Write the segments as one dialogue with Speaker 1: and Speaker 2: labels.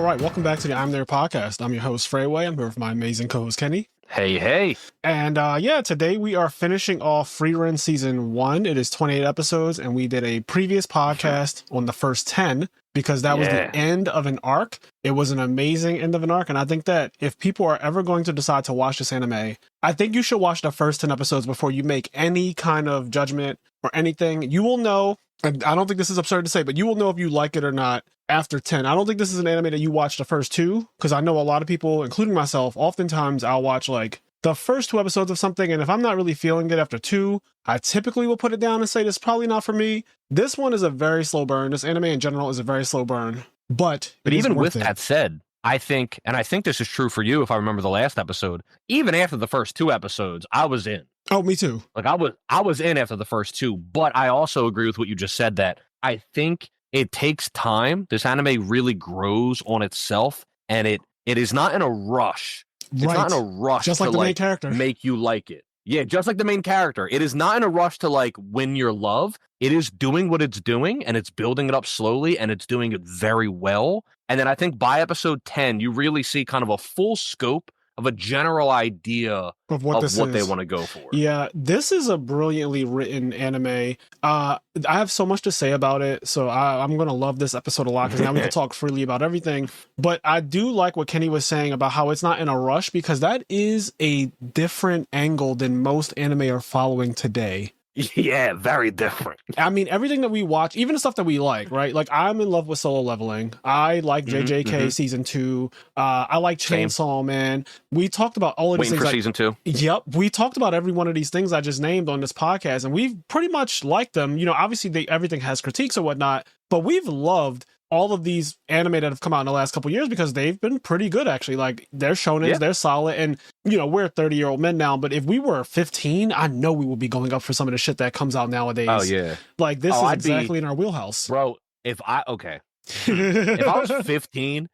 Speaker 1: right, welcome back to the IMNerd podcast. I'm your host, Frazier. I'm here with my amazing co-host, Kenny.
Speaker 2: Hey.
Speaker 1: And today we are finishing off Frieren Season 1. It is 28 episodes, and we did a previous podcast on the first 10 because that was the end of an arc. It was an amazing end of an arc, and I think that if people are ever going to decide to watch this anime, I think you should watch the first 10 episodes before you make any kind of judgment or anything. You will know, and I don't think this is absurd to say, but you will know if you like it or not after 10. I don't think this is an anime that you watch the first 2, because I know a lot of people, including myself, oftentimes I'll watch like the first 2 episodes of something, and if I'm not really feeling it after 2, I typically will put it down and say, this is probably not for me. This one is a very slow burn. This anime in general is a very slow burn, but
Speaker 2: even with that said, I think this is true for you, if I remember the last episode, even after the first 2 episodes, I was in.
Speaker 1: Oh, me too.
Speaker 2: Like I was in after the first 2, but I also agree with what you just said, that I think it takes time. This anime really grows on itself, and it is not in a rush. It's not in a rush
Speaker 1: just like
Speaker 2: to
Speaker 1: the main character.
Speaker 2: Make you like it. Yeah, just like the main character. It is not in a rush to like win your love. It is doing what it's doing, and it's building it up slowly, and it's doing it very well. And then I think by episode 10, you really see kind of a full scope of a general idea of what they want to go for.
Speaker 1: Yeah, this is a brilliantly written anime. I have so much to say about it, so I'm going to love this episode a lot, because now we can talk freely about everything. But I do like what Kenny was saying about how it's not in a rush, because that is a different angle than most anime are following today.
Speaker 2: Yeah, very different.
Speaker 1: I mean, everything that we watch, even the stuff that we like, right? Like, I'm in love with Solo Leveling. I like JJK Season 2. I like Chainsaw Man. We talked about all of these things.
Speaker 2: Waiting for Season 2.
Speaker 1: Yep. We talked about every one of these things I just named on this podcast, and we've pretty much liked them. You know, obviously everything has critiques or whatnot, but we've loved all of these anime that have come out in the last couple of years, because they've been pretty good, actually. Like, they're shonens, they're solid, and, you know, we're 30-year-old men now, but if we were 15, I know we would be going up for some of the shit that comes out nowadays.
Speaker 2: Oh, yeah.
Speaker 1: Like, this is exactly in our wheelhouse.
Speaker 2: Bro, if I was 15,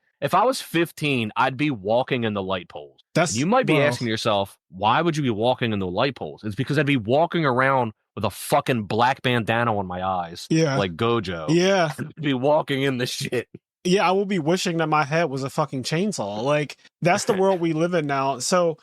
Speaker 2: I'd be walking in the light poles. You might be asking yourself, why would you be walking in the light poles? It's because I'd be walking around with a fucking black bandana on my eyes. Yeah. Like Gojo.
Speaker 1: Yeah.
Speaker 2: I'd be walking in the shit.
Speaker 1: Yeah, I will be wishing that my head was a fucking chainsaw. Like, that's the world we live in now. So,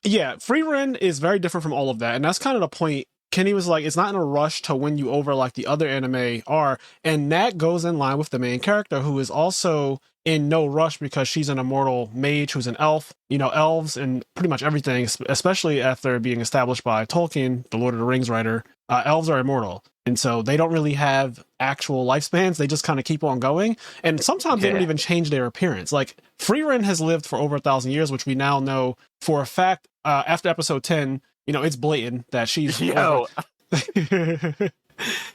Speaker 1: yeah, Frieren is very different from all of that. And that's kind of the point. Kenny was like, it's not in a rush to win you over like the other anime are. And that goes in line with the main character, who is also in no rush because she's an immortal mage who's an elf. You know, elves and pretty much everything, especially after being established by Tolkien, the Lord of the Rings writer, elves are immortal. And so they don't really have actual lifespans. They just kind of keep on going. And sometimes they don't even change their appearance. Like, Frieren has lived for over 1,000 years, which we now know for a fact. After episode 10, you know, it's blatant that she's...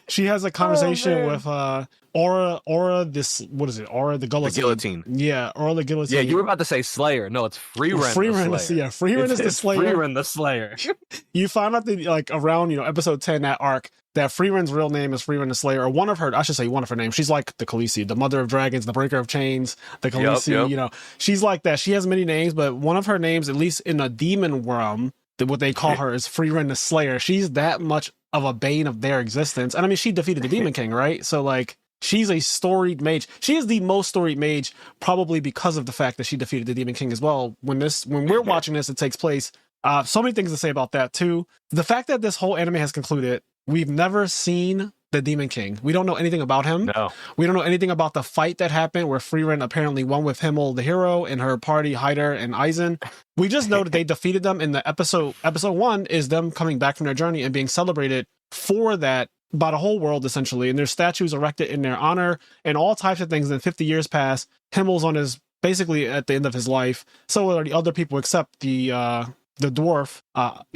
Speaker 1: She has a conversation with Aura the
Speaker 2: guillotine.
Speaker 1: Yeah, Aura the guillotine.
Speaker 2: Yeah, you were about to say Slayer. No, it's Frieren.
Speaker 1: Frieren is the Slayer.
Speaker 2: Frieren the Slayer.
Speaker 1: You find out that, like, around, you know, episode 10, that arc, that Frieren's real name is Frieren the Slayer, or one of her names. She's like the Khaleesi, the mother of dragons, the breaker of chains, the Khaleesi, you know. She's like that. She has many names, but one of her names, at least in the demon realm, what they call her is Frieren the Slayer. She's that much of a bane of their existence. And I mean, she defeated the Demon King, right? So, like, she's a storied mage. She is the most storied mage, probably because of the fact that she defeated the Demon King as well. When we're watching this, it takes place. So many things to say about that too. The fact that this whole anime has concluded, we've never seen the Demon King. We don't know anything about him.
Speaker 2: No.
Speaker 1: We don't know anything about the fight that happened where Frieren apparently won with Himmel the hero and her party, Hyder and Aizen. We just know that they defeated them in the episode. Episode 1 is them coming back from their journey and being celebrated for that by the whole world, essentially. And there's statues erected in their honor and all types of things. Then 50 years pass. Himmel's on his, basically at the end of his life. So are the other people except the dwarf.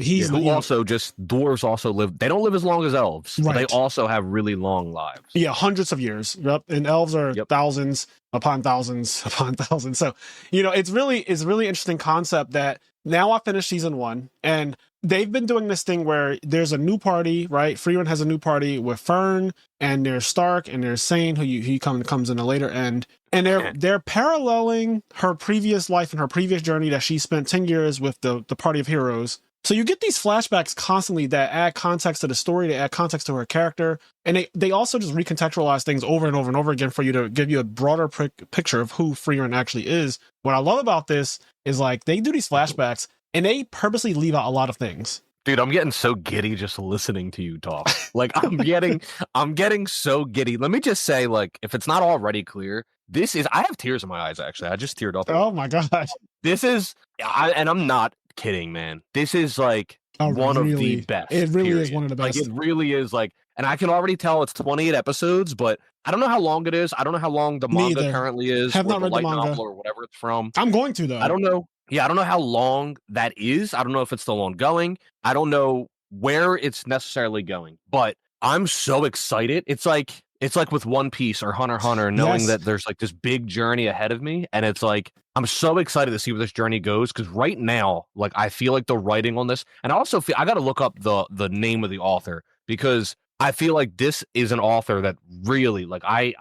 Speaker 2: Dwarves also live. They don't live as long as elves, right? But they also have really long lives.
Speaker 1: Yeah, hundreds of years. Yep. And elves are thousands upon thousands upon thousands. So, you know, it's really interesting concept that now I finished season 1, and they've been doing this thing where there's a new party, right? Frieren has a new party with Fern, and there's Stark, and there's Sane, who comes in a later end. And they're paralleling her previous life and her previous journey that she spent 10 years with the party of heroes So you get these flashbacks constantly that add context to the story, they add context to her character, and they also just recontextualize things over and over and over again for you to give you a broader picture of who Frieren actually is. What I love about this is like they do these flashbacks and they purposely leave out a lot of things.
Speaker 2: Dude, I'm getting so giddy just listening to you talk. Like I'm getting so giddy. Let me just say, like, if it's not already clear, I have tears in my eyes, actually. I just teared up.
Speaker 1: Oh my God.
Speaker 2: And I'm not kidding, man. This is like one of the best.
Speaker 1: It really is one of the best.
Speaker 2: Like, it really is, like, and I can already tell it's 28 episodes, but I don't know how long it is. I don't know how long the manga currently is.
Speaker 1: Have not read the manga.
Speaker 2: Novel or whatever it's from.
Speaker 1: I'm going to, though.
Speaker 2: I don't know. Yeah, I don't know how long that is. I don't know if it's still ongoing. I don't know where it's necessarily going, but I'm so excited. It's like with One Piece or Hunter x Hunter, knowing that there's like this big journey ahead of me, and it's like I'm so excited to see where this journey goes, because right now, like, I feel like the writing on this, and I also feel I got to look up the name of the author, because I feel like this is an author that really, like, I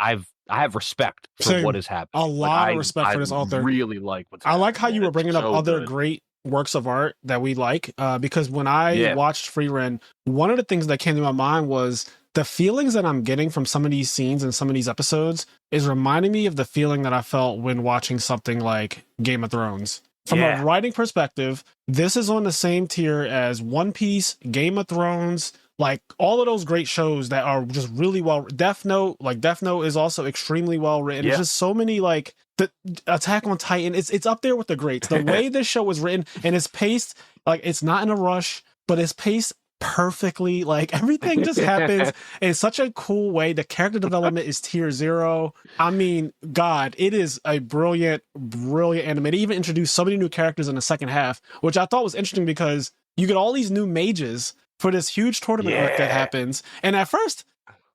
Speaker 2: have respect for what has happened.
Speaker 1: A lot of respect for this author.
Speaker 2: Really like what's
Speaker 1: I like how you were bringing up other great works of art that we like, because when I watched Frieren, one of the things that came to my mind was the feelings that I'm getting from some of these scenes and some of these episodes is reminding me of the feeling that I felt when watching something like Game of Thrones. From a writing perspective, this is on the same tier as One Piece, Game of Thrones, like all of those great shows that are just really well. Death Note is also extremely well written. There's just so many, like the Attack on Titan. It's up there with the greats. The way this show is written and it's paced, like, it's not in a rush, but it's paced perfectly. Like, everything just happens in such a cool way. The character development is tier 0. I mean, God, it is a brilliant anime. They even introduced so many new characters in the second half, which I thought was interesting because you get all these new mages for this huge tournament arc that happens. And at first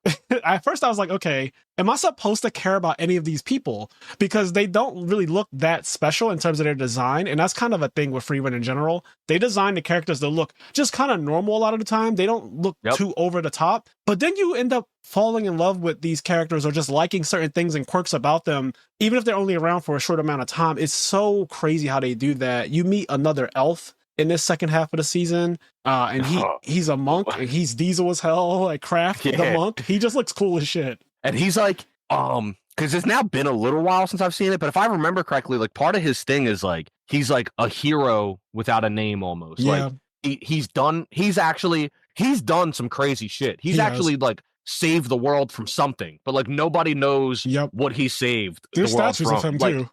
Speaker 1: I was like, okay, am I supposed to care about any of these people? Because they don't really look that special in terms of their design. And that's kind of a thing with Frieren in general. They design the characters to look just kind of normal a lot of the time. They don't look too over the top. But then you end up falling in love with these characters or just liking certain things and quirks about them, even if they're only around for a short amount of time. It's so crazy how they do that. You meet another elf in this second half of the season, and he's a monk, and he's diesel as hell, like Kraft, the monk. He just looks cool as shit.
Speaker 2: And he's like, because it's now been a little while since I've seen it, but if I remember correctly, like, part of his thing is like he's like a hero without a name almost. Like he's done some crazy shit. He's actually like saved the world from something, but like nobody knows what he saved.
Speaker 1: There's statues of him too.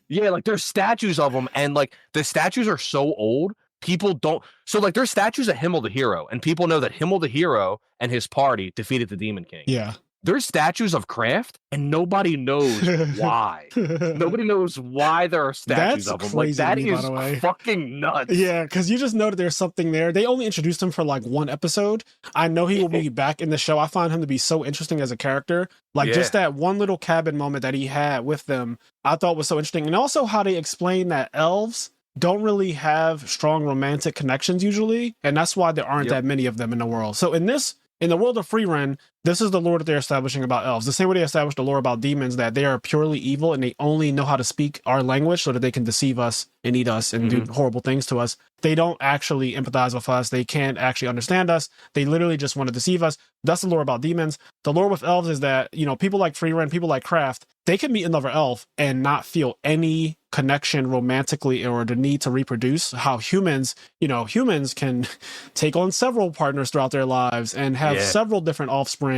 Speaker 2: Yeah, like there's statues of him, and like the statues are so old, people don't. So like there's statues of Himmel the hero, and people know that Himmel the hero and his party defeated the Demon King.
Speaker 1: Yeah.
Speaker 2: There's statues of Kraft, and nobody knows why. Nobody knows why there are statues of him. Like, that is fucking nuts.
Speaker 1: Yeah, because you just know that there's something there. They only introduced him for like one episode. I know he will be back in the show. I find him to be so interesting as a character. Like, just that one little cabin moment that he had with them, I thought was so interesting. And also how they explain that elves don't really have strong romantic connections usually, and that's why there aren't that many of them in the world. So in the world of Frieren, this is the lore that they're establishing about elves. The same way they established the lore about demons, that they are purely evil and they only know how to speak our language so that they can deceive us and eat us and do horrible things to us. They don't actually empathize with us. They can't actually understand us. They literally just want to deceive us. That's the lore about demons. The lore with elves is that, you know, people like Frieren, people like Kraft, they can meet another elf and not feel any connection romantically or the need to reproduce. How humans can take on several partners throughout their lives and have several different offspring,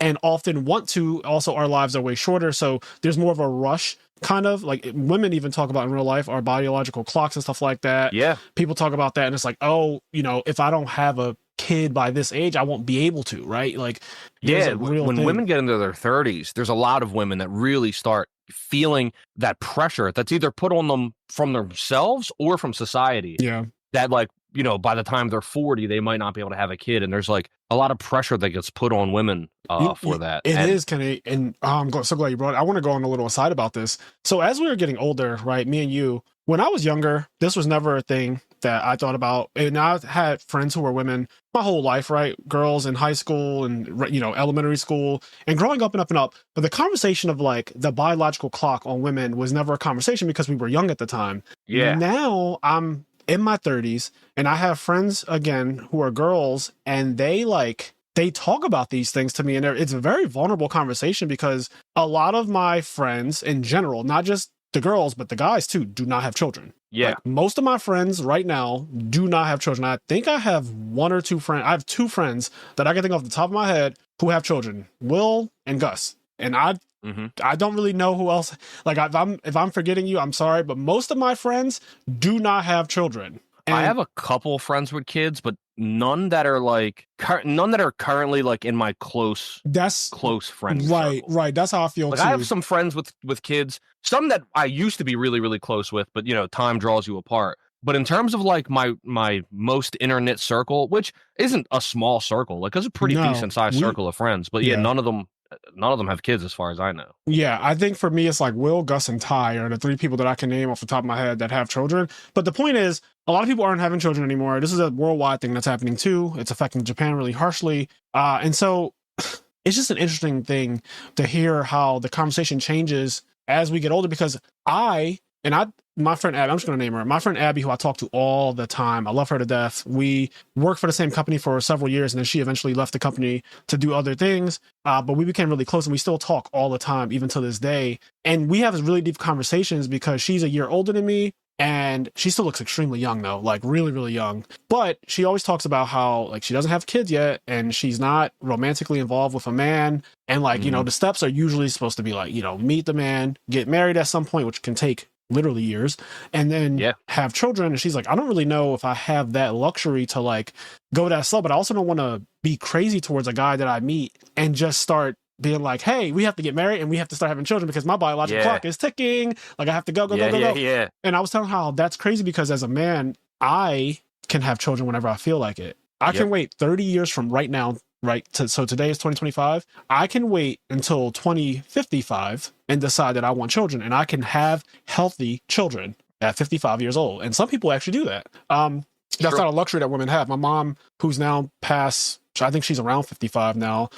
Speaker 1: and often want to. Also, our lives are way shorter, so there's more of a rush, kind of like women even talk about in real life, our biological clocks and stuff like that. People talk about that, and it's like, oh, you know, if I don't have a kid by this age, I won't be able to, right? Like,
Speaker 2: when women get into their 30s, there's a lot of women that really start feeling that pressure that's either put on them from themselves or from society. That, like, you know, by the time they're 40, they might not be able to have a kid, and there's like a lot of pressure that gets put on women for that.
Speaker 1: It is, Kenny, and I'm so glad you brought it. I want to go on a little aside about this. So as we were getting older, right, me and you, when I was younger, this was never a thing that I thought about. And I had friends who were women my whole life, right? Girls in high school and, you know, elementary school and growing up and up and up. But the conversation of like the biological clock on women was never a conversation because we were young at the time. Now I'm in my 30s, and I have friends again who are girls, and they talk about these things to me, and it's a very vulnerable conversation because a lot of my friends in general, not just the girls, but the guys too, do not have children.
Speaker 2: Yeah.
Speaker 1: Like, most of my friends right now do not have children. I think I have one or two friends. I have two friends that I can think off the top of my head who have children, Will and Gus. And I don't really know who else. Like, if I'm forgetting you, I'm sorry, but most of my friends do not have children. And
Speaker 2: I have a couple friends with kids, but none that are like currently like in my close friend
Speaker 1: right
Speaker 2: circle.
Speaker 1: Right, that's how I feel
Speaker 2: like
Speaker 1: too.
Speaker 2: I have some friends with kids, some that I used to be really, really close with, but time draws you apart. But in terms of like my most internet circle, which isn't a small circle, like it's a pretty decent sized circle of friends, but none of them have kids as far as I know.
Speaker 1: Yeah, I think for me, it's like Will, Gus, and Ty are the three people that I can name off the top of my head that have children. But the point is, a lot of people aren't having children anymore. This is a worldwide thing that's happening too. It's affecting Japan really harshly. And so it's just an interesting thing to hear how the conversation changes as we get older, because my friend Abby, I'm just going to name her. My friend Abby, who I talk to all the time, I love her to death. We worked for the same company for several years, and then she eventually left the company to do other things. But we became really close, and we still talk all the time, even to this day. And we have really deep conversations because she's a year older than me, and she still looks extremely young, though, like really, really young. But she always talks about how like she doesn't have kids yet, and she's not romantically involved with a man. And like, the steps are usually supposed to be like, meet the man, get married at some point, which can take literally years, and then have children. And she's like, I don't really know if I have that luxury to like go that slow, but I also don't want to be crazy towards a guy that I meet and just start being like, hey, we have to get married and we have to start having children because my biological clock is ticking. Like, I have to go. And I was telling her how that's crazy because as a man, I can have children whenever I feel like it. I can wait 30 years from right now, so today is 2025. I can wait until 2055 and decide that I want children, and I can have healthy children at 55 years old. And some people actually do that. That's not a luxury that women have. My mom, who's now past, I think she's around 55 now.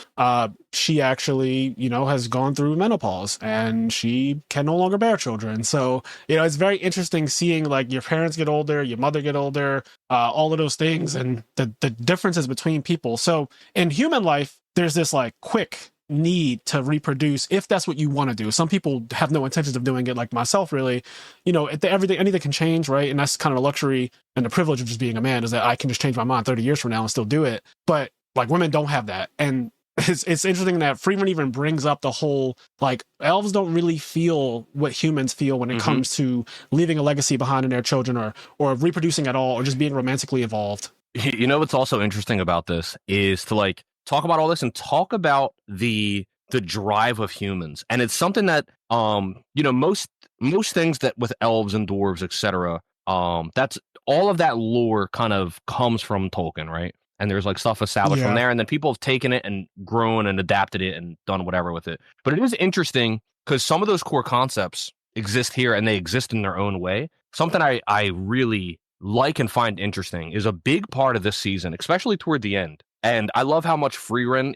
Speaker 1: She actually, has gone through menopause and she can no longer bear children. So, it's very interesting seeing like your parents get older, your mother get older, all of those things and the differences between people. So in human life, there's this like quick need to reproduce if that's what you want to do. Some people have no intentions of doing it, like myself, really. Anything can change, right? And that's kind of a luxury and the privilege of just being a man, is that I can just change my mind 30 years from now and still do it. But like women don't have that. And it's interesting that Frieren even brings up the whole, like, elves don't really feel what humans feel when it comes to leaving a legacy behind in their children or reproducing at all or just being romantically involved.
Speaker 2: What's also interesting about this is to like talk about all this and talk about the drive of humans. And it's something that most things that with elves and dwarves, etc., that's all of that lore kind of comes from Tolkien, right? And there's like stuff established from there, and then people have taken it and grown and adapted it and done whatever with it. But it is interesting because some of those core concepts exist here and they exist in their own way. Something I really like and find interesting is a big part of this season, especially toward the end. And I love how much Frieren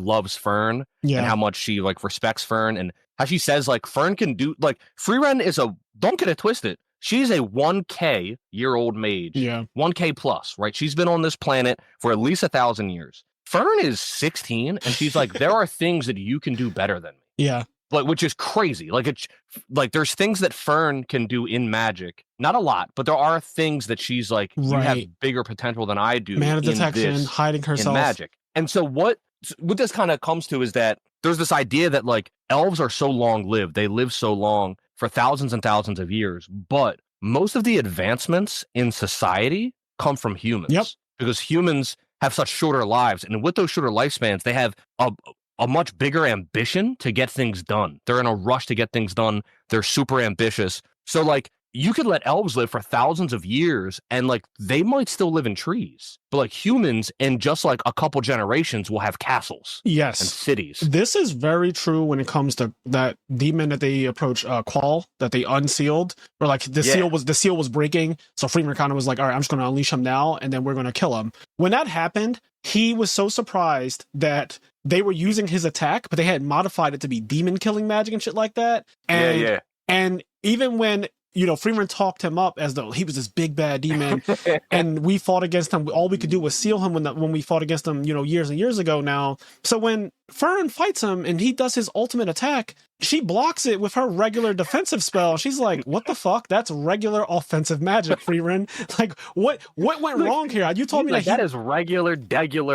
Speaker 2: loves Fern and how much she like respects Fern and how she says like Fern can do, like, Frieren is don't get it twisted, she's a 1K year old mage. 1K plus, right? She's been on this planet for at least 1,000 years. Fern is 16 and she's like, there are things that you can do better than me. Like, which is crazy. Like, it's like there's things that Fern can do in magic. Not a lot, but there are things that she's like, you have bigger potential than I do.
Speaker 1: Mana detection, hiding herself
Speaker 2: in magic. And so what this kind of comes to is that there's this idea that like elves are so long lived. They live so long for thousands and thousands of years. But most of the advancements in society come from humans. Because humans have such shorter lives. And with those shorter lifespans, they have a much bigger ambition to get things done. They're in a rush to get things done. They're super ambitious. So like you could let elves live for thousands of years and like they might still live in trees. But like humans in just like a couple generations will have castles. And cities.
Speaker 1: This is very true when it comes to that demon that they approached, Qual, that they unsealed, or like the seal was breaking. So Frieren kind of was like, all right, I'm just going to unleash him now and then we're going to kill him. When that happened, he was so surprised that they were using his attack, but they had modified it to be demon killing magic and shit like that. And even when Frieren talked him up as though he was this big bad demon, and we fought against him. All we could do was seal him when we fought against him, years and years ago now. So when Frieren fights him and he does his ultimate attack, she blocks it with her regular defensive spell. She's like, "What the fuck? That's regular offensive magic, Frieren. Like, what went wrong here? You told me
Speaker 2: that is regular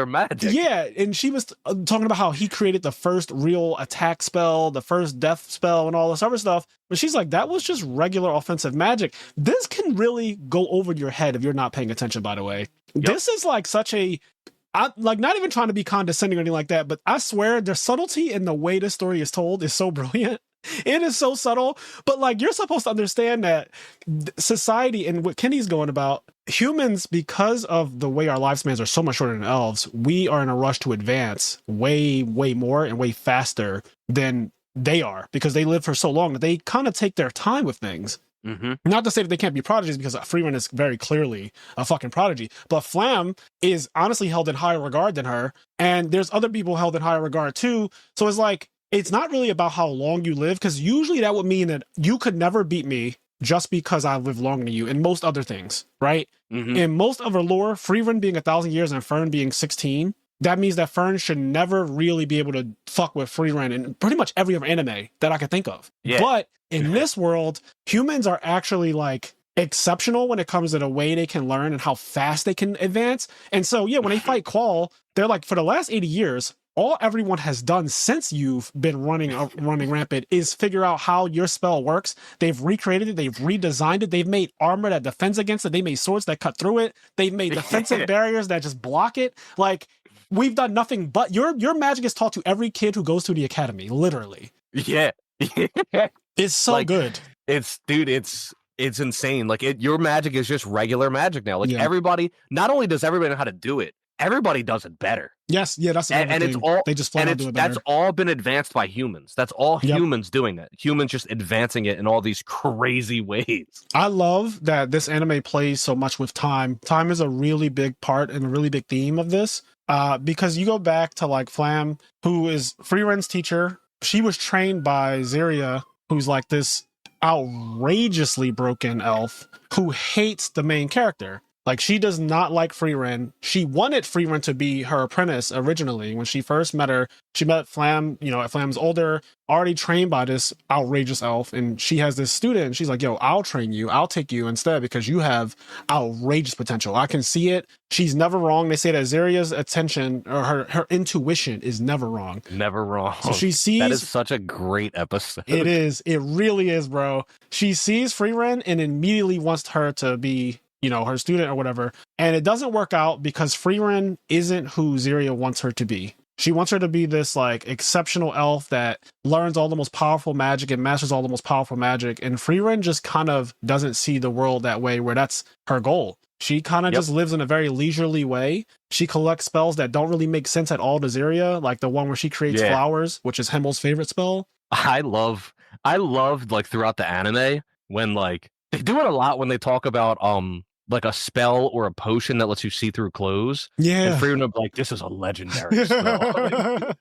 Speaker 2: magic."
Speaker 1: Yeah, and she was talking about how he created the first real attack spell, the first death spell, and all this other stuff. But she's like, that was just regular offensive magic. This can really go over your head if you're not paying attention, by the way. Yep. This is like such a... not even trying to be condescending or anything like that, but I swear the subtlety in the way this story is told is so brilliant. It is so subtle, but like you're supposed to understand that society and what Kenny's going about, humans, because of the way our lifespans are so much shorter than elves, we are in a rush to advance way, way more and way faster than they are because they live for so long that they kind of take their time with things. Mm-hmm. Not to say that they can't be prodigies, because Frieren is very clearly a fucking prodigy, but Flam is honestly held in higher regard than her, and there's other people held in higher regard too. So it's like, it's not really about how long you live, because usually that would mean that you could never beat me just because I live longer than you in most other things, right? Mm-hmm. In most other lore, Frieren being 1,000 years and Fern being 16, that means that Fern should never really be able to fuck with Frieren in pretty much every other anime that I could think of. Yeah. But in this world, humans are actually like exceptional when it comes to the way they can learn and how fast they can advance. And so, yeah, when they fight Qual, they're like, for the last 80 years, all everyone has done since you've been running rampant is figure out how your spell works. They've recreated it. They've redesigned it. They've made armor that defends against it. They made swords that cut through it. They've made defensive barriers that just block it. Like, we've done nothing but your magic is taught to every kid who goes to the academy, literally.
Speaker 2: Yeah.
Speaker 1: It's so like, good.
Speaker 2: It's insane. Like your magic is just regular magic now. Like everybody, not only does everybody know how to do it, everybody does it better.
Speaker 1: Yes, yeah, that's
Speaker 2: and it's all
Speaker 1: they just flat out do it better.
Speaker 2: That's all been advanced by humans. That's all humans doing that. Humans just advancing it in all these crazy ways.
Speaker 1: I love that this anime plays so much with time. Time is a really big part and a really big theme of this. Because you go back to like Flam, who is Frieren's teacher. She was trained by Ziria, who's like this outrageously broken elf who hates the main character. Like, she does not like Frieren. She wanted Frieren to be her apprentice originally. When she first met her, she met Flam, Flam's older, already trained by this outrageous elf. And she has this student, and she's like, yo, I'll train you. I'll take you instead because you have outrageous potential. I can see it. She's never wrong. They say that Zeria's attention or her intuition is never wrong.
Speaker 2: Never wrong.
Speaker 1: So she sees...
Speaker 2: That is such a great episode.
Speaker 1: It is. It really is, bro. She sees Frieren and immediately wants her to be... her student or whatever. And it doesn't work out because Frieren isn't who Ziria wants her to be. She wants her to be this like exceptional elf that learns all the most powerful magic and masters all the most powerful magic. And Frieren just kind of doesn't see the world that way, where that's her goal. She kind of just lives in a very leisurely way. She collects spells that don't really make sense at all to Ziria, like the one where she creates flowers, which is Himmel's favorite spell.
Speaker 2: I loved like throughout the anime when like they do it a lot when they talk about like a spell or a potion that lets you see through clothes.
Speaker 1: Yeah.
Speaker 2: And Frieren would be like, this is a legendary spell.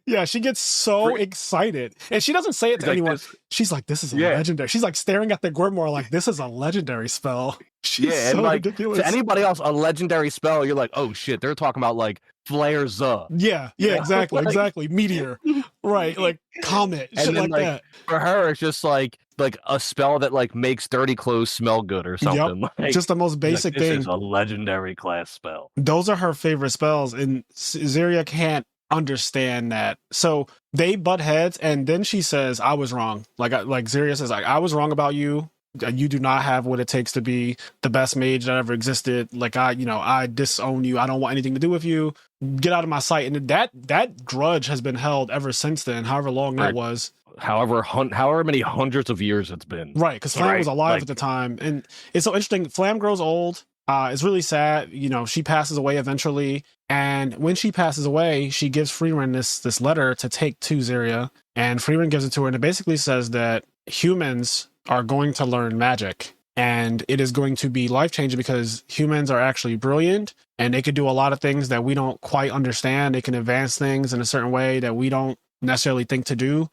Speaker 1: Yeah, she gets so excited. And she doesn't say it to anyone. She's like, this is a legendary. She's like staring at the Grimoire like, this is a legendary spell. She's so
Speaker 2: and like,
Speaker 1: ridiculous.
Speaker 2: To anybody else, a legendary spell, you're like, oh shit, they're talking about like flares up.
Speaker 1: Yeah, exactly, like, exactly. Meteor. Right, like comet, shit like that.
Speaker 2: For her, it's just like a spell that like makes dirty clothes smell good or something.
Speaker 1: Yep.
Speaker 2: Like,
Speaker 1: just the most basic thing.
Speaker 2: This is a legendary class spell.
Speaker 1: Those are her favorite spells, and Ziria can't understand that. So they butt heads, and then she says, I was wrong. Like Ziria says, I was wrong about you. You do not have what it takes to be the best mage that ever existed. Like I disown you. I don't want anything to do with you. Get out of my sight. And that grudge has been held ever since then, however long that was.
Speaker 2: However many hundreds of years it's been.
Speaker 1: Right, because Flam was alive at the time. And it's so interesting. Flam grows old. It's really sad. She passes away eventually. And when she passes away, she gives Frieren this letter to take to Ziria. And Frieren gives it to her. And it basically says that humans are going to learn magic. And it is going to be life-changing because humans are actually brilliant. And they could do a lot of things that we don't quite understand. They can advance things in a certain way that we don't necessarily think to do.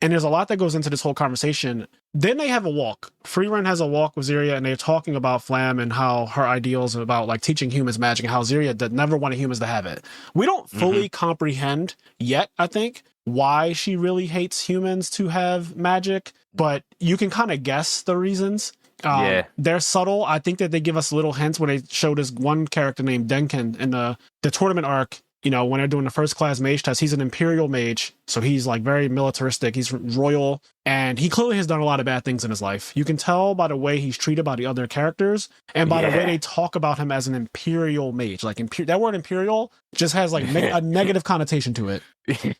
Speaker 1: And there's a lot that goes into this whole conversation. Then they have a walk. Frieren has a walk with Ziria, and they're talking about Flam and how her ideals about like teaching humans magic and how Ziria never wanted humans to have it. We don't fully comprehend yet, I think, why she really hates humans to have magic, but you can kind of guess the reasons. They're subtle. I think that they give us little hints when they show this one character named Denkin in the tournament arc. You know, when they're doing the first class mage test, he's an imperial mage. So he's like very militaristic. He's royal. And he clearly has done a lot of bad things in his life. You can tell by the way he's treated by the other characters and by the way they talk about him as an imperial mage. Like that word imperial just has like a negative connotation to it.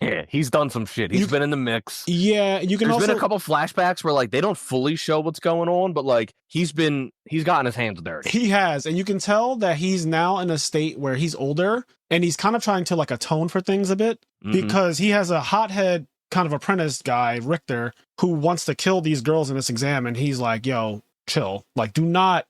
Speaker 2: Yeah, he's done some shit. He's been in the mix.
Speaker 1: Yeah, you can
Speaker 2: There's been a couple flashbacks where like they don't fully show what's going on, but like he's gotten his hands dirty.
Speaker 1: He has, and you can tell that he's now in a state where he's older and he's kind of trying to like atone for things a bit because he has a hothead kind of apprentice guy, Richter, who wants to kill these girls in this exam, and he's like, yo, chill. Like, do not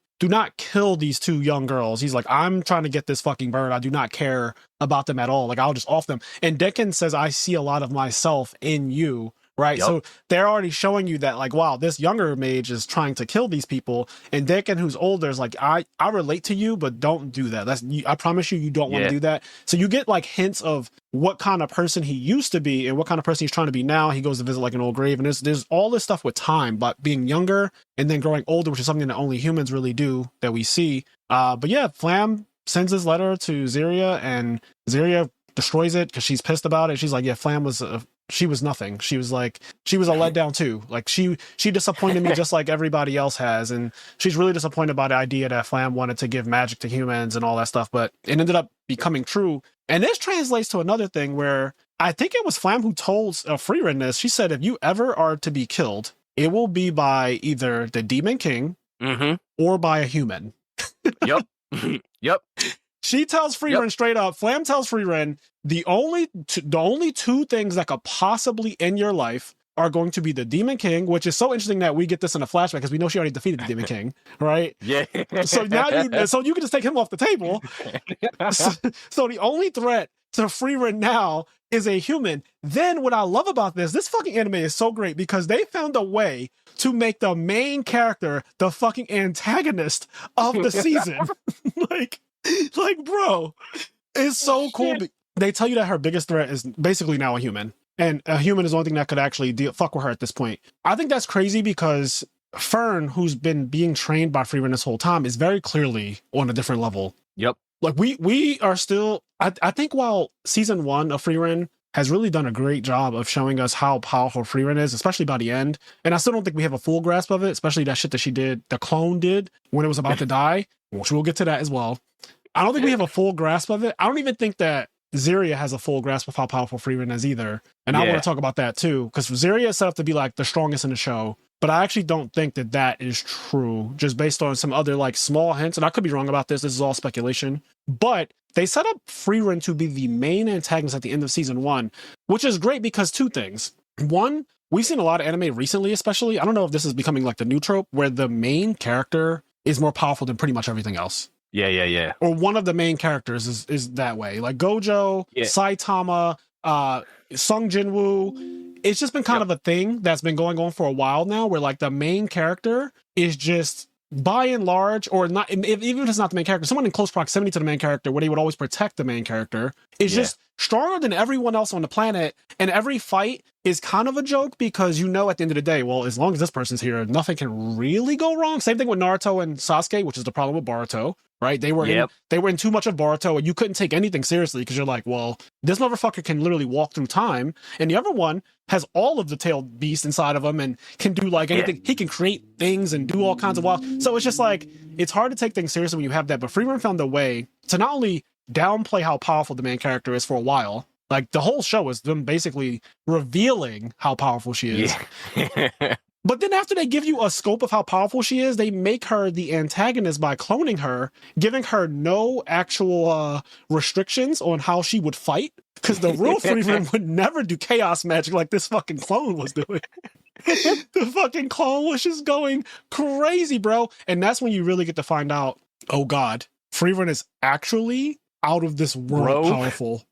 Speaker 1: kill these two young girls. He's like, I'm trying to get this fucking bird. I do not care about them at all. Like, I'll just off them. And Decken says, I see a lot of myself in you. Right. Yep. So they're already showing you that, like, wow, this younger mage is trying to kill these people. And Decken, who's older, is like, I relate to you, but don't do that. I promise you don't want to do that. So you get like hints of what kind of person he used to be and what kind of person he's trying to be now. He goes to visit like an old grave. And there's all this stuff with time, but being younger and then growing older, which is something that only humans really do that we see. But yeah, Flam sends his letter to Ziria, and Ziria destroys it because she's pissed about it. She's like, yeah, Flam was she was nothing. She was like, she was a letdown too. Like she disappointed me just like everybody else has. And she's really disappointed by the idea that Flam wanted to give magic to humans and all that stuff, but it ended up becoming true. And this translates to another thing where I think it was Flam who told Frieren this. She said, if you ever are to be killed, it will be by either the Demon King or by a human.
Speaker 2: Yep. Yep.
Speaker 1: She tells Frieren straight up, Flam tells Frieren, the only two things that could possibly end your life are going to be the Demon King, which is so interesting that we get this in a flashback because we know she already defeated the Demon King, right?
Speaker 2: Yeah.
Speaker 1: So now you can just take him off the table. So the only threat to Frieren now is a human. Then what I love about this fucking anime is so great because they found a way to make the main character the fucking antagonist of the season. Like, bro, it's so cool. They tell you that her biggest threat is basically now a human. And a human is the only thing that could actually fuck with her at this point. I think that's crazy because Fern, who's been being trained by Frieren this whole time, is very clearly on a different level.
Speaker 2: Yep.
Speaker 1: Like, we are still... I think while season 1 of Frieren has really done a great job of showing us how powerful Frieren is, especially by the end. And I still don't think we have a full grasp of it, especially that shit that she did, the clone did, when it was about to die, which we'll get to that as well. I don't think we have a full grasp of it. I don't even think that Ziria has a full grasp of how powerful Frieren is either. And I want to talk about that too, because Ziria is set up to be like the strongest in the show. But I actually don't think that is true, just based on some other like small hints. And I could be wrong about this. This is all speculation. But they set up Frieren to be the main antagonist at the end of season 1, which is great because two things. One, we've seen a lot of anime recently, especially. I don't know if this is becoming like the new trope where the main character is more powerful than pretty much everything else.
Speaker 2: Yeah.
Speaker 1: Or one of the main characters is that way. Like Gojo, Saitama, Sung Jinwoo. It's just been kind of a thing that's been going on for a while now where like the main character is just by and large, or not, even if it's not the main character, someone in close proximity to the main character where they would always protect the main character is just stronger than everyone else on the planet. And every fight is kind of a joke because you know at the end of the day, well, as long as this person's here, nothing can really go wrong. Same thing with Naruto and Sasuke, which is the problem with Boruto, right? They were in too much of Boruto and you couldn't take anything seriously because you're like, well, this motherfucker can literally walk through time. And the other one has all of the tailed beast inside of him and can do like anything. He can create things and do all kinds of wild. So it's just like, it's hard to take things seriously when you have that. But Frieren found a way to not only downplay how powerful the main character is for a while, like the whole show is them basically revealing how powerful she is. But then after they give you a scope of how powerful she is, they make her the antagonist by cloning her, giving her no actual restrictions on how she would fight. Because the real Frieren would never do chaos magic like this fucking clone was doing. The fucking clone was just going crazy, bro. And that's when you really get to find out, oh God, Frieren is actually out of this world powerful.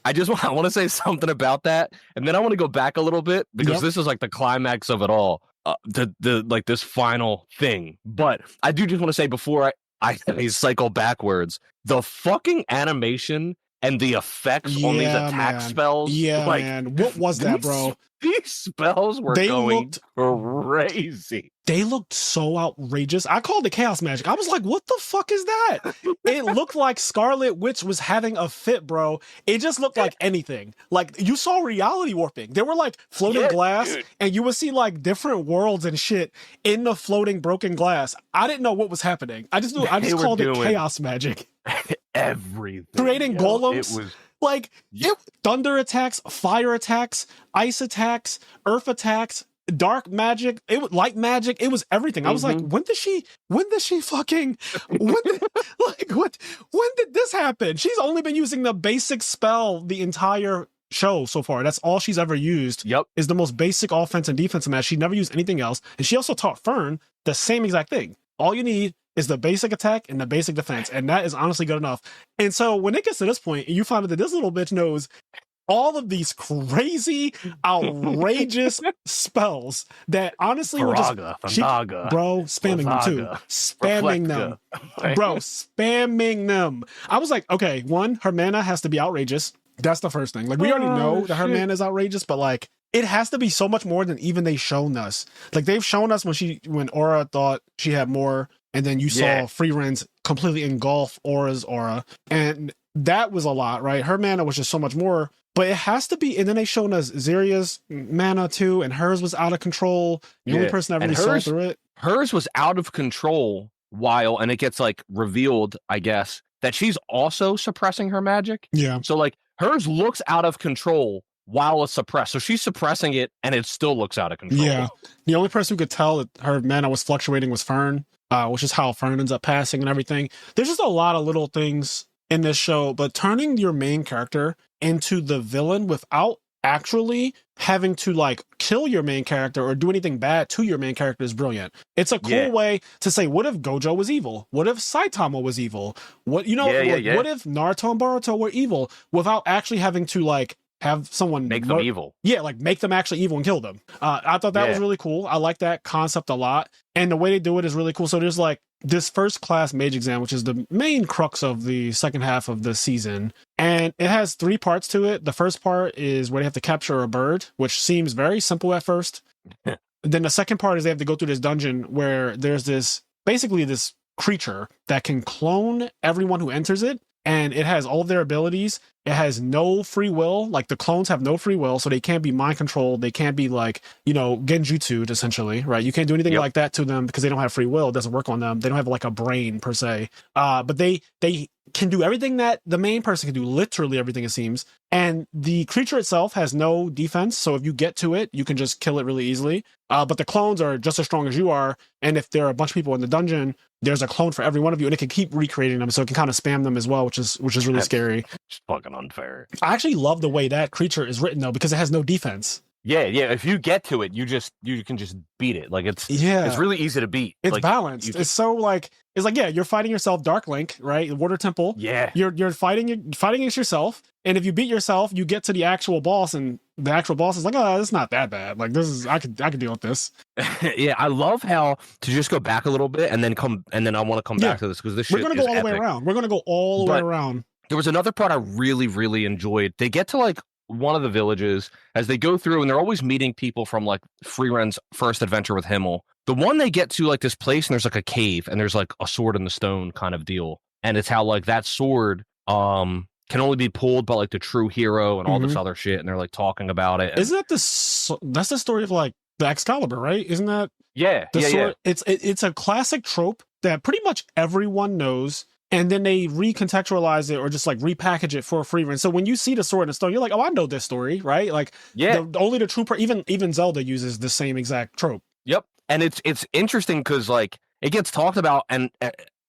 Speaker 2: I want to say something about that, and then I want to go back a little bit because this is like the climax of it all. The like this final thing. But I do just want to say before I cycle backwards, the fucking animation and the effects on these attack spells.
Speaker 1: Yeah, like, man. What was that, bro?
Speaker 2: These spells were going crazy.
Speaker 1: They looked so outrageous. I called it chaos magic. I was like, what the fuck is that? It looked like Scarlet Witch was having a fit, bro. It just looked like anything. Like, you saw reality warping. They were like floating glass, dude. And you would see like different worlds and shit in the floating broken glass. I didn't know what was happening. I just called it chaos magic.
Speaker 2: Everything.
Speaker 1: Creating golems. It was like thunder attacks, fire attacks, ice attacks, earth attacks, dark magic, it was light magic, it was everything. I was like, when did she fucking when did this happen? She's only been using the basic spell the entire show so far. That's all she's ever used. Is the most basic offense and defense match. She never used anything else. And she also taught Fern the same exact thing. All you need is the basic attack and the basic defense, and that is honestly good enough. And so when it gets to this point, and you find out that this little bitch knows all of these crazy, outrageous spells that honestly were just spamming them too. Spamming them. Bro, spamming them. I was like, okay, one, her mana has to be outrageous. That's the first thing. Like, we already know that her mana is outrageous, but like, it has to be so much more than even they've shown us. Like, they've shown us when Aura thought she had more, and then you saw Frieren's completely engulf Aura's aura, and that was a lot, right? Her mana was just so much more, but it has to be. And then they shown us Zeria's mana too, and hers was out of control. The only person that really saw through it.
Speaker 2: Hers was out of control and it gets like revealed, I guess, that she's also suppressing her magic.
Speaker 1: Yeah.
Speaker 2: So like hers looks out of control while it's suppressed. So she's suppressing it and it still looks out of control.
Speaker 1: Yeah. The only person who could tell that her mana was fluctuating was Fern, which is how Fern ends up passing and everything. There's just a lot of little things in this show, but turning your main character into the villain without actually having to like kill your main character or do anything bad to your main character is brilliant. It's a cool way to say, what if Gojo was evil? What if Saitama was evil? What if Naruto and Boruto were evil without actually having to like have someone
Speaker 2: make them evil?
Speaker 1: Yeah, like make them actually evil and kill them. I thought that was really cool. I like that concept a lot, and the way they do it is really cool. So there's like this first class mage exam, which is the main crux of the second half of the season, and it has 3 parts to it. The first part is where they have to capture a bird, which seems very simple at first. Then the second part is they have to go through this dungeon where there's this creature that can clone everyone who enters it, and it has all of their abilities. It has no free will. Like, the clones have no free will, so they can't be mind controlled. They can't be like, genjutsu'd essentially, right? You can't do anything like that to them because they don't have free will. It doesn't work on them. They don't have like a brain per se. But they can do everything that the main person can do, literally everything it seems. And the creature itself has no defense, so if you get to it, you can just kill it really easily. But the clones are just as strong as you are, and if there are a bunch of people in the dungeon, there's a clone for every one of you, and it can keep recreating them, so it can kind of spam them as well, which is really scary.
Speaker 2: It's fucking unfair.
Speaker 1: I actually love the way that creature is written though, because it has no defense.
Speaker 2: Yeah. If you get to it, you can just beat it. Like it's really easy to beat.
Speaker 1: It's
Speaker 2: like,
Speaker 1: balanced. It's so like you're fighting yourself, Dark Link, right? The Water Temple.
Speaker 2: Yeah.
Speaker 1: You're fighting against yourself, and if you beat yourself, you get to the actual boss, and the actual boss is like, oh, it's not that bad. Like, this is I could deal with this.
Speaker 2: Yeah, I love how to just go back a little bit and then I want to come back to this because this shit
Speaker 1: we're gonna go all the way around. We're gonna go all the way around.
Speaker 2: There was another part I really, really enjoyed. They get to like one of the villages as they go through, and they're always meeting people from like Frieren's first adventure with Himmel. The one they get to like this place, and there's like a cave, and there's like a sword in the stone kind of deal. And it's how like that sword can only be pulled by like the true hero and all this other shit. And they're like talking about it.
Speaker 1: Isn't that that's the story of like the Excalibur, right? Isn't that the sword? Yeah. It's a classic trope that pretty much everyone knows. And then they recontextualize it or just like repackage it for Frieren. So when you see the sword and stone, you're like, oh, I know this story, right? Like, only the true even Zelda uses the same exact trope.
Speaker 2: Yep. And it's interesting because like it gets talked about, and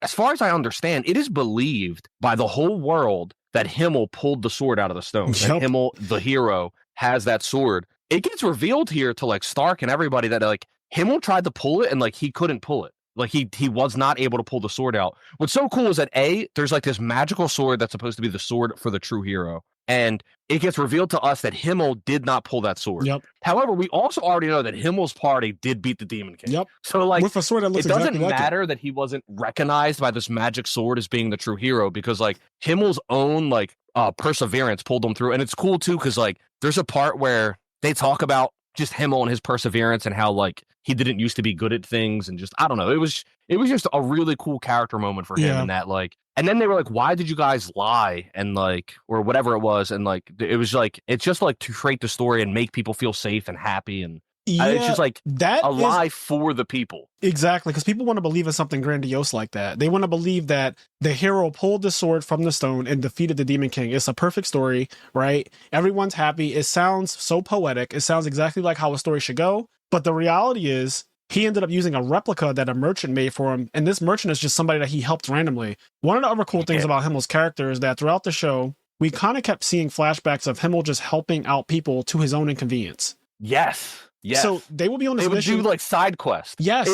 Speaker 2: as far as I understand, it is believed by the whole world that Himmel pulled the sword out of the stone. Yep. And Himmel, the hero, has that sword. It gets revealed here to like Stark and everybody that like Himmel tried to pull it and like he couldn't pull it. Like he was not able to pull the sword out. What's so cool is that there's like this magical sword that's supposed to be the sword for the true hero. And it gets revealed to us that Himmel did not pull that sword.
Speaker 1: Yep.
Speaker 2: However, we also already know that Himmel's party did beat the Demon King.
Speaker 1: Yep.
Speaker 2: So, like,
Speaker 1: with a sword that looks
Speaker 2: it doesn't
Speaker 1: exactly
Speaker 2: matter that he wasn't recognized by this magic sword as being the true hero, because, like, Himmel's own, like, perseverance pulled him through. And it's cool, too, because, like, there's a part where they talk about just Himmel and his perseverance and how, like, he didn't used to be good at things, and just, I don't know. It was just a really cool character moment for him, and that, like, and then they were like, why did you guys lie? And, like, or whatever it was. And, like, it was like, it's just like to create the story and make people feel safe and happy. And it's just like lie for the people.
Speaker 1: Exactly. Because people want to believe in something grandiose like that. They want to believe that the hero pulled the sword from the stone and defeated the Demon King. It's a perfect story, right? Everyone's happy. It sounds so poetic. It sounds exactly like how a story should go. But the reality is, he ended up using a replica that a merchant made for him, and this merchant is just somebody that he helped randomly. One of the other cool things about Himmel's character is that throughout the show, we kind of kept seeing flashbacks of Himmel just helping out people to his own inconvenience.
Speaker 2: Yes. Yes.
Speaker 1: So they will be on this mission.
Speaker 2: They would do, like, side quests.
Speaker 1: Yes.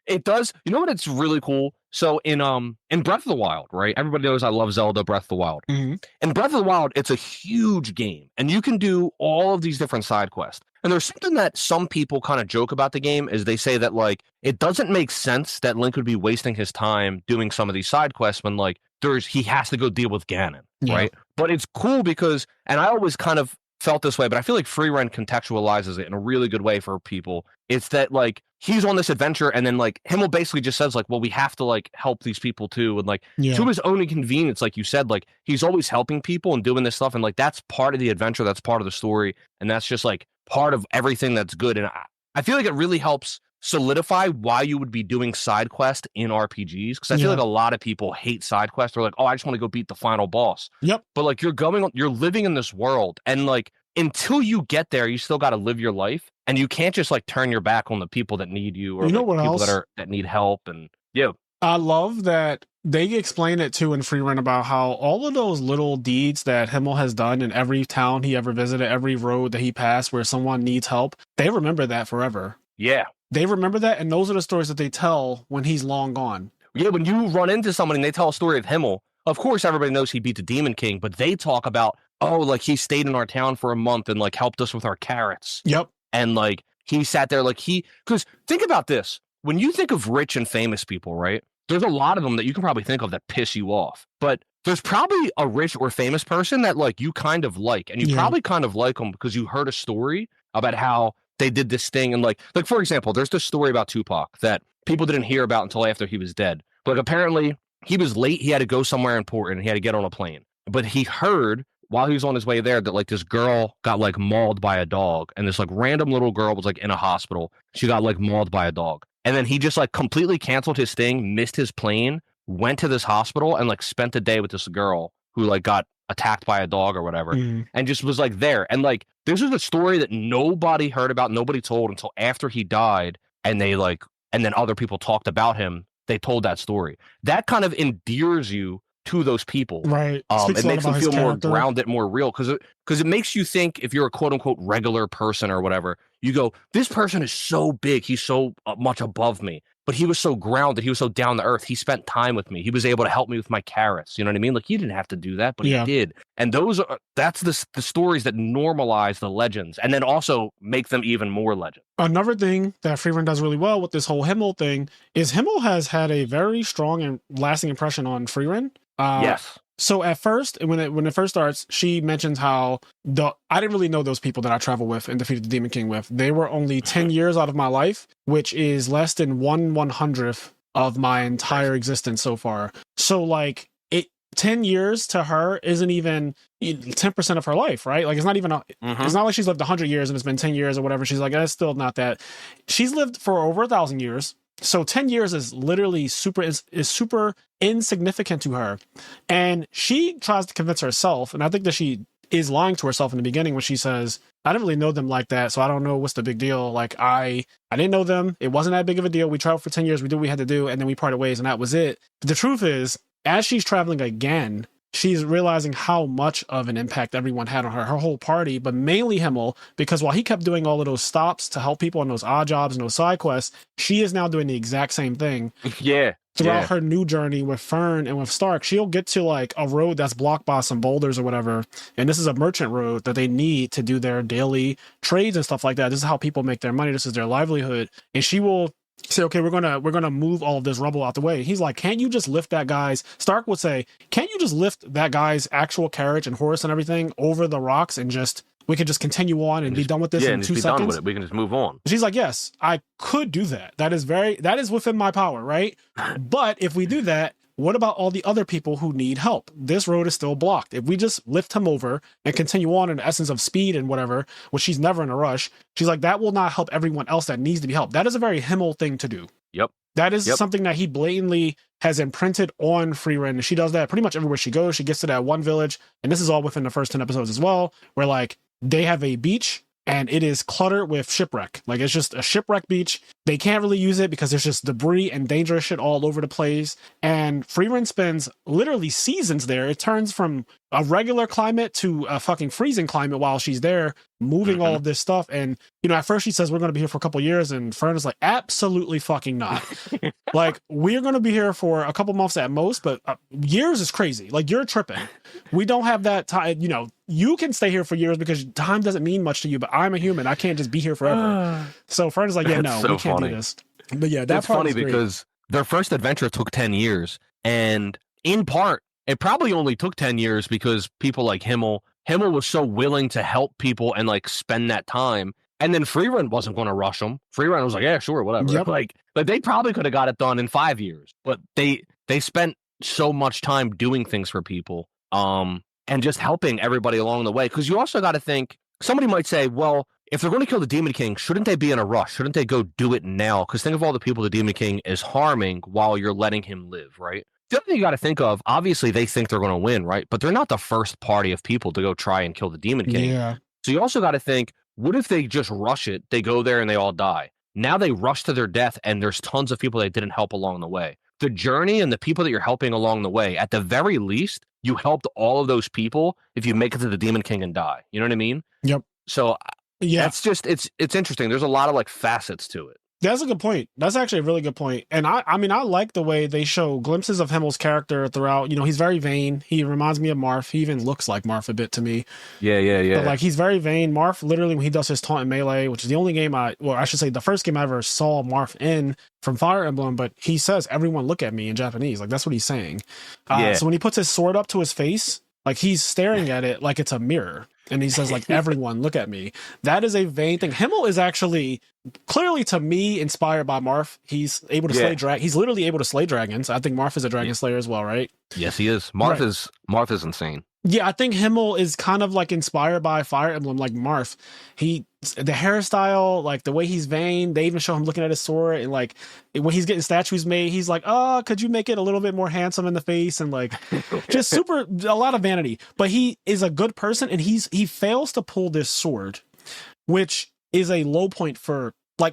Speaker 2: It does. You know what? It's really cool. So in Breath of the Wild, right? Everybody knows I love Zelda Breath of the Wild.
Speaker 1: Mm-hmm.
Speaker 2: In Breath of the Wild, it's a huge game, and you can do all of these different side quests. And there's something that some people kind of joke about the game is they say that, like, it doesn't make sense that Link would be wasting his time doing some of these side quests when, like, he has to go deal with Ganon, right? But it's cool because, and I always kind of felt this way, but I feel like Frieren contextualizes it in a really good way for people. It's that, like, he's on this adventure, and then, like, Himmel basically just says, like, well, we have to, like, help these people too, and, like, to his own inconvenience, like you said, like, he's always helping people and doing this stuff, and, like, that's part of the adventure, that's part of the story, and that's just, like, part of everything that's good. And I feel like it really helps solidify why you would be doing side quests in RPGs, because I feel like a lot of people hate side quests. They're like, oh, I just want to go beat the final boss. But, like, you're living in this world, and, like, until you get there, you still got to live your life, and you can't just, like, turn your back on the people that need you, or,
Speaker 1: you know,
Speaker 2: like,
Speaker 1: what
Speaker 2: people
Speaker 1: else?
Speaker 2: that need help. And
Speaker 1: I love that they explain it too in Frieren about how all of those little deeds that Himmel has done in every town he ever visited, every road that he passed where someone needs help, they remember that forever. They remember that, and those are the stories that they tell when he's long gone.
Speaker 2: When you run into someone and they tell a story of Himmel, of course everybody knows he beat the Demon King, but they talk about, oh, like, he stayed in our town for a month and, like, helped us with our carrots. And, like, he sat there, like, because think about this. When you think of rich and famous people, right, there's a lot of them that you can probably think of that piss you off. But there's probably a rich or famous person that, like, you kind of like. And you probably kind of like them because you heard a story about how they did this thing. And, like, for example, there's this story about Tupac that people didn't hear about until after he was dead. But, like, apparently he was late. He had to go somewhere important, and he had to get on a plane. But he heard while he was on his way there that, like, this girl got, like, mauled by a dog, and this, like, random little girl was, like, in a hospital. She got, like, mauled by a dog. And then he just, like, completely canceled his thing, missed his plane, went to this hospital, and, like, spent the day with this girl who, like, got attacked by a dog or whatever, and just was, like, there. And, like, this is a story that nobody heard about, nobody told until after he died, and they, like, and then other people talked about him. They told that story. That kind of endears you to those people,
Speaker 1: right?
Speaker 2: It makes them feel more grounded, more real, because it makes you think, if you're a quote unquote regular person or whatever, you go, this person is so big, he's so much above me, but he was so grounded, he was so down to earth, he spent time with me, he was able to help me with my carrots, you know what I mean? Like, he didn't have to do that, but he did. And that's the stories that normalize the legends, and then also make them even more legend.
Speaker 1: Another thing that Frieren does really well with this whole Himmel thing is Himmel has had a very strong and lasting impression on Frieren.
Speaker 2: Yes.
Speaker 1: So at first, when it first starts, she mentions how I didn't really know those people that I traveled with and defeated the Demon King with. They were only 10 years out of my life, which is less than 1/100th of my entire existence so far. So, like, 10 years to her isn't even 10% of her life, right? Like, it's not even it's not like she's lived 100 years and it's been 10 years or whatever. She's like, that's still not that. She's lived for over 1,000 years. So 10 years is literally super insignificant to her. And she tries to convince herself, and I think that she is lying to herself in the beginning when she says, I didn't really know them like that, so I don't know what's the big deal. Like, I didn't know them. It wasn't that big of a deal. We traveled for 10 years. We did what we had to do, and then we parted ways, and that was it. But the truth is, as she's traveling again, she's realizing how much of an impact everyone had on her whole party, but mainly Himmel, because while he kept doing all of those stops to help people on those odd jobs and those side quests, she is now doing the exact same thing.
Speaker 2: Yeah.
Speaker 1: Throughout her new journey with Fern and with Stark, she'll get to like a road that's blocked by some boulders or whatever. And this is a merchant road that they need to do their daily trades and stuff like that. This is how people make their money. This is their livelihood. And she will say, okay, we're gonna move all of this rubble out the way. He's like, can't you just lift that guy's, Stark would say, can't you just lift that guy's actual carriage and horse and everything over the rocks and we can just continue on and be done with this in 2 seconds? Done with it.
Speaker 2: We can just move on.
Speaker 1: She's like, yes, I could do that. That is within my power, right? But if we do that, what about all the other people who need help? This road is still blocked. If we just lift him over and continue on in the essence of speed and whatever, which she's never in a rush, she's like, that will not help everyone else that needs to be helped. That is a very Himmel thing to do.
Speaker 2: Yep.
Speaker 1: That is something that he blatantly has imprinted on Frieren. And she does that pretty much everywhere she goes. She gets to that one village, and this is all within the first 10 episodes as well, where like they have a beach and it is cluttered with shipwreck. Like it's just a shipwreck beach. They can't really use it because there's just debris and dangerous shit all over the place. And Frieren spends literally seasons there. It turns from a regular climate to a fucking freezing climate while she's there, moving all of this stuff. And, you know, at first she says, we're going to be here for a couple of years. And Fern is like, absolutely fucking not. Like, we're going to be here for a couple months at most, but years is crazy. Like, you're tripping. We don't have that time. You know, you can stay here for years because time doesn't mean much to you, but I'm a human. I can't just be here forever. So Fern is like, yeah, no, we can't do this. But yeah, that's
Speaker 2: funny because their first adventure took 10 years. And in part, it probably only took 10 years because people like Himmel was so willing to help people and like spend that time. And then Frieren wasn't going to rush them. Frieren was like, yeah, sure, whatever.
Speaker 1: Yep.
Speaker 2: Like they probably could have got it done in 5 years, but they spent so much time doing things for people and just helping everybody along the way. Because you also got to think, somebody might say, well, if they're going to kill the Demon King, shouldn't they be in a rush? Shouldn't they go do it now? Because think of all the people the Demon King is harming while you're letting him live, right? The other thing you got to think of, obviously they think they're going to win, right? But they're not the first party of people to go try and kill the Demon King.
Speaker 1: Yeah.
Speaker 2: So you also got to think, what if they just rush it? They go there and they all die. Now they rush to their death and there's tons of people that didn't help along the way. The journey and the people that you're helping along the way, at the very least, you helped all of those people if you make it to the Demon King and die. You know what I mean?
Speaker 1: Yep.
Speaker 2: So
Speaker 1: yeah,
Speaker 2: that's just, it's interesting. There's a lot of like facets to it.
Speaker 1: That's a good point. That's actually a really good point. And I mean, I like the way they show glimpses of Himmel's character throughout. You know, he's very vain. He reminds me of Marth. He even looks like Marth a bit to me.
Speaker 2: Yeah.
Speaker 1: But like, he's very vain. Marth, literally, when he does his taunt in Melee, which is the only game I should say the first game I ever saw Marth in from Fire Emblem, but he says, everyone look at me in Japanese. Like, that's what he's saying. So when he puts his sword up to his face, like he's staring at it like it's a mirror. And he says, like, everyone look at me. That is a vain thing. Himmel is actually clearly, to me, inspired by Marth. He's able to slay He's literally able to slay dragons. I think Marth is a dragon slayer as well, right?
Speaker 2: Yes, he is. Marth is insane.
Speaker 1: Yeah, I think Himmel is kind of like inspired by Fire Emblem, like Marth. The hairstyle, like the way he's vain, they even show him looking at his sword, and like when he's getting statues made, he's like, oh, could you make it a little bit more handsome in the face? And like just a lot of vanity. But he is a good person, and he fails to pull this sword, which is a low point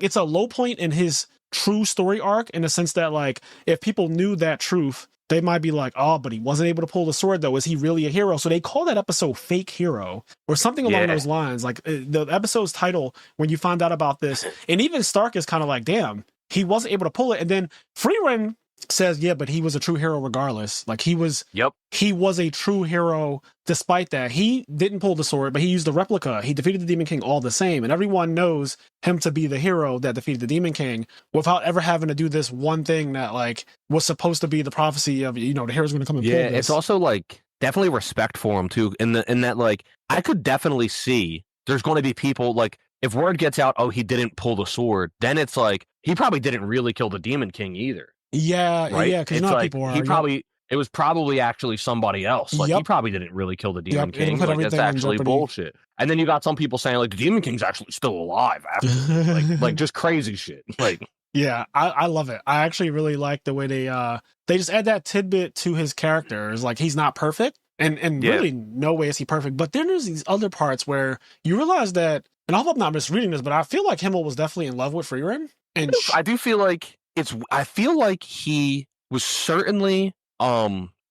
Speaker 1: it's a low point in his true story arc, in the sense that like if people knew that truth, they might be like, oh, but he wasn't able to pull the sword, though. Is he really a hero? So they call that episode Fake Hero or something along those lines. Like the episode's title, when you find out about this, and even Stark is kind of like, damn, he wasn't able to pull it. And then Frieren says, yeah, but he was a true hero regardless. Like he was a true hero despite that. He didn't pull the sword, but he used the replica. He defeated the Demon King all the same. And everyone knows him to be the hero that defeated the Demon King without ever having to do this one thing that like was supposed to be the prophecy of, you know, the hero's going to come and pull this.
Speaker 2: It's also like definitely respect for him too. In that like, I could definitely see there's going to be people like, if word gets out, oh, he didn't pull the sword, then it's like, he probably didn't really kill the Demon King either.
Speaker 1: Yeah,
Speaker 2: right?
Speaker 1: Yeah, because you know how people are.
Speaker 2: It was probably actually somebody else. Like he probably didn't really kill the Demon King. Like that's actually bullshit. And then you got some people saying like the Demon King's actually still alive after, like just crazy shit. Like
Speaker 1: yeah, I love it. I actually really like the way they just add that tidbit to his character. It's like he's not perfect, and really no way is he perfect. But then there's these other parts where you realize that, and I hope I'm not misreading this, but I feel like Himmel was definitely in love with Frieren. And
Speaker 2: I do feel like I feel like he was certainly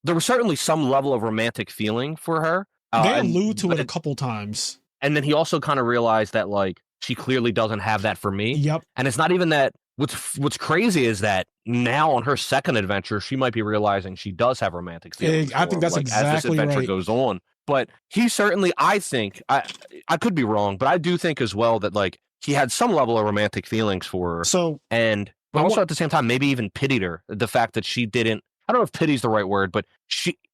Speaker 2: there was certainly some level of romantic feeling for her.
Speaker 1: They allude to it a couple times.
Speaker 2: And then he also kind of realized that, like, she clearly doesn't have that for me.
Speaker 1: Yep.
Speaker 2: And it's not even that. What's crazy is that now on her second adventure, she might be realizing she does have romantic feelings.
Speaker 1: I think that's
Speaker 2: like,
Speaker 1: exactly
Speaker 2: as this adventure
Speaker 1: right.
Speaker 2: goes on. But he certainly, I think, I could be wrong, but I do think as well that, like, he had some level of romantic feelings for her.
Speaker 1: So,
Speaker 2: but also at the same time, maybe even pitied her. The fact that she didn't, I don't know if pity's the right word, but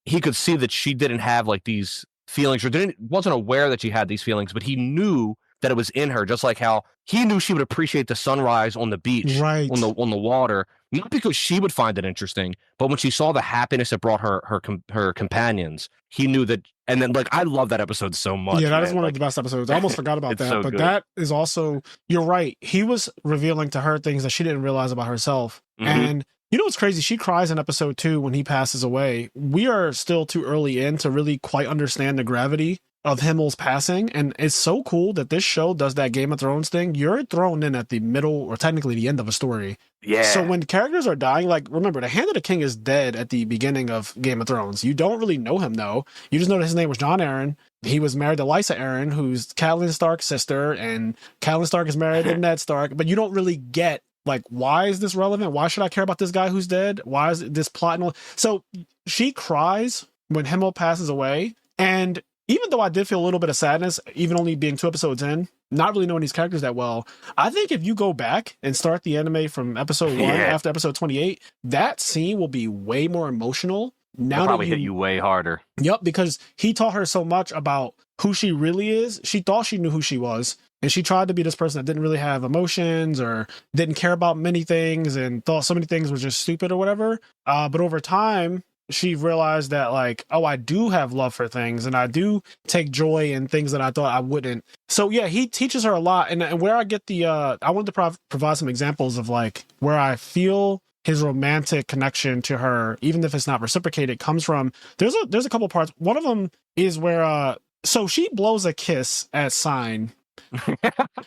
Speaker 2: he could see that she didn't have like these feelings, or wasn't aware that she had these feelings, but he knew that it was in her, just like how he knew she would appreciate the sunrise on the beach,
Speaker 1: right,
Speaker 2: on the water, not because she would find it interesting, but when she saw the happiness it brought her companions, he knew that. And then, like, I love that episode so much.
Speaker 1: Yeah, that
Speaker 2: man.
Speaker 1: is one of the best episodes. I almost forgot about that,
Speaker 2: so
Speaker 1: but
Speaker 2: good.
Speaker 1: that is also, you're right. He was revealing to her things that she didn't realize about herself. Mm-hmm. And you know what's crazy? She cries in episode 2 when he passes away. We are still too early in to really quite understand the gravity of Himmel's passing, and it's so cool that this show does that Game of Thrones thing. You're thrown in at the middle, or technically the end of a story.
Speaker 2: Yeah.
Speaker 1: So when characters are dying, like, remember, the Hand of the King is dead at the beginning of Game of Thrones. You don't really know him, though. You just know that his name was Jon Arryn. He was married to Lysa Arryn, who's Catelyn Stark's sister, and Catelyn Stark is married to Ned Stark, but you don't really get, like, why is this relevant? Why should I care about this guy who's dead? Why is this plot? And all? So she cries when Himmel passes away, and even though I did feel a little bit of sadness, even only being 2 episodes in, not really knowing these characters that well, I think if you go back and start the anime from episode 1 after episode 28, that scene will be way more emotional. Now
Speaker 2: it'll probably hit you way harder.
Speaker 1: Yep, because he taught her so much about who she really is. She thought she knew who she was, and she tried to be this person that didn't really have emotions or didn't care about many things and thought so many things were just stupid or whatever. But over time, she realized that, like, oh, I do have love for things, and I do take joy in things that I thought I wouldn't. So yeah, he teaches her a lot. And where I get the, I wanted to provide some examples of, like, where I feel his romantic connection to her, even if it's not reciprocated, comes from, there's a couple parts. One of them is where, so she blows a kiss at Sign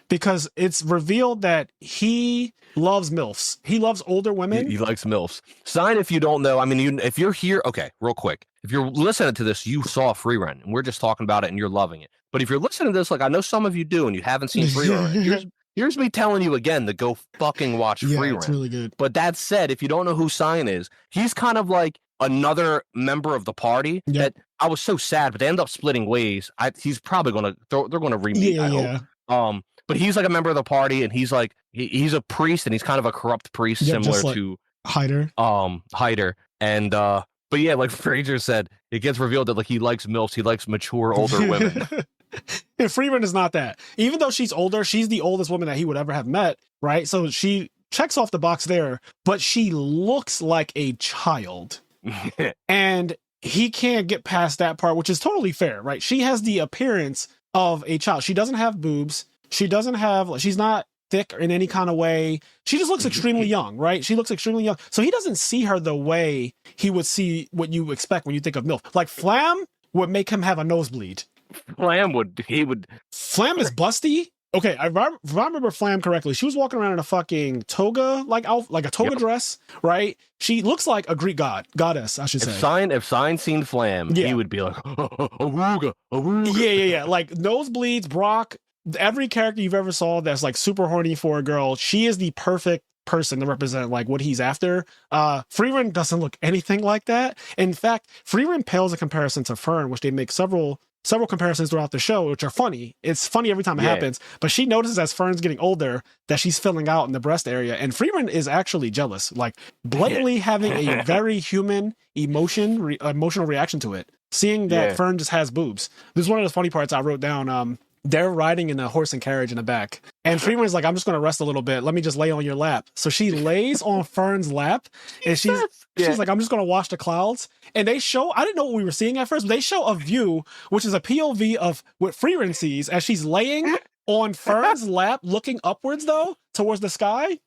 Speaker 1: because it's revealed that he loves MILFs. He loves older women.
Speaker 2: He likes MILFs. Sign, if you don't know, I mean, if you're here, okay, real quick. If you're listening to this, you saw Frieren, and we're just talking about it, and you're loving it. But if you're listening to this, like, I know some of you do, and you haven't seen Frieren, here's me telling you again to go fucking watch Frieren.
Speaker 1: Yeah, it's really good.
Speaker 2: But that said, if you don't know who Sign is, he's kind of like another member of the party that I was so sad, but they end up splitting ways. He's probably they're gonna remake. I hope. But he's like a member of the party, and he's like he's a priest, and he's kind of a corrupt priest, similar like to Hyder. And but yeah, like Frazier said, it gets revealed that, like, he likes MILFs, he likes mature older women.
Speaker 1: And Frieren is not that. Even though she's older, she's the oldest woman that he would ever have met, right? So she checks off the box there, but she looks like a child. And he can't get past that part, which is totally fair, right? She has the appearance of a child. She doesn't have boobs. She's not thick in any kind of way. She just looks extremely young, right? She looks extremely young. So he doesn't see her the way he would see what you expect when you think of MILF. Like, Flam would make him have a nosebleed.
Speaker 2: Flam is
Speaker 1: busty. Okay, if I remember Flam correctly, she was walking around in a fucking toga, like a toga dress, right? She looks like a Greek goddess, I should say.
Speaker 2: If Sign seen Flam, he would be like, awooga.
Speaker 1: Yeah. Like, nosebleeds, Brock, every character you've ever saw that's, like, super horny for a girl, she is the perfect person to represent, like, what he's after. Frieren doesn't look anything like that. In fact, Frieren pales in comparison to Fern, which they make several comparisons throughout the show, which are funny. It's funny every time it happens, but she notices as Fern's getting older that she's filling out in the breast area, and Frieren is actually jealous, like, blatantly having a very human emotional reaction to it, seeing that Fern just has boobs. This is one of the funny parts I wrote down. They're riding in a horse and carriage in the back, and Freeman's like, I'm just going to rest a little bit. Let me just lay on your lap. So she lays on Fern's lap, and she's like, I'm just going to watch the clouds. And I didn't know what we were seeing at first, but they show a view, which is a POV of what Frieren sees as she's laying on Fern's lap, looking upwards, though, towards the sky.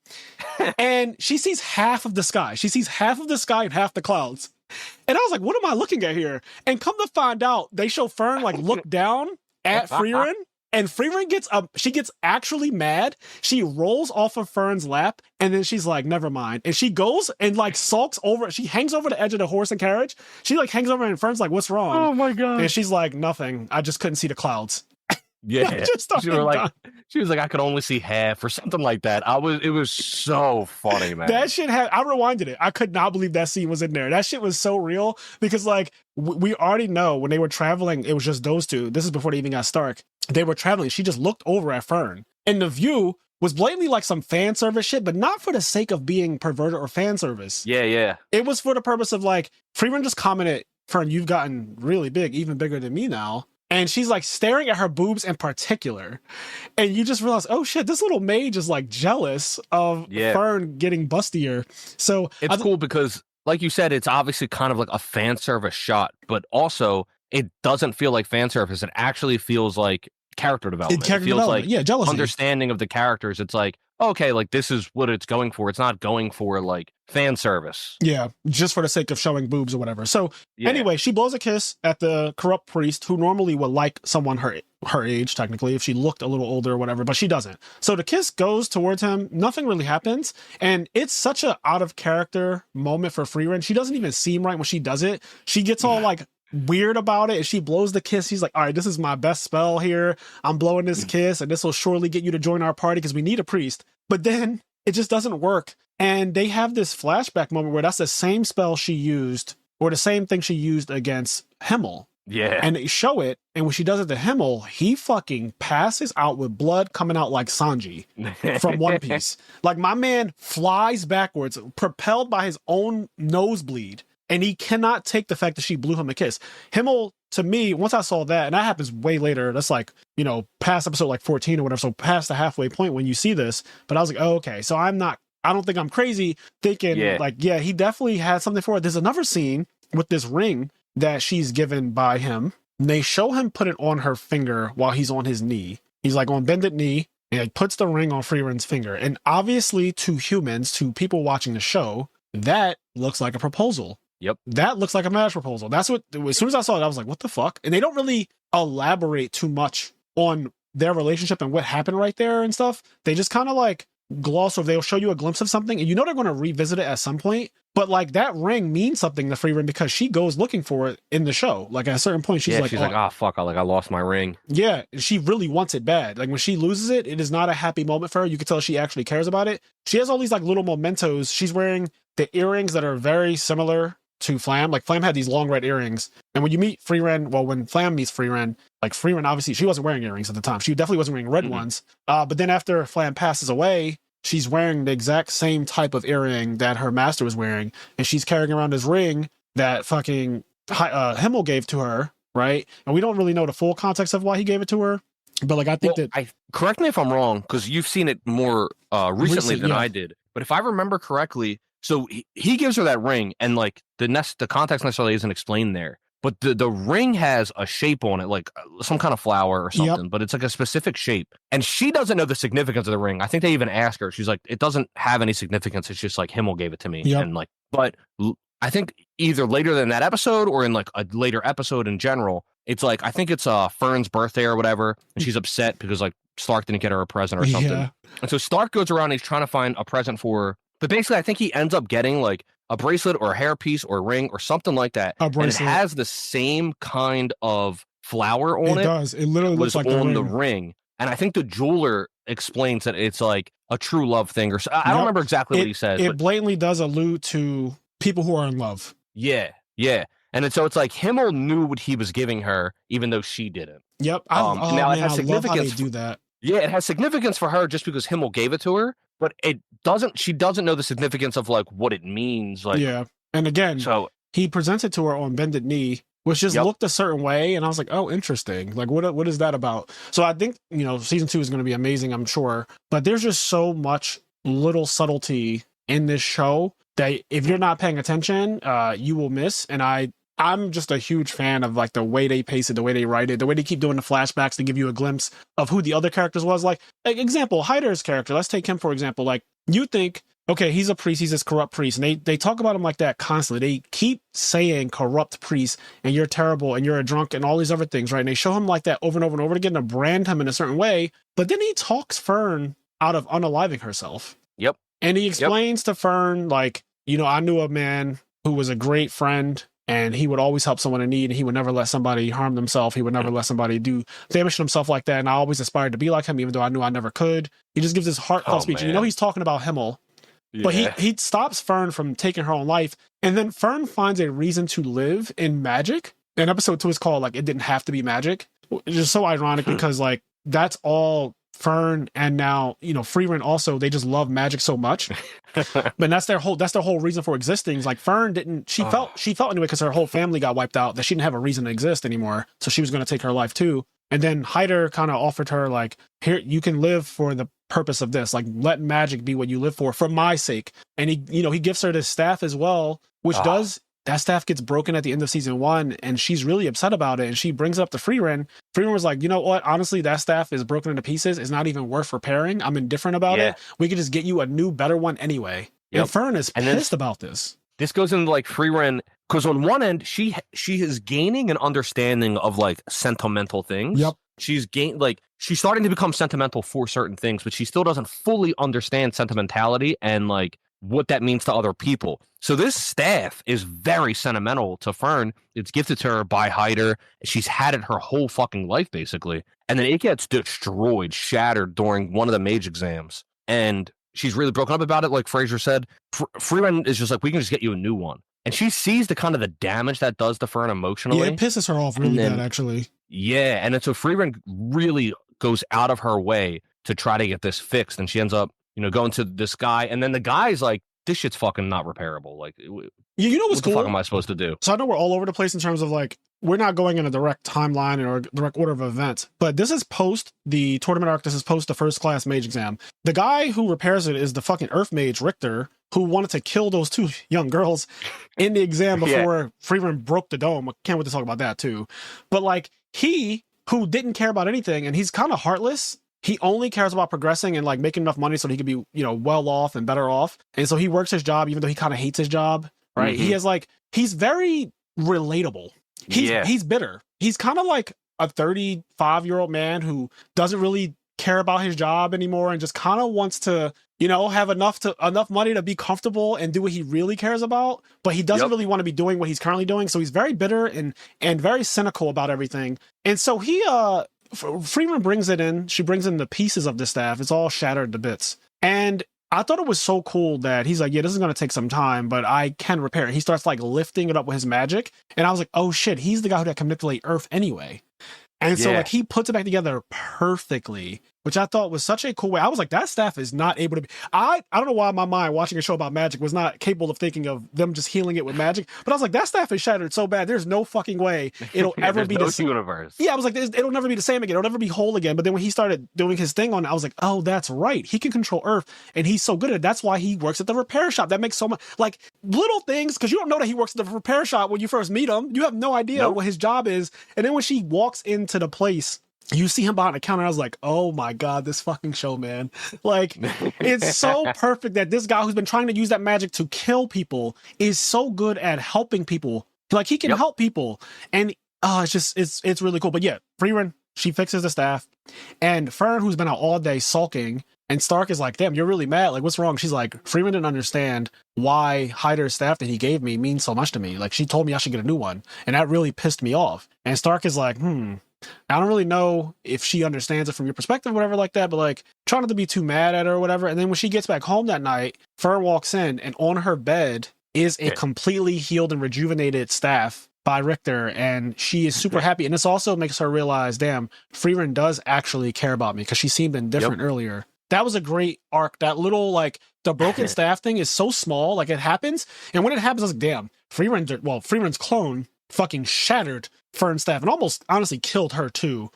Speaker 1: And she sees half of the sky. She sees half of the sky and half the clouds. And I was like, what am I looking at here? And come to find out, they show Fern, like, look down at Frieren, And Frieren she gets actually mad. She rolls off of Fern's lap, and then she's like, never mind. And she goes and like sulks over. She hangs over the edge of the horse and carriage. She like hangs over, and Fern's like, what's wrong?
Speaker 2: Oh my God.
Speaker 1: And she's like, nothing. I just couldn't see the clouds.
Speaker 2: Yeah. She was like, I could only see half or something like that. It was so funny, man.
Speaker 1: That shit I rewinded it. I could not believe that scene was in there. That shit was so real because like we already know when they were traveling, it was just those two. This is before they even got Stark. They were traveling. She just looked over at Fern, and the view was blatantly like some fan service shit, but not for the sake of being perverted or fan service.
Speaker 2: Yeah.
Speaker 1: It was for the purpose of like, Frieren just commented, Fern, you've gotten really big, even bigger than me now. And she's like staring at her boobs in particular. And you just realize, oh shit, this little mage is like jealous of Fern getting bustier. So
Speaker 2: it's cool because, like you said, it's obviously kind of like a fan service shot, but also it doesn't feel like fan service. It actually feels like character development. It feels like
Speaker 1: jealousy.
Speaker 2: Understanding of the characters. It's like, okay, like this is what it's going for. It's not going for like fan service.
Speaker 1: Yeah, just for the sake of showing boobs or whatever. So anyway, she blows a kiss at the corrupt priest who normally would like someone her age, technically, if she looked a little older or whatever, but she doesn't. So the kiss goes towards him. Nothing really happens. And it's such a out of character moment for Frieren. She doesn't even seem right when she does it. She gets all like weird about it, and she blows the kiss. He's like, all right, this is my best spell here. I'm blowing this kiss, and this will surely get you to join our party because we need a priest. But then it just doesn't work. And they have this flashback moment where that's the same spell she used, or the same thing she used against Himmel.
Speaker 2: Yeah.
Speaker 1: And they show it, and when she does it to Himmel, he fucking passes out with blood coming out like Sanji from One Piece. Like, my man flies backwards, propelled by his own nosebleed. And he cannot take the fact that she blew him a kiss. Himmel, to me, once I saw that, and that happens way later, that's like, past episode like 14 or whatever, so past the halfway point when you see this, but I was like, oh, okay, so I don't think I'm crazy thinking he definitely had something for it. There's another scene with this ring that she's given by him, and they show him put it on her finger while he's on his knee. He's like on bended knee, and he puts the ring on Frieren's finger. And obviously to humans, to people watching the show, that looks like a proposal.
Speaker 2: Yep.
Speaker 1: That looks like a marriage proposal. That's what, as soon as I saw it, I was like, what the fuck? And they don't really elaborate too much on their relationship and what happened right there and stuff. They just kind of like gloss over. They'll show you a glimpse of something, and they're going to revisit it at some point. But like that ring means something to Frieren because she goes looking for it in the show. Like at a certain point, she's like,
Speaker 2: fuck, I lost my ring.
Speaker 1: Yeah. She really wants it bad. Like when she loses it, it is not a happy moment for her. You can tell she actually cares about it. She has all these like little mementos. She's wearing the earrings that are very similar to Flam. Like Flam had these long red earrings, and when you meet Frieren, when Flam meets Frieren, like Frieren, obviously she wasn't wearing earrings at the time. She definitely wasn't wearing red ones. But then after Flam passes away, she's wearing the exact same type of earring that her master was wearing, and she's carrying around this ring that fucking Himmel gave to her, right? And we don't really know the full context of why he gave it to her, but like I think
Speaker 2: correct me if I'm wrong, because you've seen it more recently than I did. But if I remember correctly, so he gives her that ring, and like the context necessarily isn't explained there, but the ring has a shape on it, like some kind of flower or something, but it's like a specific shape, and she doesn't know the significance of the ring. I think they even ask her. She's like, it doesn't have any significance. It's just like Himmel gave it to me, and like, but I think either later than that episode or in like a later episode in general, it's like I think it's Fern's birthday or whatever, and she's upset because like Stark didn't get her a present or something, and so Stark goes around and he's trying to find a present for her. But basically, I think he ends up getting like a bracelet or a hairpiece or a ring or something like that. And it has the same kind of flower on it.
Speaker 1: It does. It literally looks like
Speaker 2: on the ring. And I think the jeweler explains that it's like a true love thing. Or I don't remember exactly what he says.
Speaker 1: It blatantly does allude to people who are in love.
Speaker 2: Yeah. And so it's like Himmel knew what he was giving her, even though she didn't.
Speaker 1: Yep.
Speaker 2: It has significance.
Speaker 1: I love how they do that.
Speaker 2: Yeah, it has significance for her just because Himmel gave it to her. But she doesn't know the significance of like what it means. Like,
Speaker 1: yeah. And again, so he presents it to her on bended knee, which just looked a certain way. And I was like, oh, interesting. Like, what is that about? So I think, season 2 is going to be amazing, I'm sure. But there's just so much little subtlety in this show that if you're not paying attention, you will miss. And I'm just a huge fan of like the way they pace it, the way they write it, the way they keep doing the flashbacks to give you a glimpse of who the other characters was. Like example, Hyder's character. Let's take him for example. Like you think okay, he's a priest, he's this corrupt priest. And they talk about him like that constantly. They keep saying corrupt priest and you're terrible and you're a drunk and all these other things, right? And they show him like that over and over and over again to brand him in a certain way. But then he talks Fern out of unaliving herself.
Speaker 2: Yep.
Speaker 1: And he explains to Fern, like, you know, I knew a man who was a great friend and he would always help someone in need. And he would never let somebody harm themselves. He would never let somebody do damage to himself like that. And I always aspired to be like him, even though I knew I never could. He just gives this heartfelt speech. And you know, he's talking about Himmel. Yeah. But he stops Fern from taking her own life. And then Fern finds a reason to live in magic. And episode 2 is called, like, It Didn't Have to Be Magic. It's just so ironic because, like, that's all Fern and now, you know, Frieren also, they just love magic so much. But that's their whole reason for existing. Like, Fern didn't, she felt anyway, because her whole family got wiped out, that she didn't have a reason to exist anymore. So she was going to take her life too. And then Hyder kind of offered her, like, here, you can live for the purpose of this. Like, let magic be what you live for my sake. And he, you know, he gives her this staff as well, which that staff gets broken at the end of season 1, and she's really upset about it. And she brings it up to Frieren. Frieren was like, you know what? Honestly, that staff is broken into pieces. It's not even worth repairing. I'm indifferent about it. We could just get you a new, better one anyway. Yep. And Fern is pissed about this.
Speaker 2: This goes into, like, Frieren, because on one end, she is gaining an understanding of, like, sentimental things.
Speaker 1: Yep.
Speaker 2: She's starting to become sentimental for certain things, but she still doesn't fully understand sentimentality and, like, what that means to other people. So this staff is very sentimental to Fern. It's gifted to her by Hyder. She's had it her whole fucking life, basically. And then it gets destroyed, shattered during one of the mage exams. And she's really broken up about it. Like Frazier said, Frieren is just like, we can just get you a new one. And she sees the kind of the damage that does to Fern emotionally.
Speaker 1: Yeah, it pisses her off really bad, actually.
Speaker 2: Yeah, and then so Frieren really goes out of her way to try to get this fixed. And she ends up, you know, going to this guy, and then the guy's like, this shit's fucking not repairable. Like,
Speaker 1: you know what's cool?
Speaker 2: What the fuck am I supposed to do?
Speaker 1: So I know we're all over the place in terms of, like, we're not going in a direct timeline or direct order of events, but this is post the tournament arc. This is post the first class mage exam. The guy who repairs it is the fucking Earth mage Richter, who wanted to kill those 2 young girls in the exam before Frieren broke the dome. I can't wait to talk about that too. But, like, he, who didn't care about anything, and he's kind of heartless. He only cares about progressing and, like, making enough money so he could be, you know, well off and better off. And so he works his job, even though he kind of hates his job, right? Mm-hmm. He has, like, he's very relatable. He's bitter. He's kind of like a 35-year-old man who doesn't really care about his job anymore and just kind of wants to, you know, have enough money to be comfortable and do what he really cares about. But he doesn't really want to be doing what he's currently doing. So he's very bitter and very cynical about everything. And so he, Frieren brings it in. She brings in the pieces of the staff. It's all shattered to bits. And I thought it was so cool that he's like, yeah, this is going to take some time, but I can repair it. He starts, like, lifting it up with his magic. And I was like, oh shit, he's the guy who can manipulate Earth anyway. And so, like, he puts it back together perfectly, which I thought was such a cool way. I was like, that staff is not able to be... I don't know why my mind, watching a show about magic, was not capable of thinking of them just healing it with magic. But I was like, that staff is shattered so bad, there's no fucking way it'll ever be the same.
Speaker 2: Universe.
Speaker 1: Yeah, I was like, it'll never be the same again. It'll never be whole again. But then when he started doing his thing on it, I was like, oh, that's right. He can control Earth, and he's so good at it. That's why he works at the repair shop. That makes so much... Like, little things, because you don't know that he works at the repair shop when you first meet him. You have no idea what his job is. And then when she walks into the place, you see him behind the counter. I was like, oh my God, this fucking show, man. Like, it's so perfect that this guy who's been trying to use that magic to kill people is so good at helping people. Like, he can help people. And it's really cool. But yeah, Frieren, she fixes the staff. And Fern, who's been out all day sulking, and Stark is like, damn, you're really mad. Like, what's wrong? She's like, Frieren didn't understand why Hyder's staff that he gave me means so much to me. Like, she told me I should get a new one. And that really pissed me off. And Stark is like, I don't really know if she understands it from your perspective or whatever like that, but, like, trying not to be too mad at her or whatever. And then when she gets back home that night, Fern walks in, and on her bed is a completely healed and rejuvenated staff by Richter, and she is super happy. And this also makes her realize, damn, Frieren does actually care about me, because she seemed indifferent earlier. That was a great arc. That little, like, the broken staff thing is so small, like, it happens. And when it happens, I was like, damn, Frieren's clone fucking shattered Fern's staff and almost honestly killed her too.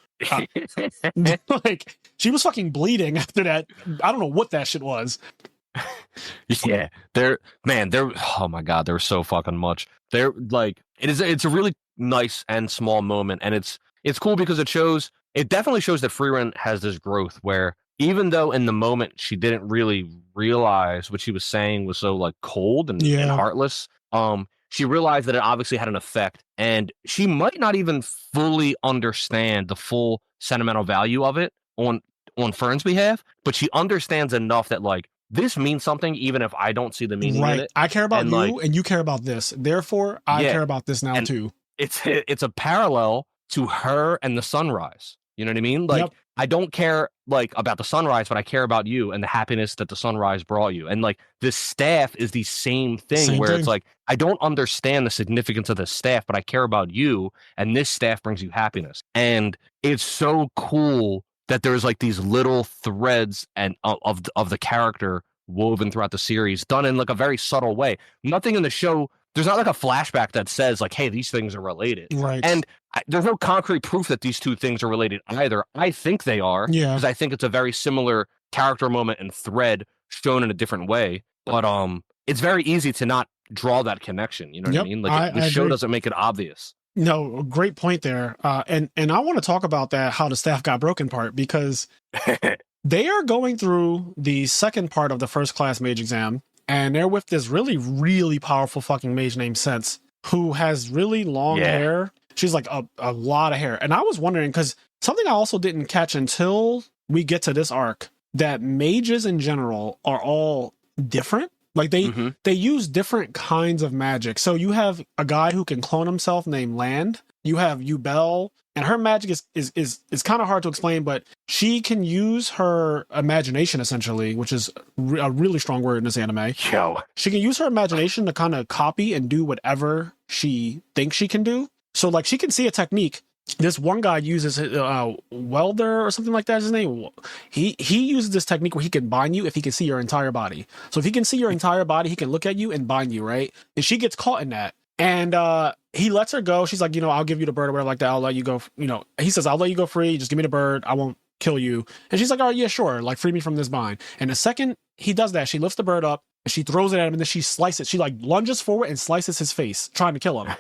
Speaker 1: Like, she was fucking bleeding after that. I don't know what that shit was.
Speaker 2: Yeah, they're oh my God, they're so fucking much. They're like, it's a really nice and small moment, and it's cool because it definitely shows that Frieren has this growth where even though in the moment she didn't really realize what she was saying was so like cold and heartless, she realized that it obviously had an effect, and she might not even fully understand the full sentimental value of it on Fern's behalf, but she understands enough that like this means something even if I don't see the meaning in it.
Speaker 1: I care about you and you care about this. Therefore, I care about this now too.
Speaker 2: It's a parallel to her and the sunrise. You know what I mean? Like, I don't care like about the sunrise, but I care about you and the happiness that the sunrise brought you. And like this staff is the same thing it's like, I don't understand the significance of the staff, but I care about you and this staff brings you happiness. And it's so cool that there's like these little threads and of the character woven throughout the series, done in like a very subtle way. Nothing in the show, there's not like a flashback that says like, hey, these things are related.
Speaker 1: Right.
Speaker 2: And there's no concrete proof that these two things are related either. I think they are. Yeah. Because I think it's a very similar character moment and thread shown in a different way. But it's very easy to not draw that connection. You know what I mean? Like the show doesn't make it obvious.
Speaker 1: No, great point there. And I want to talk about that, how the staff got broken part, because they are going through the second part of the first class mage exam. And they're with this really, really powerful fucking mage named Sense, who has really long hair. She's like a lot of hair. And I was wondering, because something I also didn't catch until we get to this arc, that mages in general are all different. Like they use different kinds of magic. So you have a guy who can clone himself named Land. You have Ubel, and her magic is kind of hard to explain, but she can use her imagination essentially, which is a really strong word in this anime. She can use her imagination to kind of copy and do whatever she thinks she can do. So like she can see a technique. This one guy uses Welder or something like that. His name. He uses this technique where he can bind you if he can see your entire body. So if he can see your entire body, he can look at you and bind you, right? And she gets caught in that. And he lets her go. She's like, I'll give you the bird or whatever like that. I'll let you go. He says, I'll let you go free. Just give me the bird. I won't kill you. And she's like, all right, yeah, sure. Like, free me from this bind. And the second he does that, she lifts the bird up and she throws it at him, and then she slices it. She like lunges forward and slices his face, trying to kill him.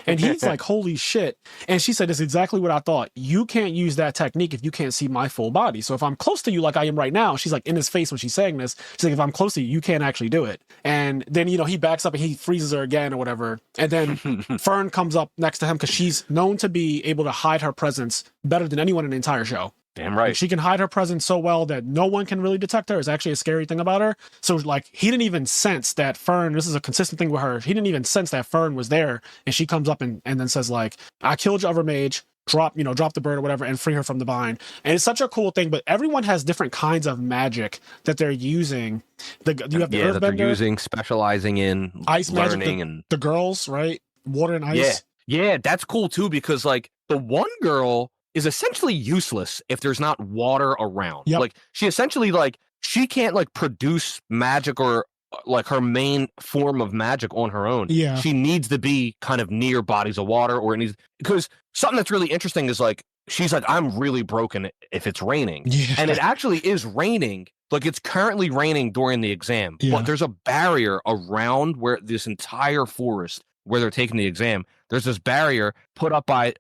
Speaker 1: And he's like, holy shit. And she said, it's exactly what I thought. You can't use that technique if you can't see my full body. So if I'm close to you like I am right now, she's like in his face when she's saying this. She's like, if I'm close to you, you can't actually do it. And then, he backs up and he freezes her again or whatever. And then Fern comes up next to him because she's known to be able to hide her presence better than anyone in the entire show.
Speaker 2: Damn right.
Speaker 1: Like, she can hide her presence so well that no one can really detect her. It's actually a scary thing about her. So like he didn't even sense that Fern, this is a consistent thing with her, he didn't even sense that Fern was there. And she comes up and then says like, I killed your other mage, drop the bird or whatever and free her from the bind. And it's such a cool thing, but everyone has different kinds of magic that they're using. You have the Earthbender,
Speaker 2: that they're using, specializing in
Speaker 1: ice
Speaker 2: learning
Speaker 1: magic,
Speaker 2: and
Speaker 1: the girls, right? Water and ice.
Speaker 2: Yeah, that's cool too, because like the one girl is essentially useless if there's not water around. Yep. Like she essentially like she can't like produce magic or like her main form of magic on her own. Yeah. She needs to be kind of near bodies of water, or it needs, because something that's really interesting is like she's like, I'm really broken if it's raining. Yeah. And it actually is raining. Like it's currently raining during the exam. Yeah. But there's a barrier around where this entire forest where they're taking the exam. There's this barrier put up by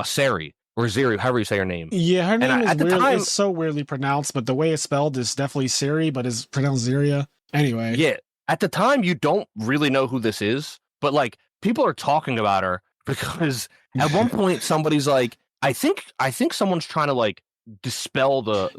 Speaker 2: Sari. Or Ziri, however you say her name.
Speaker 1: Yeah, her name is so weirdly pronounced, but the way it's spelled is definitely Siri, but is pronounced Ziria. Anyway.
Speaker 2: Yeah, at the time, you don't really know who this is, but like people are talking about her because at one point somebody's like, I think someone's trying to like dispel the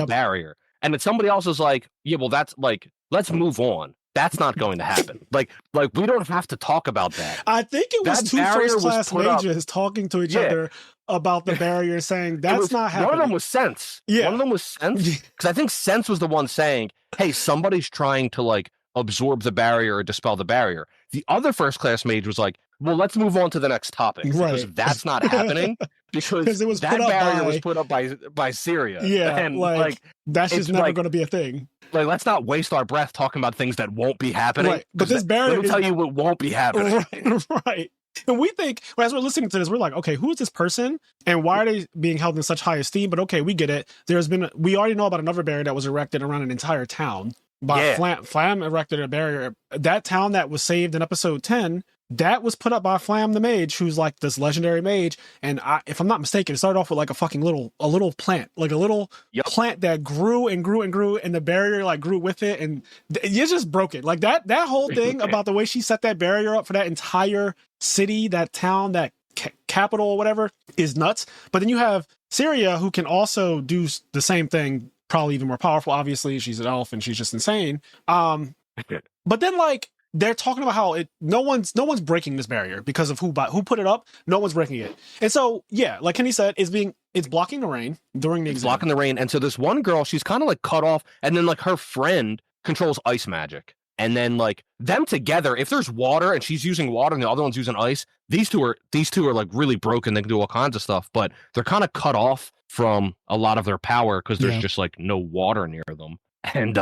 Speaker 2: barrier. And then somebody else is like, yeah, well, that's like, let's move on. That's not going to happen. Like we don't have to talk about that.
Speaker 1: I think it was two first-class mages talking to each other about the barrier, saying that's not happening.
Speaker 2: One of them was Sense. Yeah. One of them was Sense. Because I think Sense was the one saying, hey, somebody's trying to like absorb the barrier or dispel the barrier. The other first-class mage was like, well, let's move on to the next topic. Right. Because that's not happening. Because
Speaker 1: it was
Speaker 2: that barrier was put up by Syria.
Speaker 1: Yeah. And like that's just never going to be a thing.
Speaker 2: Like, let's not waste our breath talking about things that won't be happening.
Speaker 1: Right. But this barrier,
Speaker 2: let me tell you what won't be happening.
Speaker 1: Right. And we think, as we're listening to this, we're like, okay, who is this person? And why are they being held in such high esteem? But okay, we get it. We already know about another barrier that was erected around an entire town. Flam erected a barrier. That town that was saved in episode 10 that was put up by Flam the Mage, who's like this legendary mage. And if I'm not mistaken, it started off with like a fucking little plant, like a little plant that grew and grew and grew, and the barrier like grew with it, and you just broke it. Like that whole thing about the way she set that barrier up for that entire city, that town, that capital or whatever is nuts. But then you have Syria, who can also do the same thing, probably even more powerful. Obviously, she's an elf and she's just insane. But then like they're talking about how no one's breaking this barrier because of who put it up. No one's breaking it. And so yeah, like Kenny said, it's blocking the rain during the exam.
Speaker 2: Blocking the rain. And so this one girl, she's kind of like cut off, and then like her friend controls ice magic. And then like them together, if there's water and she's using water and the other one's using ice, these two are like really broken. They can do all kinds of stuff, but they're kind of cut off from a lot of their power because there's just like no water near them. And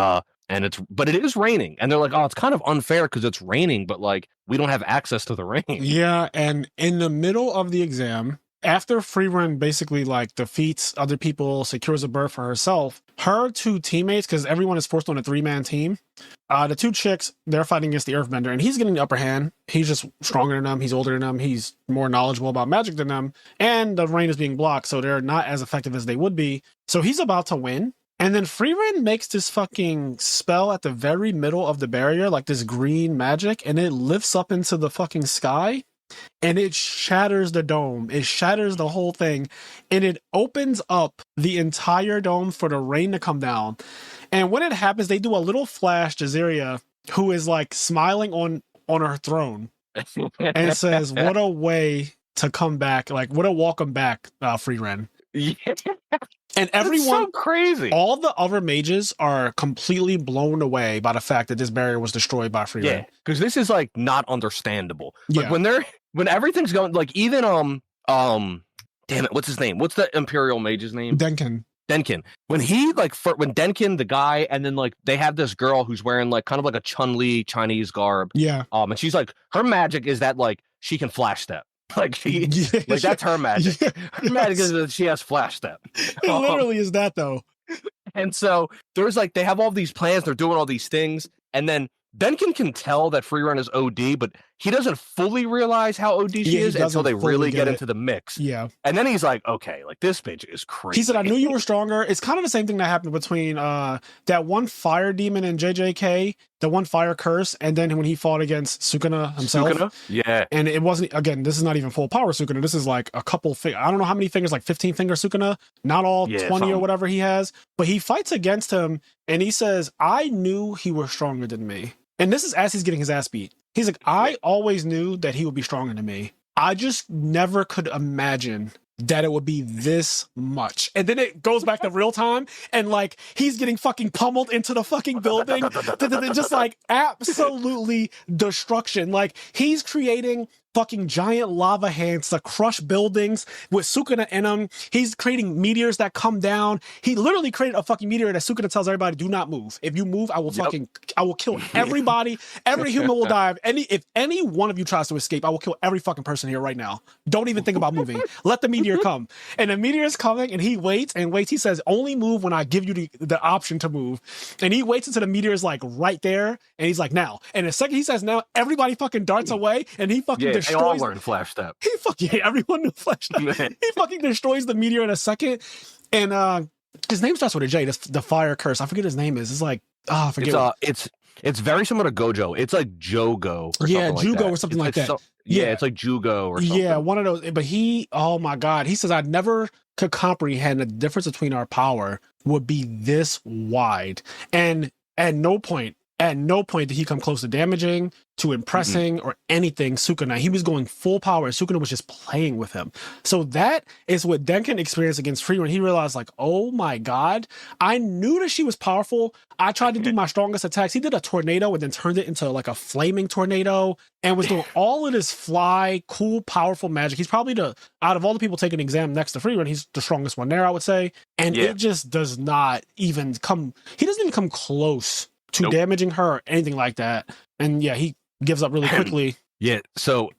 Speaker 2: it is raining, and they're like, oh, it's kind of unfair because it's raining, but like we don't have access to the rain.
Speaker 1: Yeah, and in the middle of the exam, after Frieren basically like defeats other people, secures a berth for herself, her two teammates, because everyone is forced on a 3-man team, the two chicks, they're fighting against the Earthbender, and he's getting the upper hand. He's just stronger than them. He's older than them. He's more knowledgeable about magic than them, and the rain is being blocked, so they're not as effective as they would be. So he's about to win. And then Frieren makes this fucking spell at the very middle of the barrier, like this green magic, and it lifts up into the fucking sky, and it shatters the dome. It shatters the whole thing, and it opens up the entire dome for the rain to come down. And when it happens, they do a little flash to Ziria, who is like smiling on her throne, and says, "What a way to come back! Like, what a welcome back, Frieren."
Speaker 2: Yeah.
Speaker 1: And everyone,
Speaker 2: so crazy.
Speaker 1: All the other mages are completely blown away by the fact that this barrier was destroyed by Frieren.
Speaker 2: Yeah, because this is like not understandable. Like when everything's going, like even damn it, what's his name? What's the Imperial mage's name?
Speaker 1: Denkin.
Speaker 2: When he like when Denkin, the guy, and then like they have this girl who's wearing like kind of like a Chun-Li Chinese garb.
Speaker 1: Yeah.
Speaker 2: And she's like, her magic is that like she can flash step. Like like that's her magic.
Speaker 1: Yeah.
Speaker 2: Her magic is that she has flash step.
Speaker 1: It literally is that though.
Speaker 2: And so there's like they have all these plans, they're doing all these things, and then Denkin can tell that Frieren is OD, but he doesn't fully realize how OD she is until they really get into the mix.
Speaker 1: Yeah.
Speaker 2: And then he's like, okay, like this bitch is crazy.
Speaker 1: He said, I knew you were stronger. It's kind of the same thing that happened between that one fire demon in JJK, the one fire curse, and then when he fought against Sukuna himself.
Speaker 2: Sukuna? Yeah.
Speaker 1: And it wasn't, again, this is not even full power Sukuna. This is like a couple, I don't know how many fingers, like 15 finger Sukuna, not all 20 or whatever he has. But he fights against him and he says, I knew he was stronger than me. And this is as he's getting his ass beat. He's like, I always knew that he would be stronger than me. I just never could imagine that it would be this much. And then it goes back to real time and like he's getting fucking pummeled into the fucking building. Just like absolutely destruction. Like he's creating fucking giant lava hands to crush buildings with Sukuna in them. He's creating meteors that come down. He literally created a fucking meteor that Sukuna tells everybody, do not move. If you move, I will kill everybody. Every human will die. If any one of you tries to escape, I will kill every fucking person here right now. Don't even think about moving. Let the meteor come. And the meteor is coming and he waits and waits. He says, only move when I give you the option to move. And he waits until the meteor is like right there. And he's like, now. And the second he says now, everybody fucking darts away and he fucking destroys.
Speaker 2: They all learn flash step.
Speaker 1: Everyone knew flash step. He fucking destroys the meteor in a second. And his name starts with a J. That's the fire curse. I forget his name is. It's like, I forget.
Speaker 2: It's very similar to Gojo. It's like Jogo.
Speaker 1: Jugo or something like that.
Speaker 2: It's like Jugo or something.
Speaker 1: Yeah, one of those. But oh my God. He says, I never could comprehend the difference between our power would be this wide. And at no point did he come close to damaging, to impressing, or anything Sukuna. He was going full power. Sukuna was just playing with him. So that is what Denkin experienced against Frieren. He realized, like, oh my God, I knew that she was powerful. I tried to do my strongest attacks. He did a tornado and then turned it into like a flaming tornado and was doing all of this cool, powerful magic. He's probably out of all the people taking an exam next to Frieren, he's the strongest one there, I would say. And it just does not even he doesn't even come close to damaging her or anything like that. And yeah, he gives up really quickly.
Speaker 2: Yeah, so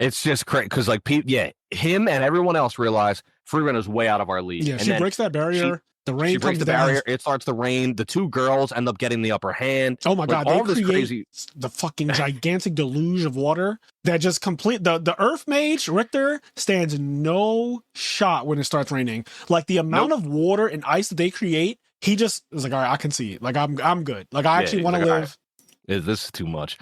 Speaker 2: it's just crazy because like him and everyone else realize Frieren is way out of our league.
Speaker 1: Yeah, she breaks that barrier. The rain
Speaker 2: She breaks
Speaker 1: comes
Speaker 2: the
Speaker 1: down.
Speaker 2: barrier. It starts to rain. The two girls end up getting the upper hand.
Speaker 1: Oh my God,
Speaker 2: all
Speaker 1: they
Speaker 2: this
Speaker 1: create
Speaker 2: crazy.
Speaker 1: the fucking gigantic deluge of water that just complete the Earth Mage Richter stands no shot when it starts raining. Like the amount of water and ice that they create, he just is like, all right, I can see it. Like I'm good. Like I actually want to live.
Speaker 2: Right. This is too much.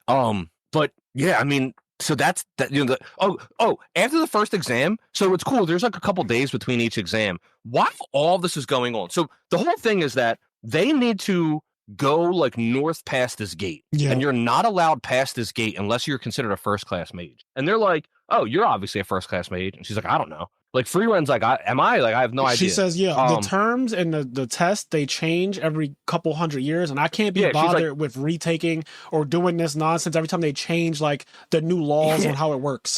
Speaker 2: But yeah, I mean, so that's that. You know, after the first exam, so it's cool. There's like a couple days between each exam. While all this is going on, so the whole thing is that they need to go like north past this gate, and you're not allowed past this gate unless you're considered a first class mage. And they're like, "Oh, you're obviously a first class mage." And she's like, "I don't know." Like Frieren's like, "Am I?" Like I have no idea.
Speaker 1: She says, the terms and the test, they change every couple hundred years, and I can't be bothered with retaking or doing this nonsense every time they change like the new laws on how it works.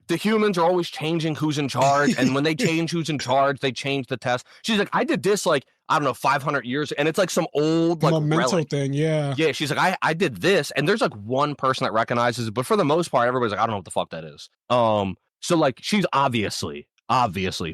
Speaker 2: The humans are always changing who's in charge, and when they change who's in charge, they change the test. She's like, I did this like, I don't know, 500 years, and it's like some old like
Speaker 1: memento
Speaker 2: relic
Speaker 1: thing, yeah.
Speaker 2: She's like, I did this, and there's like one person that recognizes it, but for the most part, everybody's like, I don't know what the fuck that is. So like, she's obviously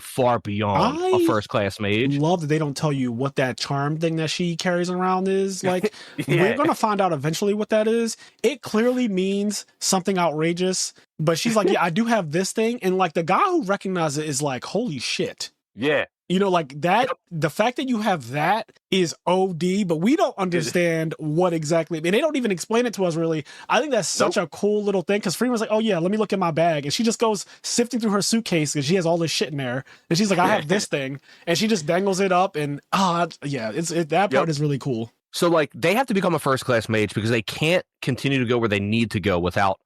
Speaker 2: far beyond a first class mage.
Speaker 1: Love that they don't tell you what that charm thing that she carries around is. Like, we're gonna find out eventually what that is. It clearly means something outrageous, but she's like, yeah, I do have this thing, and like the guy who recognizes it is like, holy shit.
Speaker 2: Yeah.
Speaker 1: You know, like that, the fact that you have that is OD, but we don't understand what exactly, and they don't even explain it to us really. I think that's such a cool little thing, because Freeman's like, oh yeah, let me look in my bag. And she just goes sifting through her suitcase, because she has all this shit in there. And she's like, I have this thing. And she just dangles it up, and that part is really cool.
Speaker 2: So like, they have to become a first class mage, because they can't continue to go where they need to go without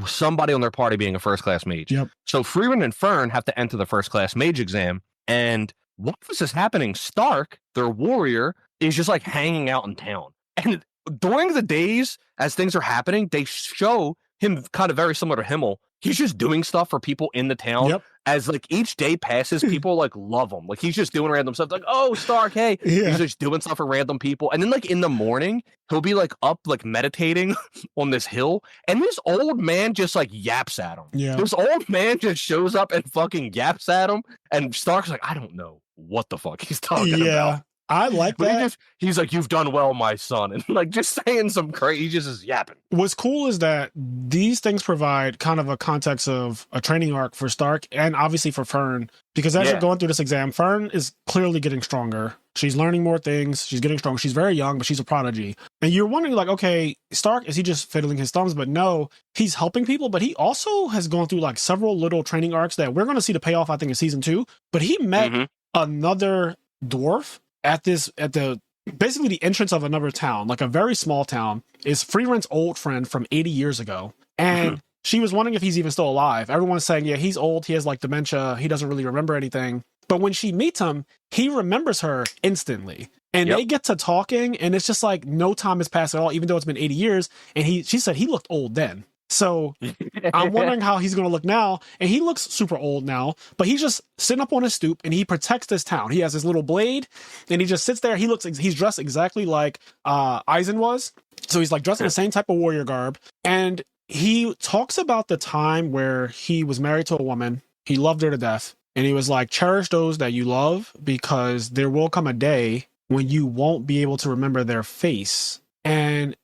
Speaker 2: somebody on their party being a first class mage.
Speaker 1: Yep.
Speaker 2: So Frieren and Fern have to enter the first class mage exam, and while this is happening, Stark, their warrior, is just like hanging out in town. And during the days as things are happening, they show him kind of very similar to Himmel. He's just doing stuff for people in the town. Yep. As like each day passes, people like love him. Like he's just doing random stuff. Like, oh, Stark, hey. Yeah. He's just doing stuff for random people. And then like in the morning, he'll be like up like meditating on this hill. And this old man just like yaps at him. Yeah. This old man just shows up and fucking yaps at him. And Stark's like, I don't know what the fuck he's talking about.
Speaker 1: I like that.
Speaker 2: He's like, you've done well, my son. And like just saying some crazy, he just is yapping.
Speaker 1: What's cool is that these things provide kind of a context of a training arc for Stark and obviously for Fern. Because as you're going through this exam, Fern is clearly getting stronger. She's learning more things. She's getting stronger. She's very young, but she's a prodigy. And you're wondering like, okay, Stark, is he just fiddling his thumbs? But no, he's helping people. But he also has gone through like several little training arcs that we're going to see the payoff, I think, in season 2. But he met another dwarf at the basically the entrance of another town, like a very small town, is Frieren's old friend from 80 years ago. And she was wondering if he's even still alive. Everyone's saying, yeah, he's old. He has like dementia. He doesn't really remember anything. But when she meets him, he remembers her instantly. And they get to talking, and it's just like no time has passed at all, even though it's been 80 years. And she said he looked old then. So I'm wondering how he's going to look now. And he looks super old now, but he's just sitting up on his stoop and he protects this town. He has his little blade and he just sits there. He's dressed exactly like Eisen was. So he's like dressed in the same type of warrior garb. And he talks about the time where he was married to a woman. He loved her to death. And he was like, cherish those that you love, because there will come a day when you won't be able to remember their face. And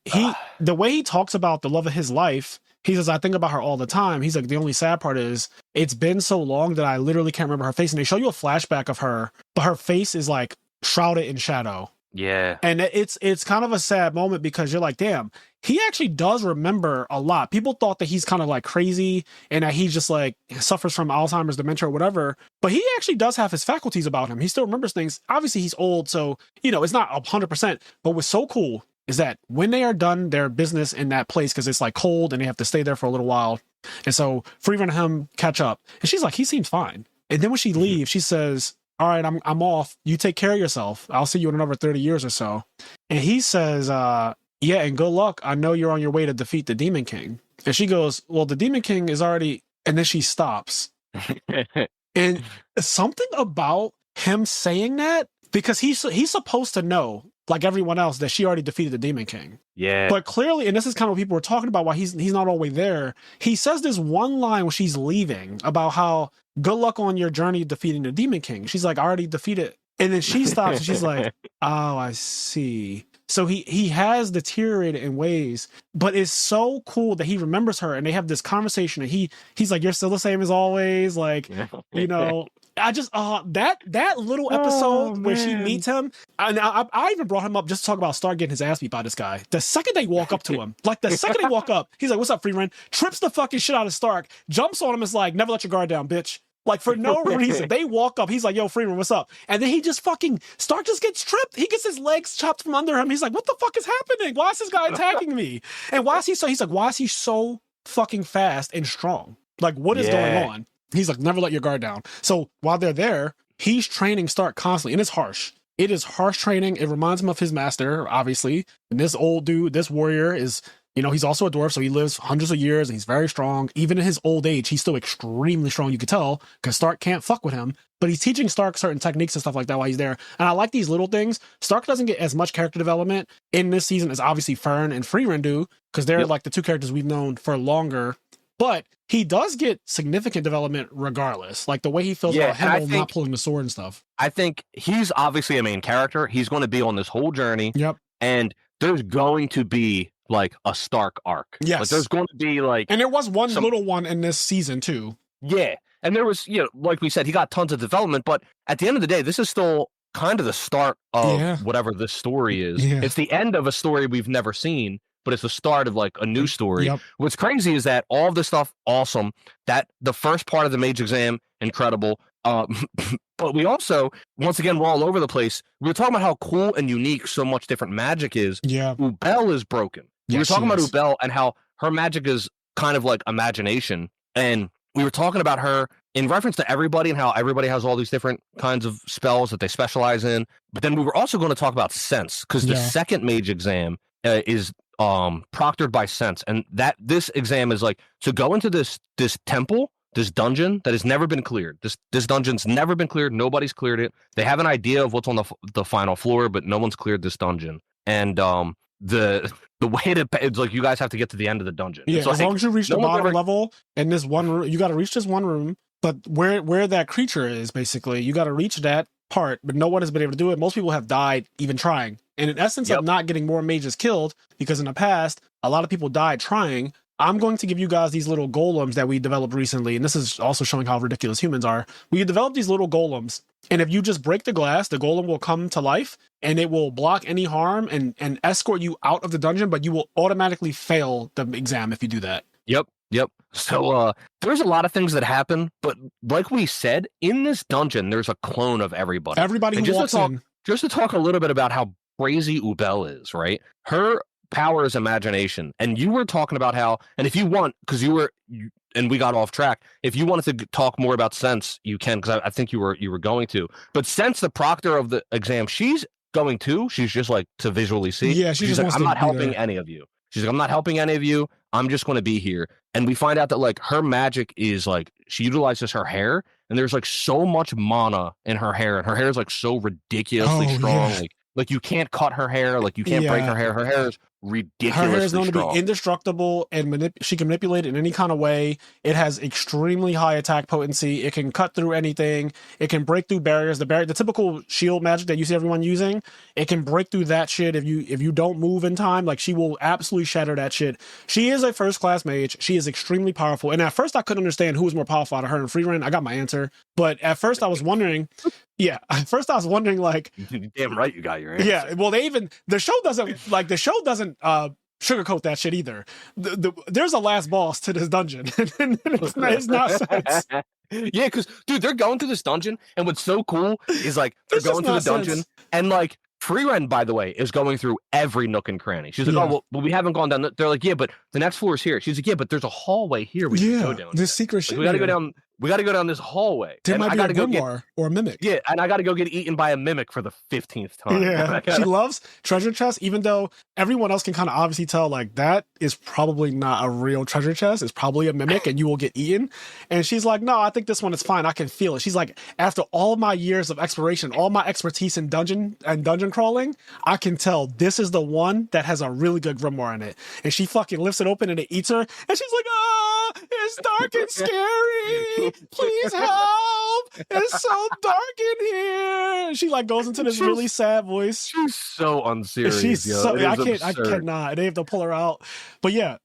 Speaker 1: the way he talks about the love of his life, he says, I think about her all the time. He's like, the only sad part is it's been so long that I literally can't remember her face. And they show you a flashback of her, but her face is like shrouded in shadow.
Speaker 2: Yeah.
Speaker 1: And it's kind of a sad moment, because you're like, damn, he actually does remember a lot. People thought that he's kind of like crazy and that he just like suffers from Alzheimer's, dementia, or whatever. But he actually does have his faculties about him. He still remembers things. Obviously, he's old, so, you know, it's not 100%. But what's so cool is that when they are done their business in that place, because it's like cold and they have to stay there for a little while. And so Frieren and him catch up. And she's like, he seems fine. And then when she leaves, she says, all right, I'm off. You take care of yourself. I'll see you in another 30 years or so. And he says, yeah, and good luck. I know you're on your way to defeat the Demon King. And she goes, well, the Demon King is already... And then she stops. And something about him saying that, because he's supposed to know, like everyone else, that she already defeated the Demon King.
Speaker 2: Yeah.
Speaker 1: But clearly, and this is kind of what people were talking about, why he's not all the way there. He says this one line when she's leaving about how good luck on your journey defeating the Demon King. She's like, I already defeated And then she stops and she's like, oh, I see. So he has deteriorated in ways, but it's so cool that he remembers her and they have this conversation and he's like, you're still the same as always. Like, you know, I just that little episode where she meets him, and I even brought him up just to talk about Stark getting his ass beat by this guy. The second they walk up to him, like the second they walk up, he's like, "What's up, Frieren?" Trips the fucking shit out of Stark, jumps on him, is like, "Never let your guard down, bitch." Like for no reason, they walk up. He's like, "Yo, Frieren, what's up?" And then he just fucking Stark just gets tripped. He gets his legs chopped from under him. He's like, "What the fuck is happening? Why is this guy attacking me?" And why is he so? He's like, "Why is he so fucking fast and strong? Like, what is going on?" He's like, "Never let your guard down." So while they're there, he's training Stark constantly, and it's harsh. It is harsh training. It reminds him of his master, obviously. And this old dude, this warrior is, you know, he's also a dwarf, so he lives hundreds of years, and he's very strong. Even in his old age, he's still extremely strong, you could tell, because Stark can't fuck with him. But he's teaching Stark certain techniques and stuff like that while he's there. And I like these little things. Stark doesn't get as much character development in this season as obviously Frieren and Frieren do, because they're like the two characters we've known for longer. But he does get significant development regardless. Like the way he feels about him not pulling the sword and stuff.
Speaker 2: I think he's obviously a main character. He's going to be on this whole journey.
Speaker 1: Yep.
Speaker 2: And there's going to be like a Stark arc.
Speaker 1: Yes.
Speaker 2: Like there's going to be like...
Speaker 1: And there was one little one in this season too.
Speaker 2: Yeah. And there was, you know, like we said, he got tons of development. But at the end of the day, this is still kind of the start of whatever this story is. Yeah. It's the end of a story we've never seen, but it's the start of like a new story. Yep. What's crazy is that all of this stuff, awesome. That the first part of the mage exam, incredible. But we also, once again, we're all over the place. We were talking about how cool and unique so much different magic is. Yeah. Ubel is broken. We were talking about Ubel and how her magic is kind of like imagination. And we were talking about her in reference to everybody and how everybody has all these different kinds of spells that they specialize in. But then we were also going to talk about sense, because the second mage exam is proctored by sense, and that this exam is like to go into this temple, this dungeon that has never been cleared. This dungeon's never been cleared. Nobody's cleared it. They have an idea of what's on the final floor, but no one's cleared this dungeon. And the way to it's like you guys have to get to the end of the dungeon.
Speaker 1: Yeah, as long as you reach the bottom level in this one room, you got to reach this one room. But where that creature is, basically, you got to reach that part, but no one has been able to do it. Most people have died even trying. And in essence of not getting more mages killed, because in the past, a lot of people died trying, I'm going to give you guys these little golems that we developed recently. And this is also showing how ridiculous humans are. We developed these little golems. And if you just break the glass, the golem will come to life and it will block any harm and escort you out of the dungeon, but you will automatically fail the exam if you do that.
Speaker 2: Yep. So there's a lot of things that happen, but like we said, in this dungeon, there's a clone of everybody.
Speaker 1: Everybody who walks in.
Speaker 2: Just to talk a little bit about how crazy Ubel is, right? Her power is imagination. And you were talking about how, and if you want, because and we got off track, if you wanted to talk more about sense, you can, because I think you were going to. But since the proctor of the exam, she's going to, she's just like to visually see.
Speaker 1: Yeah, she's
Speaker 2: like, I'm not helping any of you. She's like, I'm not helping any of you. I'm just going to be here. And we find out that like her magic is like, she utilizes her hair, and there's like so much mana in her hair, and her hair is like so ridiculously strong. Yeah. Like you can't cut her hair, like you can't break her hair. Her hair is ridiculously
Speaker 1: Her hair is known
Speaker 2: strong.
Speaker 1: to be indestructible, and she can manipulate it in any kind of way. It has extremely high attack potency. It can cut through anything. It can break through barriers. The typical shield magic that you see everyone using, it can break through that shit if you don't move in time. Like she will absolutely shatter that shit. She is a first class mage. She is extremely powerful. And at first I couldn't understand who was more powerful out of her and Frieren. I got my answer, but at first I was wondering. Yeah, at first I was wondering, like,
Speaker 2: damn right you got your answer.
Speaker 1: Yeah, well, the show doesn't sugarcoat that shit either. There's a last boss to this dungeon, and it's not sense.
Speaker 2: Yeah, because dude, they're going to this dungeon, and what's so cool is like they're going to the dungeon, and like Frieren, by the way, is going through every nook and cranny. She's like, oh, well, we haven't gone down. They're like, yeah, but the next floor is here. She's like, yeah, but there's a hallway here. We can go down.
Speaker 1: This secret shit.
Speaker 2: We got to go down. We got to go down this hallway.
Speaker 1: There might be a grimoire or a mimic.
Speaker 2: Yeah, and I got to go get eaten by a mimic for the 15th time.
Speaker 1: Yeah, she loves treasure chests, even though everyone else can kind of obviously tell, like, that is probably not a real treasure chest. It's probably a mimic, and you will get eaten. And she's like, no, I think this one is fine. I can feel it. She's like, after all my years of exploration, all my expertise in dungeon crawling, I can tell this is the one that has a really good grimoire in it. And she fucking lifts it open, and it eats her. And she's like, it's dark and scary. Please help. It's so dark in here. She like goes into this really sad voice.
Speaker 2: She's so unserious.
Speaker 1: She's
Speaker 2: yo.
Speaker 1: so,
Speaker 2: It
Speaker 1: I
Speaker 2: is
Speaker 1: cannot. They have to pull her out. But yeah,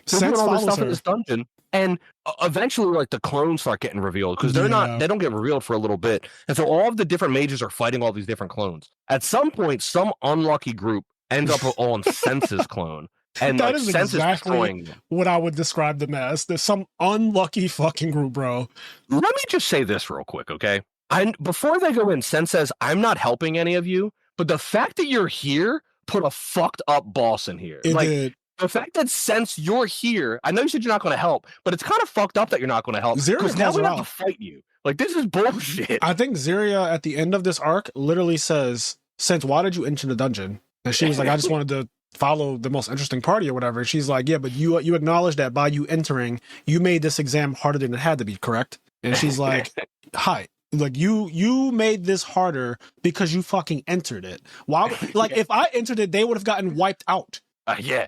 Speaker 2: So
Speaker 1: Sense
Speaker 2: all this
Speaker 1: follows
Speaker 2: stuff in
Speaker 1: her.
Speaker 2: this dungeon, and eventually, like the clones start getting revealed because they don't get revealed for a little bit, and so all of the different mages are fighting all these different clones. At some point, some unlucky group ends up on Sense's clone, and
Speaker 1: That
Speaker 2: like
Speaker 1: is
Speaker 2: Sense
Speaker 1: exactly
Speaker 2: is destroying them.
Speaker 1: what I would describe them as. There's some unlucky fucking group, bro.
Speaker 2: Let me just say this real quick, okay? Before they go in, Sense says, "I'm not helping any of you, but the fact that you're here put a fucked up boss in here."
Speaker 1: It did.
Speaker 2: The fact that since you're here, I know you said you're not going to help, but it's kind of fucked up that you're not going to help. Because now we have to fight you. Like, this is bullshit.
Speaker 1: I think Ziria at the end of this arc literally says, "Sense, why did you enter the dungeon?" And she was like, "I just wanted to follow the most interesting party or whatever." She's like, "Yeah, but you acknowledge that by you entering, you made this exam harder than it had to be, correct?" And she's like, "Hi. Like you made this harder because you fucking entered it. Why? Like if I entered it, they would have gotten wiped out."
Speaker 2: Yeah.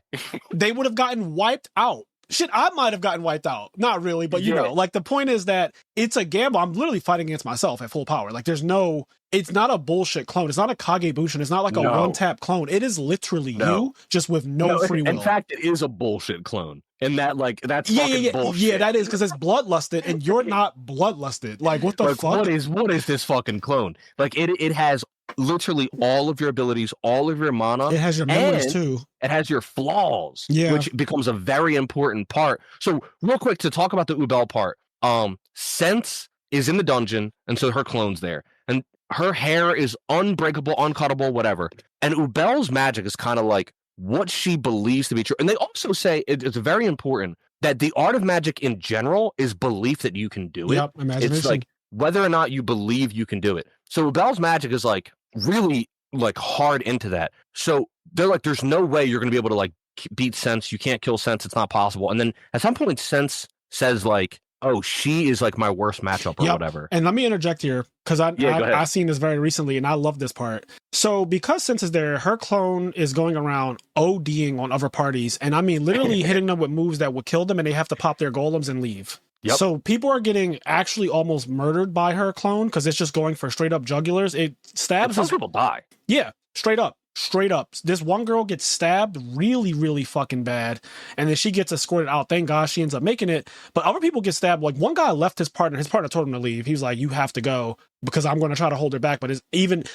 Speaker 1: They would have gotten wiped out. Shit, I might have gotten wiped out. Not really, but you know, like the point is that it's a gamble. I'm literally fighting against myself at full power. Like it's not a bullshit clone. It's not a Kagebushin. It's not like a one-tap clone. It is literally you, just with no free will.
Speaker 2: In fact, it is a bullshit clone. And that, like, that's fucking bullshit.
Speaker 1: Yeah, that is, because it's bloodlusted, and you're not bloodlusted. Like, what the fuck?
Speaker 2: What is this fucking clone? Like, it has literally all of your abilities, all of your mana.
Speaker 1: It has your memories, too.
Speaker 2: It has your flaws,
Speaker 1: yeah,
Speaker 2: which becomes a very important part. So, real quick, to talk about the Ubel part, Sense is in the dungeon, and so her clone's there. And her hair is unbreakable, uncuttable, whatever. And Ubel's magic is kind of like what she believes to be true. And they also say it's very important that the art of magic in general is belief that you can do it.
Speaker 1: Yep, imagination.
Speaker 2: It's like whether or not you believe you can do it. So Ubel's magic is like really like hard into that. So they're like, there's no way you're going to be able to like beat Sense. You can't kill Sense. It's not possible. And then at some point, Sense says like, "Oh, she is like my worst matchup," or whatever.
Speaker 1: And let me interject here because I seen this very recently and I love this part. So because Sense is there, her clone is going around ODing on other parties, and I mean literally hitting them with moves that would kill them, and they have to pop their golems and leave. Yep. So people are getting actually almost murdered by her clone because it's just going for straight up jugulars. It stabs.
Speaker 2: Some people die.
Speaker 1: Yeah, straight up. Straight up. This one girl gets stabbed really, really fucking bad. And then she gets escorted out. Thank God she ends up making it. But other people get stabbed. Like one guy left his partner. His partner told him to leave. He was like, "You have to go because I'm going to try to hold her back. But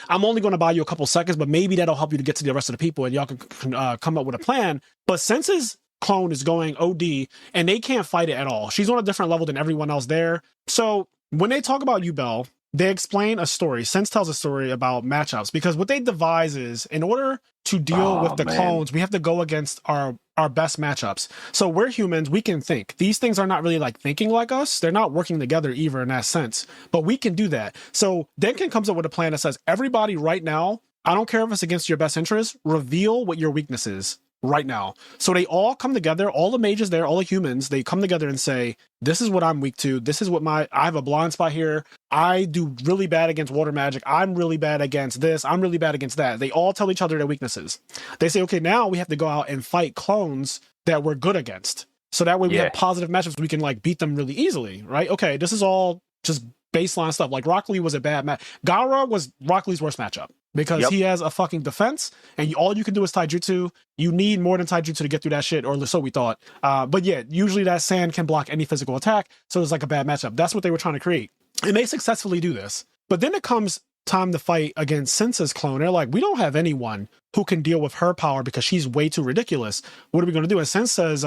Speaker 1: I'm only going to buy you a couple seconds, but maybe that'll help you to get to the rest of the people and y'all can come up with a plan." But Sense's clone is going OD and they can't fight it at all. She's on a different level than everyone else there. So when they talk about Ubel, they explain a story. Sense tells a story about matchups because what they devise is in order to deal with the clones, we have to go against our best matchups. So we're humans, we can think. These things are not really like thinking like us. They're not working together either in that sense, but we can do that. So Denkin comes up with a plan that says, everybody right now, I don't care if it's against your best interest, reveal what your weakness is right now. So they all come together, all the mages there, all the humans, they come together and say, "This is what I'm weak to. This is what I have a blind spot here. I do really bad against water magic. I'm really bad against this. I'm really bad against that." They all tell each other their weaknesses. They say, "Okay, now we have to go out and fight clones that we're good against. So that way we have positive matchups. We can like beat them really easily, right?" Okay, this is all just baseline stuff. Like Rock Lee was a bad match. Gara was Rock Lee's worst matchup because he has a fucking defense and all you can do is taijutsu. You need more than taijutsu to get through that shit, or so we thought. But yeah, usually that sand can block any physical attack. So it's like a bad matchup. That's what they were trying to create. And they successfully do this. But then it comes time to fight against Sense's clone. They're like, we don't have anyone who can deal with her power because she's way too ridiculous. What are we going to do? And Sense says,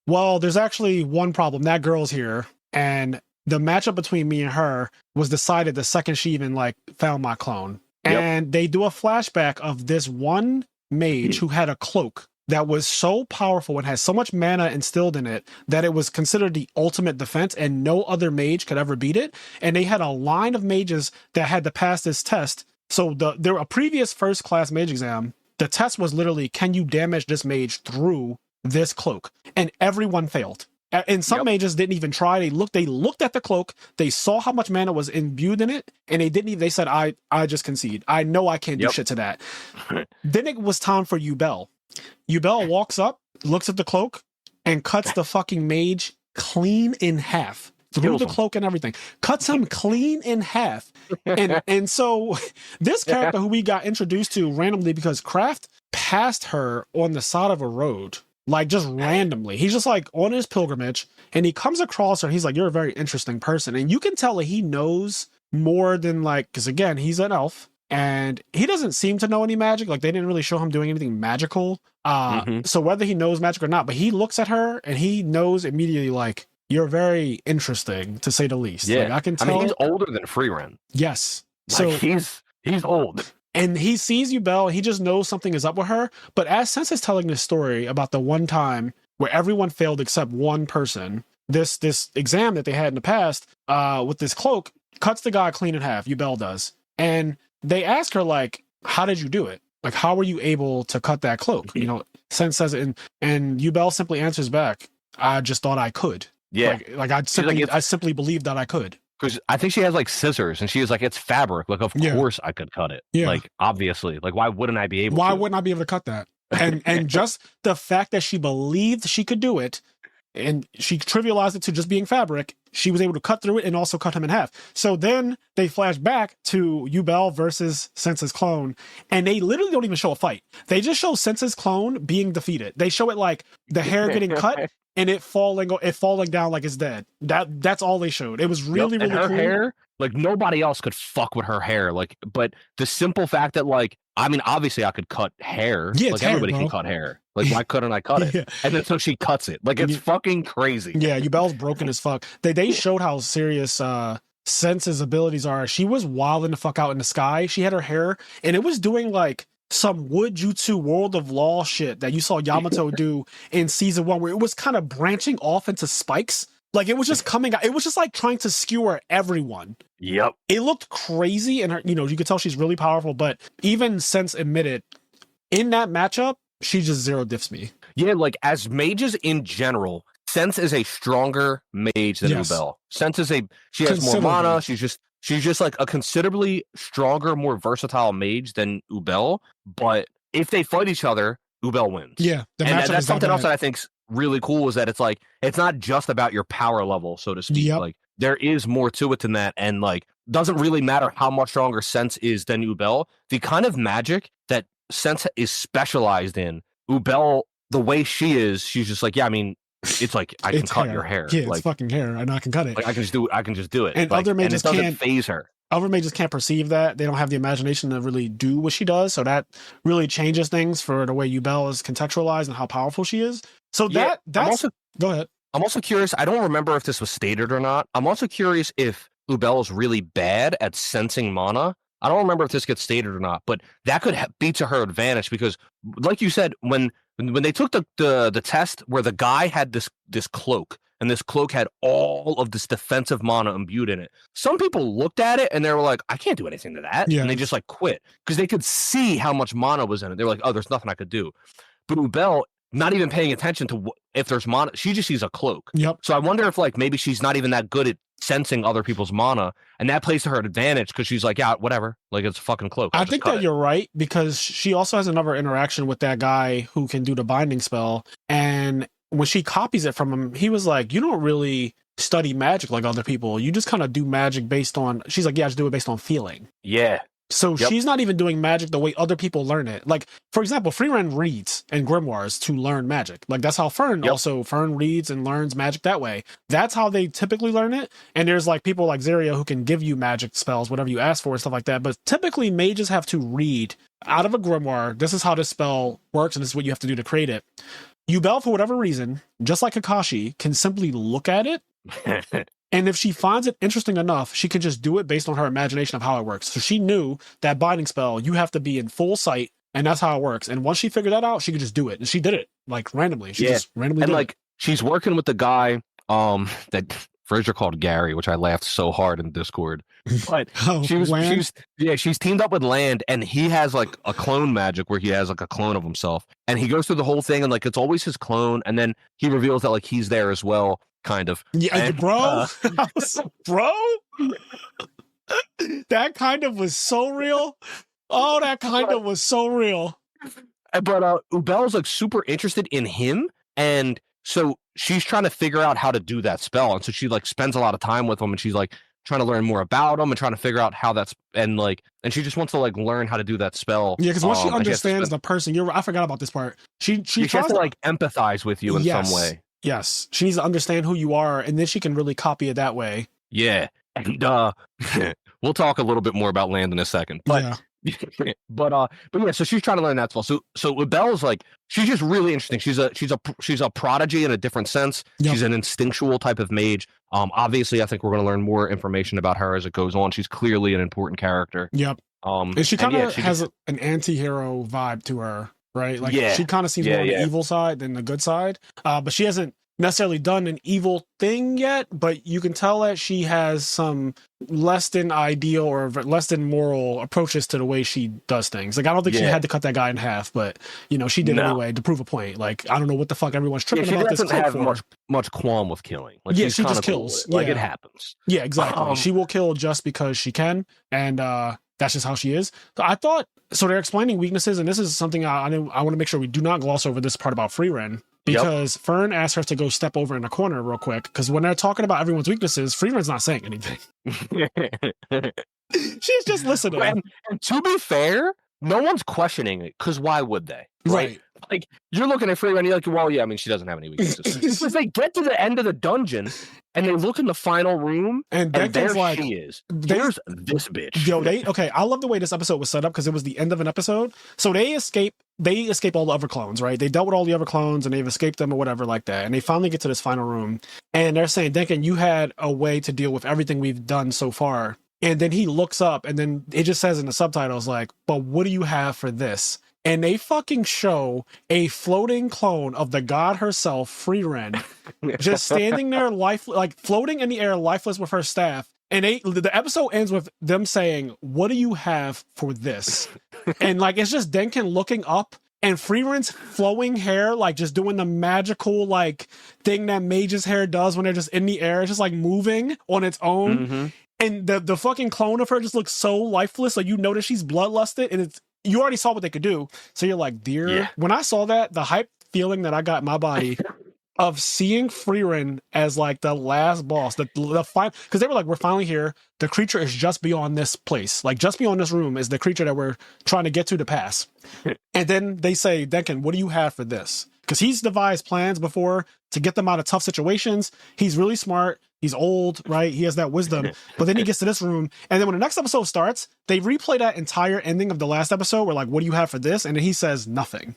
Speaker 1: well, there's actually one problem. That girl's here. And the matchup between me and her was decided the second she even like found my clone. And they do a flashback of this one mage who had a cloak that was so powerful and had so much mana instilled in it that it was considered the ultimate defense and no other mage could ever beat it. And they had a line of mages that had to pass this test. So there a previous first class mage exam, the test was literally, can you damage this mage through this cloak? And everyone failed. And some mages didn't even try. They looked at the cloak. They saw how much mana was imbued in it. And they didn't even, they said, I just concede. I know I can't do shit to that. Then it was time for Ubel. Ubel walks up, looks at the cloak, and cuts the fucking mage clean in half. through the cloak and everything, cuts him clean in half. And so this character who we got introduced to randomly because Kraft passed her on the side of a road, like just randomly. He's just like on his pilgrimage and he comes across her. He's like, you're a very interesting person. And you can tell that he knows more than like, because again, he's an elf and he doesn't seem to know any magic. Like they didn't really show him doing anything magical. So whether he knows magic or not, but he looks at her and he knows immediately like, you're very interesting to say the least.
Speaker 2: Yeah.
Speaker 1: Like, I can tell.
Speaker 2: I mean, he's older than Frieren.
Speaker 1: Yes.
Speaker 2: Like,
Speaker 1: So
Speaker 2: he's old.
Speaker 1: And he sees you, Belle, and he just knows something is up with her. But as Sense is telling this story about the one time where everyone failed except one person, this exam that they had in the past with this cloak cuts the guy clean in half. Belle does. And they ask her, like, how did you do it? Like, how were you able to cut that cloak? You know, Sense says it, and Belle simply answers back, I just thought I could.
Speaker 2: Yeah.
Speaker 1: Like I simply believed that I could.
Speaker 2: Because I think she has like scissors and she was like, it's fabric. Like, of course I could cut it.
Speaker 1: Yeah.
Speaker 2: Like, obviously. Like, why wouldn't I be able
Speaker 1: Why
Speaker 2: to?
Speaker 1: wouldn't I be able to cut that? And just the fact that she believed she could do it and she trivialized it to just being fabric, she was able to cut through it and also cut him in half. So then they flash back to Belle versus Sense's clone, and they literally don't even show a fight. They just show Sense's clone being defeated. They show it like the hair getting cut and it falling down like it's dead. That's all they showed. It was really, really
Speaker 2: her
Speaker 1: cool.
Speaker 2: Hair, like nobody else could fuck with her hair. Like, but the simple fact that like, I mean, obviously I could cut hair.
Speaker 1: Yeah,
Speaker 2: like
Speaker 1: hair,
Speaker 2: everybody
Speaker 1: bro.
Speaker 2: can cut hair. Like, why couldn't I cut it?
Speaker 1: Yeah.
Speaker 2: And then so she cuts it. Like, it's fucking crazy.
Speaker 1: Yeah, Belle's broken as fuck. They showed how serious Sense's abilities are. She was wilding the fuck out in the sky. She had her hair, and it was doing like some wood jutsu World of Law shit that you saw Yamato do in season 1, where it was kind of branching off into spikes. Like it was just coming out. It was just like trying to skewer everyone.
Speaker 2: Yep.
Speaker 1: It looked crazy, and her, you could tell she's really powerful. But even Sense admitted in that matchup, she just zero diffs me.
Speaker 2: Yeah, like as mages in general, Sense is a stronger mage than Belle. Sense is she has more mana. She's just like a considerably stronger, more versatile mage than Belle. But if they fight each other, Belle wins.
Speaker 1: Yeah,
Speaker 2: and that's something else that I think's really cool is that it's like it's not just about your power level, so to speak.
Speaker 1: Yep.
Speaker 2: Like there is more to it than that, and like doesn't really matter how much stronger Sense is than Belle. The kind of magic that Sense is specialized in, Belle, the way she is, she's just like, yeah, I mean, it's like I can cut your hair.
Speaker 1: Yeah,
Speaker 2: like,
Speaker 1: it's fucking hair, and I can cut it.
Speaker 2: Like I can just do it.
Speaker 1: And
Speaker 2: like,
Speaker 1: other mages
Speaker 2: and it doesn't
Speaker 1: can't
Speaker 2: phase her.
Speaker 1: Other mages can't perceive that. They don't have the imagination to really do what she does. So that really changes things for the way Belle is contextualized and how powerful she is. So
Speaker 2: Yeah,
Speaker 1: that's go ahead.
Speaker 2: I'm also curious. I don't remember if this was stated or not. I'm also curious if Belle is really bad at sensing mana. I don't remember if this gets stated or not, but that could be to her advantage because, like you said, when they took the test where the guy had this cloak and this cloak had all of this defensive mana imbued in it, some people looked at it and they were like, I can't do anything to that, and they just like quit because they could see how much mana was in it. They were like, oh, there's nothing I could do. But Belle, not even paying attention to if there's mana, she just sees a cloak.
Speaker 1: Yep.
Speaker 2: So I wonder if like maybe she's not even that good at sensing other people's mana, and that plays to her advantage because she's like, yeah, whatever, like it's a fucking cloak.
Speaker 1: I think that you're right because she also has another interaction with that guy who can do the binding spell, and when she copies it from him, he was like, you don't really study magic like other people. You just kind of do magic based on, she's like, yeah, I just do it based on feeling.
Speaker 2: Yeah.
Speaker 1: So she's not even doing magic the way other people learn it. Like, for example, Frieren reads and grimoires to learn magic. Like, that's how Fern reads and learns magic that way. That's how they typically learn it. And there's like people like Zaria who can give you magic spells, whatever you ask for and stuff like that. But typically mages have to read out of a grimoire. This is how this spell works and this is what you have to do to create it. Belle, for whatever reason, just like Kakashi, can simply look at it. And if she finds it interesting enough, she can just do it based on her imagination of how it works. So she knew that binding spell, you have to be in full sight, and that's how it works. And once she figured that out, she could just do it. And she did it, like, randomly. She just randomly did it.
Speaker 2: She's working with the guy that Frazier called Gary, which I laughed so hard in Discord. But she's teamed up with Land, and he has, like, a clone magic where he has, like, a clone of himself. And he goes through the whole thing, and, like, it's always his clone, and then he reveals that, like, he's there as well. Kind of.
Speaker 1: Yeah, and, bro. Bro? That kind of was so real. Oh, that kind of was so real.
Speaker 2: But Belle's like super interested in him, and So she's trying to figure out how to do that spell. And so she like spends a lot of time with him, and she's like trying to learn more about him and trying to figure out how that's, and she just wants to like learn how to do that spell.
Speaker 1: Yeah, because once she understands the person, I forgot about this part. She
Speaker 2: tries to like empathize with you in some way.
Speaker 1: Yes. She needs to understand who you are, and then she can really copy it that way.
Speaker 2: Yeah. And we'll talk a little bit more about Land in a second. But
Speaker 1: yeah.
Speaker 2: but yeah, so she's trying to learn that spell. So Belle's like, she's just really interesting. She's a prodigy in a different sense. Yep. She's an instinctual type of mage. Obviously, I think we're going to learn more information about her as it goes on. She's clearly an important character.
Speaker 1: Yep. And she kind of has an anti-hero vibe to her, right? Like she kind of seems more on the evil side than the good side. But she hasn't necessarily done an evil thing yet, but you can tell that she has some less than ideal or less than moral approaches to the way she does things. Like, I don't think she had to cut that guy in half, but she did anyway to prove a point. Like, I don't know what the fuck everyone's tripping about this. She doesn't have
Speaker 2: much qualm with killing. Like,
Speaker 1: she just kills.
Speaker 2: Like, it happens.
Speaker 1: Yeah, exactly. She will kill just because she can, and that's just how she is. I thought, so they're explaining weaknesses, and this is something I want to make sure we do not gloss over this part about Frieren. Because Fern asked her to go step over in the corner real quick. Because when they're talking about everyone's weaknesses, Frieren's not saying anything. She's just listening.
Speaker 2: And to be fair, no one's questioning it. Because why would they? Right. Like, you're looking at Frieren and you're like, well, yeah, I mean, she doesn't have any weaknesses. Because they get to the end of the dungeon and they look in the final room and there like, she is. There's this bitch.
Speaker 1: Yo, I love the way this episode was set up because it was the end of an episode. So they escape all the other clones, right? They dealt with all the other clones and they've escaped them or whatever like that. And they finally get to this final room and they're saying, Denkin, you had a way to deal with everything we've done so far. And then he looks up and then it just says in the subtitles like, but what do you have for this? And they fucking show a floating clone of the god herself, Frieren, just standing there, floating in the air, lifeless with her staff. And the episode ends with them saying, what do you have for this? And like, it's just Denkin looking up and Frieren's flowing hair, like just doing the magical like thing that mage's hair does when they're just in the air. It's just like moving on its own. Mm-hmm. And the fucking clone of her just looks so lifeless. Like, you notice she's bloodlusted and you already saw what they could do. So you're like, dear. Yeah. When I saw that, the hype feeling that I got in my body of seeing Frieren as like the last boss, the final, because they were like, we're finally here. The creature is just beyond this place. Like, just beyond this room is the creature that we're trying to get to pass. And then they say, Denkin, what do you have for this? Because he's devised plans before to get them out of tough situations. He's really smart. He's old, right? He has that wisdom. But then he gets to this room. And then when the next episode starts, they replay that entire ending of the last episode. We're like, what do you have for this? And then he says nothing.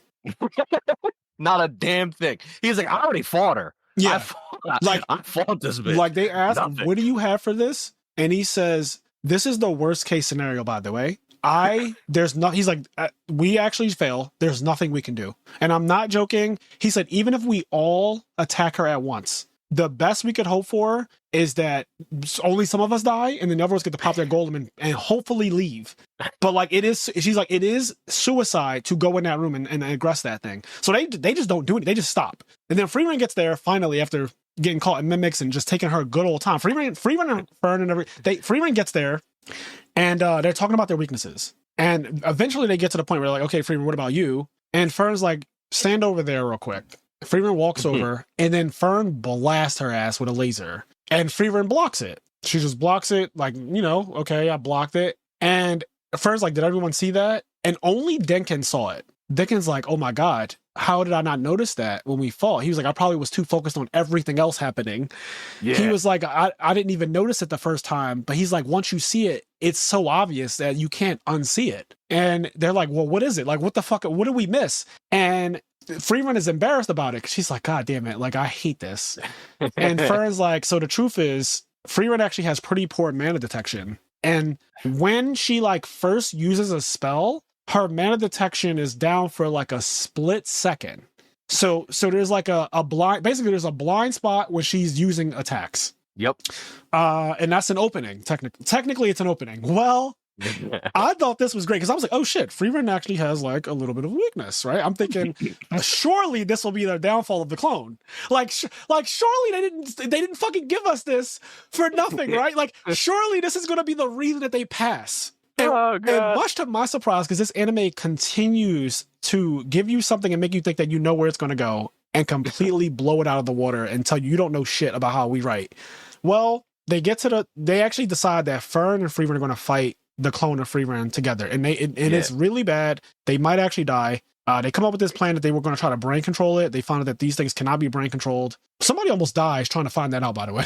Speaker 2: Not a damn thing. He's like, I already fought her.
Speaker 1: Yeah.
Speaker 2: I fought this bitch.
Speaker 1: Like, they asked, what do you have for this? And he says, this is the worst case scenario, by the way. He's like, we actually fail. There's nothing we can do. And I'm not joking. He said, even if we all attack her at once, the best we could hope for is that only some of us die and then the others get to pop their golem and hopefully leave. But like, she's like, it is suicide to go in that room and aggress that thing. So they just don't do it. They just stop. And then Frieren gets there finally after getting caught in mimics and just taking her good old time. Frieren and Fern and Frieren gets there and they're talking about their weaknesses. And eventually they get to the point where they're like, okay, Frieren, what about you? And Fern's like, stand over there real quick. Frieren walks over and then Fern blasts her ass with a laser and Frieren blocks it. She just blocks it like, okay, I blocked it. And Fern's like, did everyone see that? And only Denkin saw it. Denkin's like, oh my God, how did I not notice that when we fought? He was like, I probably was too focused on everything else happening. Yeah. He was like, I didn't even notice it the first time. But he's like, once you see it, it's so obvious that you can't unsee it. And they're like, well, what is it? Like, what the fuck? What did we miss? And Frieren is embarrassed about it. She's like, God damn it. Like, I hate this. And Fern's like, so the truth is, Frieren actually has pretty poor mana detection. And when she like first uses a spell, her mana detection is down for like a split second. So there's like a blind, basically there's a blind spot when she's using attacks.
Speaker 2: Yep.
Speaker 1: And that's an opening. Technically it's an opening. Well, I thought this was great because I was like, oh shit, Frieren actually has like a little bit of weakness, right? I'm thinking, surely this will be the downfall of the clone. Like surely they didn't fucking give us this for nothing, right? Like surely this is going to be the reason that they pass. And much to my surprise, because this anime continues to give you something and make you think that you know where it's going to go. and completely blow it out of the water and tell you don't know shit about how we write. Well, they actually decide that Fern and Frieren are going to fight the clone of Frieren together, and it's really bad. They might actually die. They come up with this plan that they were going to try to brain control it. They found out that these things cannot be brain controlled. Somebody almost dies trying to find that out, by the way.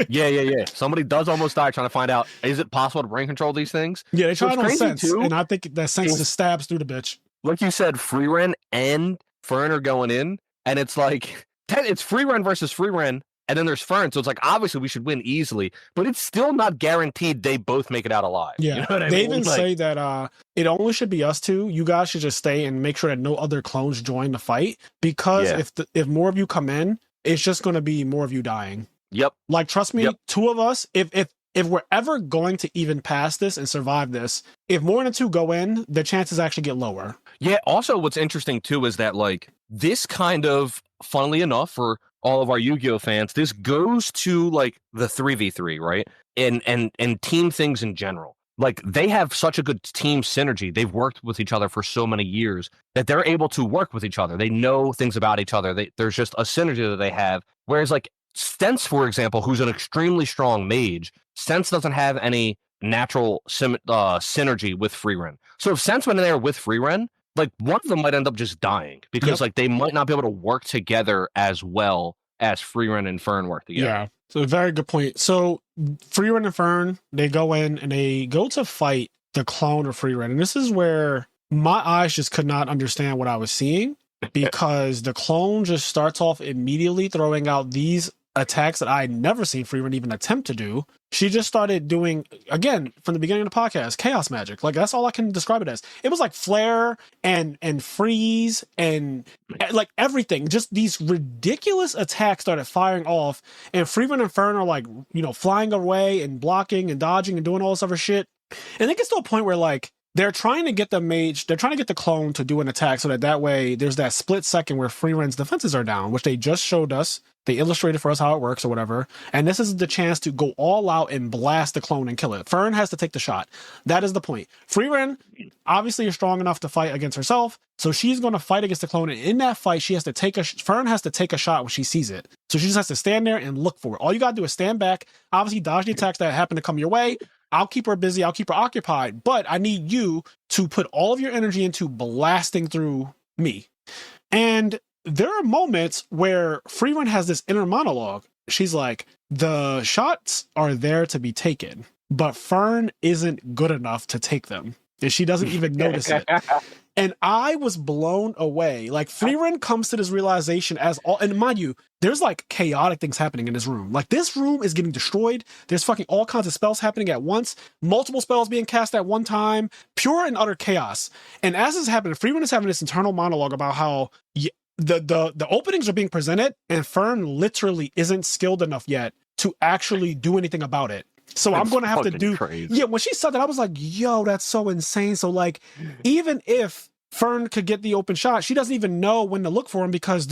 Speaker 2: Yeah. Somebody does almost die trying to find out, is it possible to brain control these things?
Speaker 1: Yeah, they try it on Sense, and I think that Sense just stabs through the bitch.
Speaker 2: Like you said, Frieren and Fern are going in, and it's like, it's Frieren versus Frieren, and then there's Fern, so it's like, obviously we should win easily, but it's still not guaranteed they both make it out alive.
Speaker 1: Yeah,
Speaker 2: you know what I
Speaker 1: they
Speaker 2: mean?
Speaker 1: even say that it only should be us two. You guys should just stay and make sure that no other clones join the fight, because if more of you come in, it's just going to be more of you dying.
Speaker 2: Yep.
Speaker 1: Like, trust me, two of us, if we're ever going to even pass this and survive this, if more than two go in, the chances actually get lower.
Speaker 2: Yeah, also what's interesting too is that, like, this kind of, funnily enough, for all of our Yu-Gi-Oh fans, this goes to like the 3v3, right? And team things in general. Like, they have such a good team synergy. They've worked with each other for so many years that they're able to work with each other. They know things about each other. There's just a synergy that they have. Whereas, like, Sense, for example, who's an extremely strong mage, Sense doesn't have any natural synergy with Frieren. So if Sense went in there with Frieren, like, one of them might end up just dying because like they might not be able to work together as well as Frieren and Fern work together.
Speaker 1: Yeah, so very good point. So Frieren and Fern, they go in and they go to fight the clone of Frieren, and this is where my eyes just could not understand what I was seeing, because the clone just starts off immediately throwing out these attacks that I had never seen Frieren even attempt to do. She just started doing, again, from the beginning of the podcast, chaos magic. Like, that's all I can describe it as. It was like flare and freeze and like everything. Just these ridiculous attacks started firing off, and Frieren and Fern are like, flying away and blocking and dodging and doing all this other shit. And it gets to a point where, like, they're trying to get the clone to do an attack so that way there's that split second where Frieren's defenses are down, which they just showed us. They illustrated for us how it works or whatever. And this is the chance to go all out and blast the clone and kill it. Fern has to take the shot. That is the point. Frieren obviously is strong enough to fight against herself, so she's going to fight against the clone. And in that fight, Fern has to take a shot when she sees it. So she just has to stand there and look for it. All you got to do is stand back, obviously dodge the attacks that happen to come your way. I'll keep her busy. I'll keep her occupied. But I need you to put all of your energy into blasting through me. And there are moments where Frieren has this inner monologue. She's like, the shots are there to be taken, but Fern isn't good enough to take them. And she doesn't even notice it. And I was blown away. Like, Frieren comes to this realization and mind you, there's like chaotic things happening in this room. Like, this room is getting destroyed. There's fucking all kinds of spells happening at once. Multiple spells being cast at one time. Pure and utter chaos. And as this is happening, Frieren is having this internal monologue about how the openings are being presented, and Fern literally isn't skilled enough yet to actually do anything about it. So I'm going to have to do crazy. Yeah, when she said that, I was like, yo, that's so insane. So, like, even if Fern could get the open shot, she doesn't even know when to look for him, because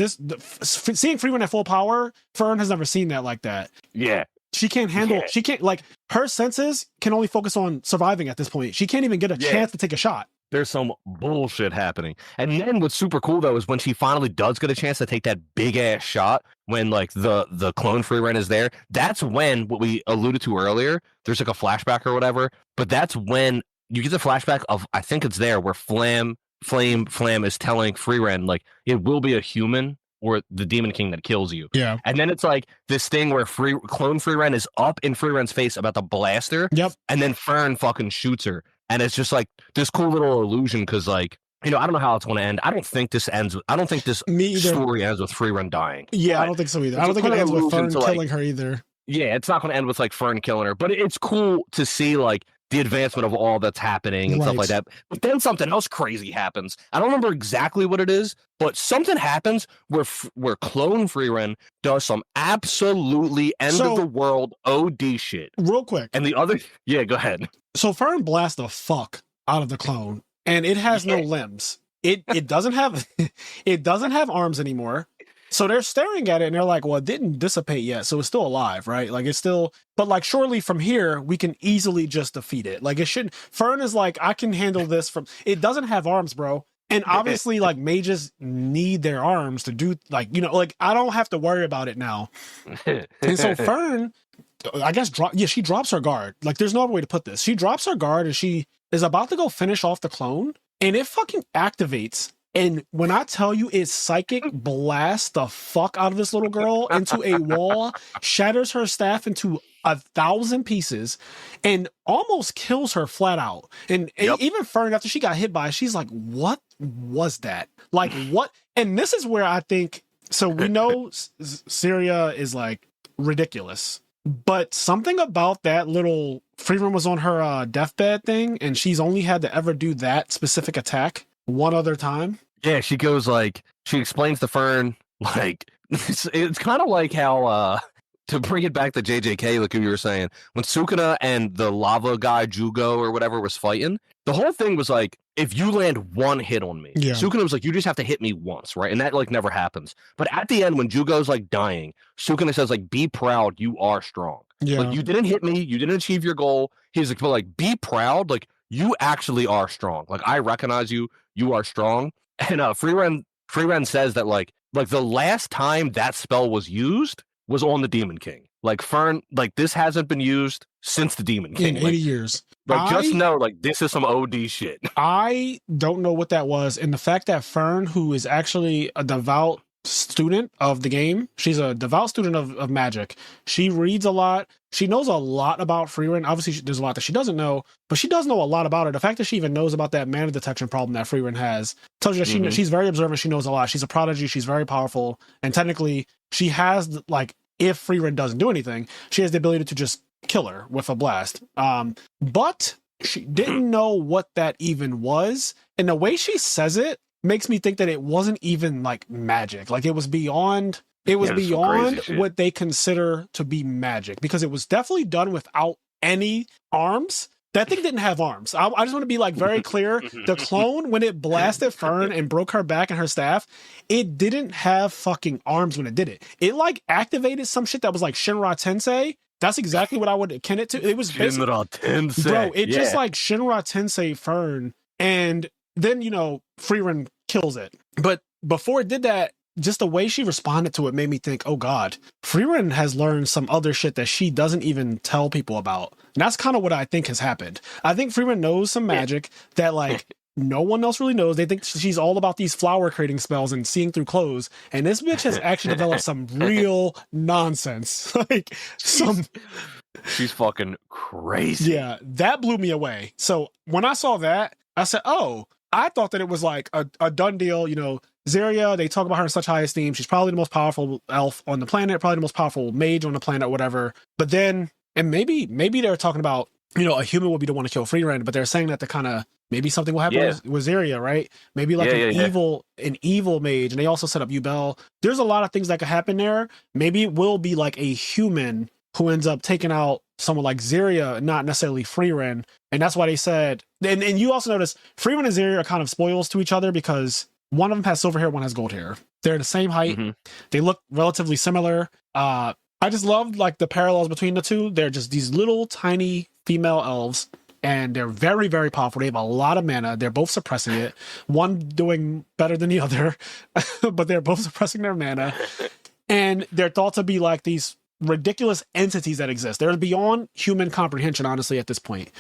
Speaker 1: seeing Frieren at full power, Fern has never seen that like that.
Speaker 2: Yeah.
Speaker 1: She can't handle, she can't, like, her senses can only focus on surviving at this point. She can't even get a chance to take a shot.
Speaker 2: There's some bullshit happening. And then what's super cool, though, is when she finally does get a chance to take that big ass shot, when like the clone Frieren is there, that's when, what we alluded to earlier, there's like a flashback or whatever, but that's when you get the flashback of, I think it's there, where Flame is telling Frieren, like, it will be a human or the Demon King that kills you.
Speaker 1: Yeah.
Speaker 2: And then it's like this thing where clone Frieren is up in Frieren's face about to blast her.
Speaker 1: Yep.
Speaker 2: And then Fern fucking shoots her. And it's just like this cool little illusion, because, like, I don't know how it's going to end. I don't think this story ends with Frieren dying.
Speaker 1: Yeah, I don't think so either. I don't think it ends with Fern killing her either.
Speaker 2: Yeah, it's not going to end with like Fern killing her, but it's cool to see like the advancement of all that's happening and stuff like that. But then something else crazy happens. I don't remember exactly what it is, but something happens where clone Frieren does some absolutely end of the world OD shit.
Speaker 1: Real quick.
Speaker 2: And the other, go ahead.
Speaker 1: So Fern blasts the fuck out of the clone, and it has no limbs. It doesn't have arms anymore. So they're staring at it and they're like, well, it didn't dissipate yet, so it's still alive, right? Like, it's still, but like, surely from here we can easily just defeat it. Like, it shouldn't. Fern is like, I can handle this it doesn't have arms, bro. And obviously, like, mages need their arms to do, like, you know, like, I don't have to worry about it now. And so Fern, I guess, she drops her guard. Like, there's no other way to put this. She drops her guard and she is about to go finish off the clone, and it fucking activates. And when I tell you, it psychic blasts the fuck out of this little girl into a wall, shatters her staff into 1,000 pieces, and almost kills her flat out. And even Fern, after she got hit by it, she's like, what was that? Like, what? And this is where I think, so we know Syria is like ridiculous, but something about that little, Frieren was on her deathbed thing, and she's only had to ever do that specific attack one other time.
Speaker 2: Yeah, she goes like, she explains to Fern, like, it's kind of like how, to bring it back to JJK, like you were saying, when Sukuna and the lava guy, Jugo or whatever, was fighting, the whole thing was like, if you land one hit on me, Sukuna was like, you just have to hit me once, right? And that like never happens. But at the end, when Jugo's like dying, Sukuna says like, be proud, you are strong.
Speaker 1: Yeah.
Speaker 2: Like, you didn't hit me, you didn't achieve your goal. He's like, but like, be proud, like, you actually are strong. Like, I recognize you, you are strong. And Frieren says that like the last time that spell was used was on the Demon King. Like, Fern, like, this hasn't been used since the Demon King.
Speaker 1: In 80 years.
Speaker 2: Like, just know, like, this is some OD shit.
Speaker 1: I don't know what that was. And the fact that Fern, who is actually a devout student of the game, she's a devout student of magic. She reads a lot. She knows a lot about Frieren. Obviously, there's a lot that she doesn't know, but she does know a lot about her. The fact that she even knows about that mana detection problem that Frieren has tells you that she's very observant. She knows a lot. She's a prodigy. She's very powerful. And technically, she has, like, if Frieren doesn't do anything, she has the ability to just kill her with a blast. But she didn't know what that even was. And the way she says it makes me think that it wasn't even like magic. Like, it was beyond what they consider to be magic, because it was definitely done without any arms. That thing didn't have arms. I just want to be like very clear. The clone, when it blasted Fern and broke her back and her staff, it didn't have fucking arms when it did it. It like activated some shit that was like Shinra Tensei. That's exactly what I would akin it to. It was
Speaker 2: Shinra Tensei.
Speaker 1: Bro, it just like Shinra Tensei Fern, and then, you know, Frieren kills it. But before it did that, just the way she responded to it made me think, oh God, Frieren has learned some other shit that she doesn't even tell people about. And that's kind of what I think has happened. I think Frieren knows some magic that like no one else really knows. They think she's all about these flower creating spells and seeing through clothes. And this bitch has actually developed some real nonsense. Like
Speaker 2: She's fucking crazy.
Speaker 1: Yeah, that blew me away. So when I saw that, I said, oh, I thought that it was like a done deal. You know, Zarya, they talk about her in such high esteem. She's probably the most powerful elf on the planet, probably the most powerful mage on the planet, whatever. But then, and maybe they're talking about, you know, a human would be the one to kill Frieren, but they're saying that to kind of, maybe something will happen with Zarya, right? Maybe like an evil mage. And they also set up Yubel. There's a lot of things that could happen there. Maybe it will be like a human who ends up taking out someone like Zarya, not necessarily Frieren. And that's why they said, and you also notice Frieren and Zarya are kind of spoils to each other, because one of them has silver hair, one has gold hair. They're the same height. They look relatively similar. I just loved like the parallels between the two. They're just these little tiny female elves, and they're very, very powerful. They have a lot of mana. They're both suppressing it. One doing better than the other, but they're both suppressing their mana. And they're thought to be like these ridiculous entities that exist. They're beyond human comprehension, honestly, at this point.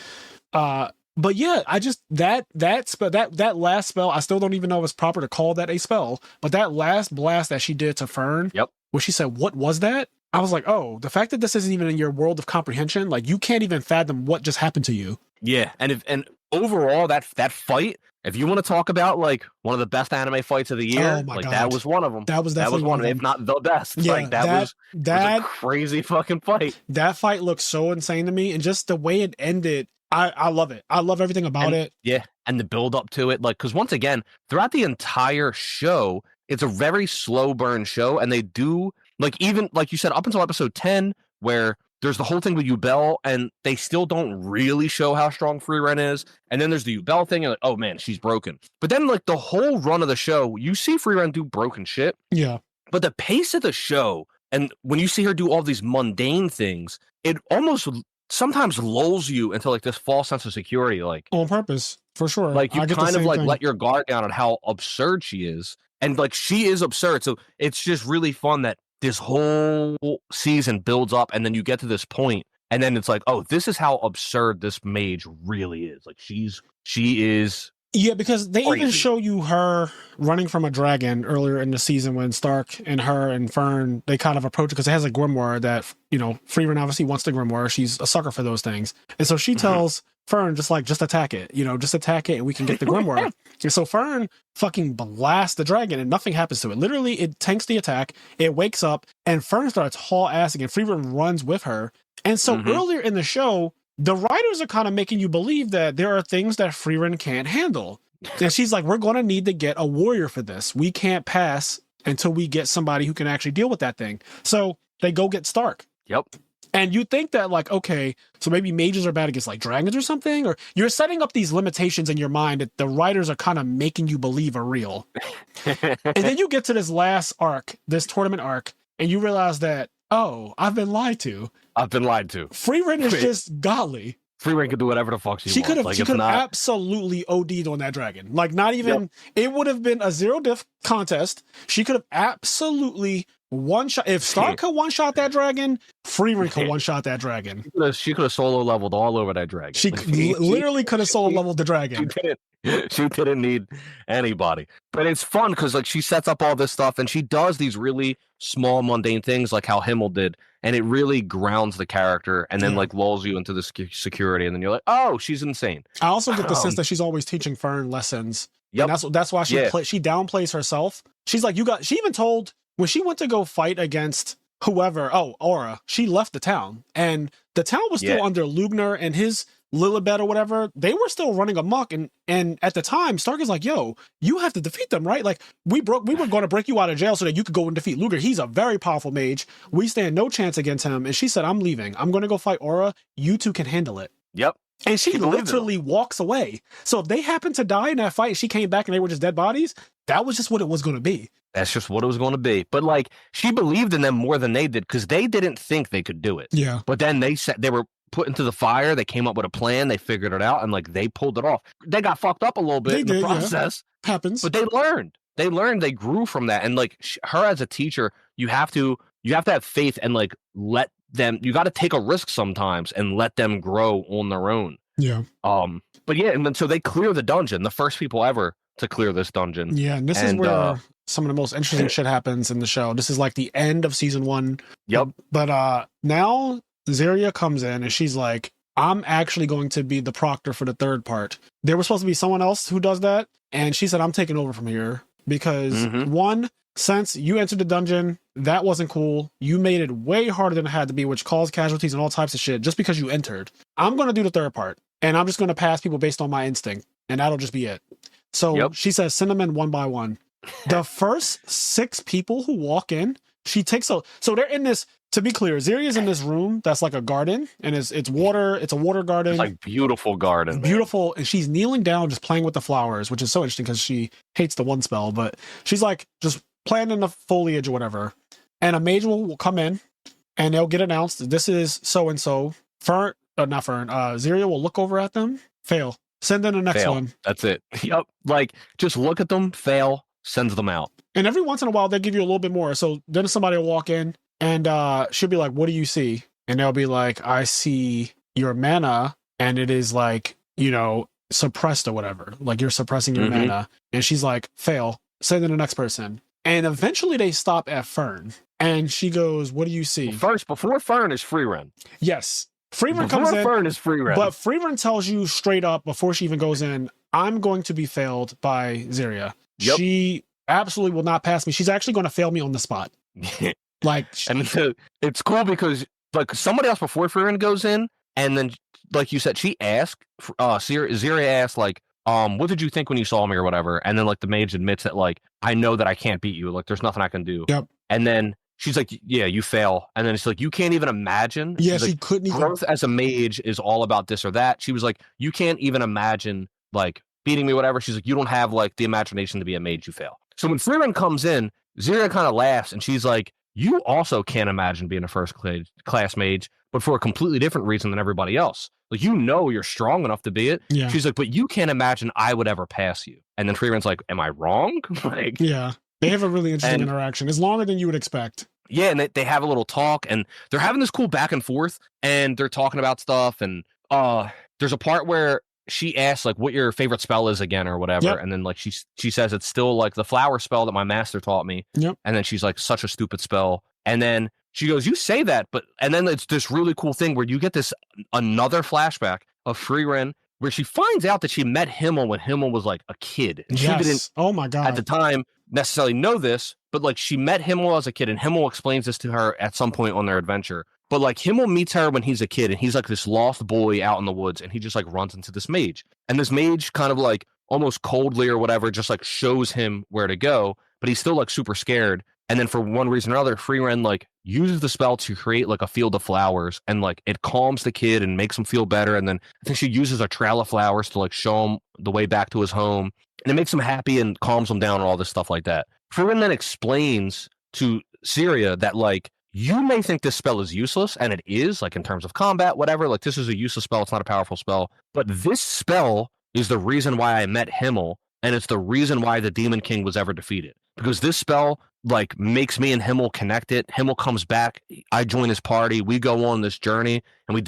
Speaker 1: But yeah, I just that last spell, I still don't even know if it's proper to call that a spell, but that last blast that she did to Fern, where she said, "What was that?" I was like, oh, the fact that this isn't even in your world of comprehension, like you can't even fathom what just happened to you.
Speaker 2: Yeah, and overall that fight, if you want to talk about like one of the best anime fights of the year, like God. That was one of them.
Speaker 1: That was one of them,
Speaker 2: if not the best.
Speaker 1: Yeah,
Speaker 2: like that was a crazy fucking fight.
Speaker 1: That fight looked so insane to me, and just the way it ended, I love it. I love everything about it.
Speaker 2: Yeah, and the build up to it, like, because once again, throughout the entire show, it's a very slow burn show, and they do, like, even like you said, up until episode 10, where there's the whole thing with Yubel, and they still don't really show how strong Frieren is. And then there's the Yubel thing, and like, oh man, she's broken. But then, like, the whole run of the show, you see Frieren do broken shit.
Speaker 1: Yeah.
Speaker 2: But the pace of the show, and when you see her do all these mundane things, it almost sometimes lulls you into like this false sense of security, like
Speaker 1: on purpose, for sure.
Speaker 2: like you
Speaker 1: I get the
Speaker 2: kind of
Speaker 1: same
Speaker 2: like
Speaker 1: thing.
Speaker 2: let your guard down on how absurd she is, and like she is absurd. So it's just really fun that this whole season builds up, and then you get to this point, and then it's like, oh, this is how absurd this mage really is. Like she is.
Speaker 1: Yeah, because they even
Speaker 2: crazy.
Speaker 1: show you her running from a dragon earlier in the season when Stark and her and Fern, they kind of approach it because it has a grimoire that, you know, Frieren obviously wants the grimoire. She's a sucker for those things. And so she tells Fern, just attack it, you know, just attack it and we can get the grimoire. And so Fern fucking blasts the dragon and nothing happens to it. Literally, it tanks the attack, it wakes up, and Fern starts haul-assing and Frieren runs with her. And so earlier in the show, the writers are kind of making you believe that there are things that Frieren can't handle. And she's like, we're going to need to get a warrior for this. We can't pass until we get somebody who can actually deal with that thing. So they go get Stark.
Speaker 2: Yep.
Speaker 1: And you think that like, okay, so maybe mages are bad against like dragons or something, or you're setting up these limitations in your mind that the writers are kind of making you believe are real. And then you get to this last arc, this tournament arc, and you realize that, oh, I've been lied to. Frieren is just godly.
Speaker 2: Frieren could do whatever the fuck she wants.
Speaker 1: She could have absolutely OD'd on that dragon. Like, not even, it would have been a zero diff contest. She could have absolutely one shot. If Stark could one shot that dragon, Frieren could one shot that dragon.
Speaker 2: She could have solo leveled all over that dragon.
Speaker 1: She literally could have solo leveled the dragon.
Speaker 2: She didn't need anybody. But it's fun because like she sets up all this stuff and she does these really small mundane things like how Himmel did, and it really grounds the character and then like lulls you into the security, and then you're like, oh, she's insane.
Speaker 1: I also get the sense that she's always teaching Fern lessons.
Speaker 2: Yep.
Speaker 1: And that's why she downplays herself. She's like, she even told when she went to go fight against whoever, Aura, she left the town, and the town was still under Lugner and his Lilibet or whatever. They were still running amok, and at the time Stark is like, yo, you have to defeat them, right? Like we were going to break you out of jail so that you could go and defeat Luger. He's a very powerful mage. We stand no chance against him. And she said, I'm leaving. I'm going to go fight Aura. You two can handle it.
Speaker 2: Yep.
Speaker 1: And she literally walks away. So if they happened to die in that fight and she came back and they were just dead bodies, that was just what it was going to be.
Speaker 2: That's just what it was going to be. But like she believed in them more than they did because they didn't think they could do it.
Speaker 1: Yeah.
Speaker 2: But then they said they were put into the fire. They came up with a plan. They figured it out, and like they pulled it off. They got fucked up a little bit in the process.
Speaker 1: Yeah. Happens.
Speaker 2: But they learned. They grew from that. And like her as a teacher, you have to have faith and like let them. You got to take a risk sometimes and let them grow on their own.
Speaker 1: Yeah.
Speaker 2: But yeah, and then so they clear the dungeon. The first people ever to clear this dungeon.
Speaker 1: Yeah, and this is where some of the most interesting shit happens in the show. This is like the end of season 1.
Speaker 2: Yep.
Speaker 1: But now Zarya comes in and she's like, I'm actually going to be the proctor for the third part. There was supposed to be someone else who does that, and she said, I'm taking over from here because one, since you entered the dungeon, that wasn't cool. You made it way harder than it had to be, which caused casualties and all types of shit just because you entered. I'm going to do the third part, and I'm just going to pass people based on my instinct, and that'll just be it. So she says, send them in one by one. The first 6 people who walk in, she takes so they're in this, to be clear, Zarya's in this room that's like a garden, and it's water, it's a water garden.
Speaker 2: It's like beautiful garden.
Speaker 1: Beautiful, and she's kneeling down just playing with the flowers, which is so interesting because she hates the one spell, but she's like just playing in the foliage or whatever. And a mage will come in and they'll get announced, this is so-and-so. Zarya will look over at them, fail. Send in the next one.
Speaker 2: That's it. Yep. Like, just look at them, fail, sends them out.
Speaker 1: And every once in a while, they give you a little bit more. So then somebody will walk in and she'll be like, what do you see? And they'll be like, I see your mana, and it is like, you know, suppressed or whatever. Like you're suppressing your mana. And she's like, fail, send in the next person. And eventually they stop at Fern. And she goes, what do you see?
Speaker 2: Well, first, before Fern is Frieren.
Speaker 1: Yes. Frieren comes in,
Speaker 2: Fern is Frieren.
Speaker 1: but Frieren tells you straight up before she even goes in, I'm going to be failed by Zarya.
Speaker 2: Yep.
Speaker 1: She absolutely will not pass me. She's actually going to fail me on the spot. Like,
Speaker 2: and it's cool because like somebody else before Frieren goes in, and then like you said, she asked, Zarya asked like, what did you think when you saw me or whatever? And then like the mage admits that like, I know that I can't beat you. Like there's nothing I can do.
Speaker 1: Yep.
Speaker 2: And then she's like, yeah, you fail. And then it's like, you can't even imagine.
Speaker 1: Yeah,
Speaker 2: she's
Speaker 1: she
Speaker 2: like,
Speaker 1: couldn't even.
Speaker 2: Growth as a mage is all about this or that. She was like, you can't even imagine like beating me, whatever. She's like, you don't have like the imagination to be a mage, you fail. So when Frieren comes in, Zarya kind of laughs and she's like, you also can't imagine being a first class mage, but for a completely different reason than everybody else. Like, you're strong enough to be it.
Speaker 1: Yeah.
Speaker 2: She's like, but you can't imagine I would ever pass you. And then Frieren's like, am I wrong? Like,
Speaker 1: yeah. They have a really interesting interaction. It's longer than you would expect.
Speaker 2: Yeah, and they have a little talk, and they're having this cool back and forth, and they're talking about stuff, and there's a part where she asks, like, what your favorite spell is again or whatever,
Speaker 1: Yep.
Speaker 2: and then, like, she says it's still, like, the flower spell that my master taught me,
Speaker 1: Yep.
Speaker 2: and then she's like, such a stupid spell, and then she goes, you say that, but, and then it's this really cool thing where you get this another flashback of Frieren, where she finds out that she met Himmel when Himmel was, like, a kid, and she didn't,
Speaker 1: oh my God,
Speaker 2: at the time, necessarily know this, but, like, she met Himmel as a kid, and Himmel explains this to her at some point on their adventure. But, like, Himmel meets her when he's a kid, and he's like this lost boy out in the woods, and he just, like, runs into this mage. And this mage kind of, like, almost coldly or whatever, just, like, shows him where to go, but he's still, like, super scared. And then for one reason or another, Frieren, like, uses the spell to create, like, a field of flowers, and, like, it calms the kid and makes him feel better. And then I think she uses a trail of flowers to, like, show him the way back to his home. And it makes him happy and calms him down and all this stuff like that. Frieren then explains to Syria that, like, you may think this spell is useless, and it is, like, in terms of combat, whatever. Like, this is a useless spell. It's not a powerful spell. But this spell is the reason why I met Himmel, and it's the reason why the Demon King was ever defeated. Because this spell, like, makes me and Himmel connected. Himmel comes back. I join his party. We go on this journey, and we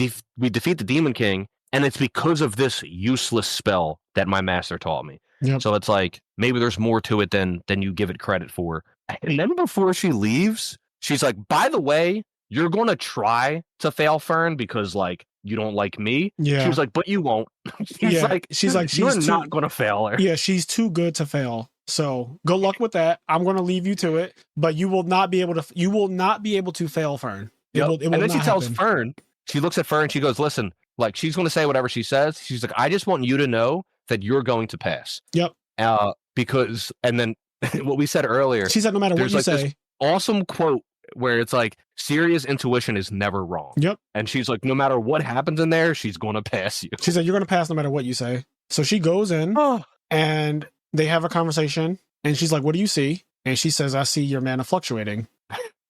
Speaker 2: defeat the Demon King, and it's because of this useless spell that my master taught me.
Speaker 1: Yep.
Speaker 2: So it's like, maybe there's more to it than you give it credit for. And then before she leaves, she's like, by the way, you're going to try to fail Fern because, like, you don't like me.
Speaker 1: Yeah.
Speaker 2: She was like, but you won't. She's like, you're not going to fail her.
Speaker 1: Yeah, she's too good to fail. So good luck with that. I'm going to leave you to it, but you will not be able to fail Fern.
Speaker 2: And then she tells Fern, she looks at Fern, she goes, listen, like, she's going to say whatever she says. She's like, I just want you to know that you're going to pass.
Speaker 1: Yep.
Speaker 2: Because, and then what we said earlier.
Speaker 1: She said, no matter what you say.
Speaker 2: This awesome quote where it's like, Syria's intuition is never wrong.
Speaker 1: Yep.
Speaker 2: And she's like, no matter what happens in there, she's going to pass you.
Speaker 1: She said, you're going to pass no matter what you say. So she goes in and they have a conversation, and she's like, what do you see? And she says, I see your mana fluctuating.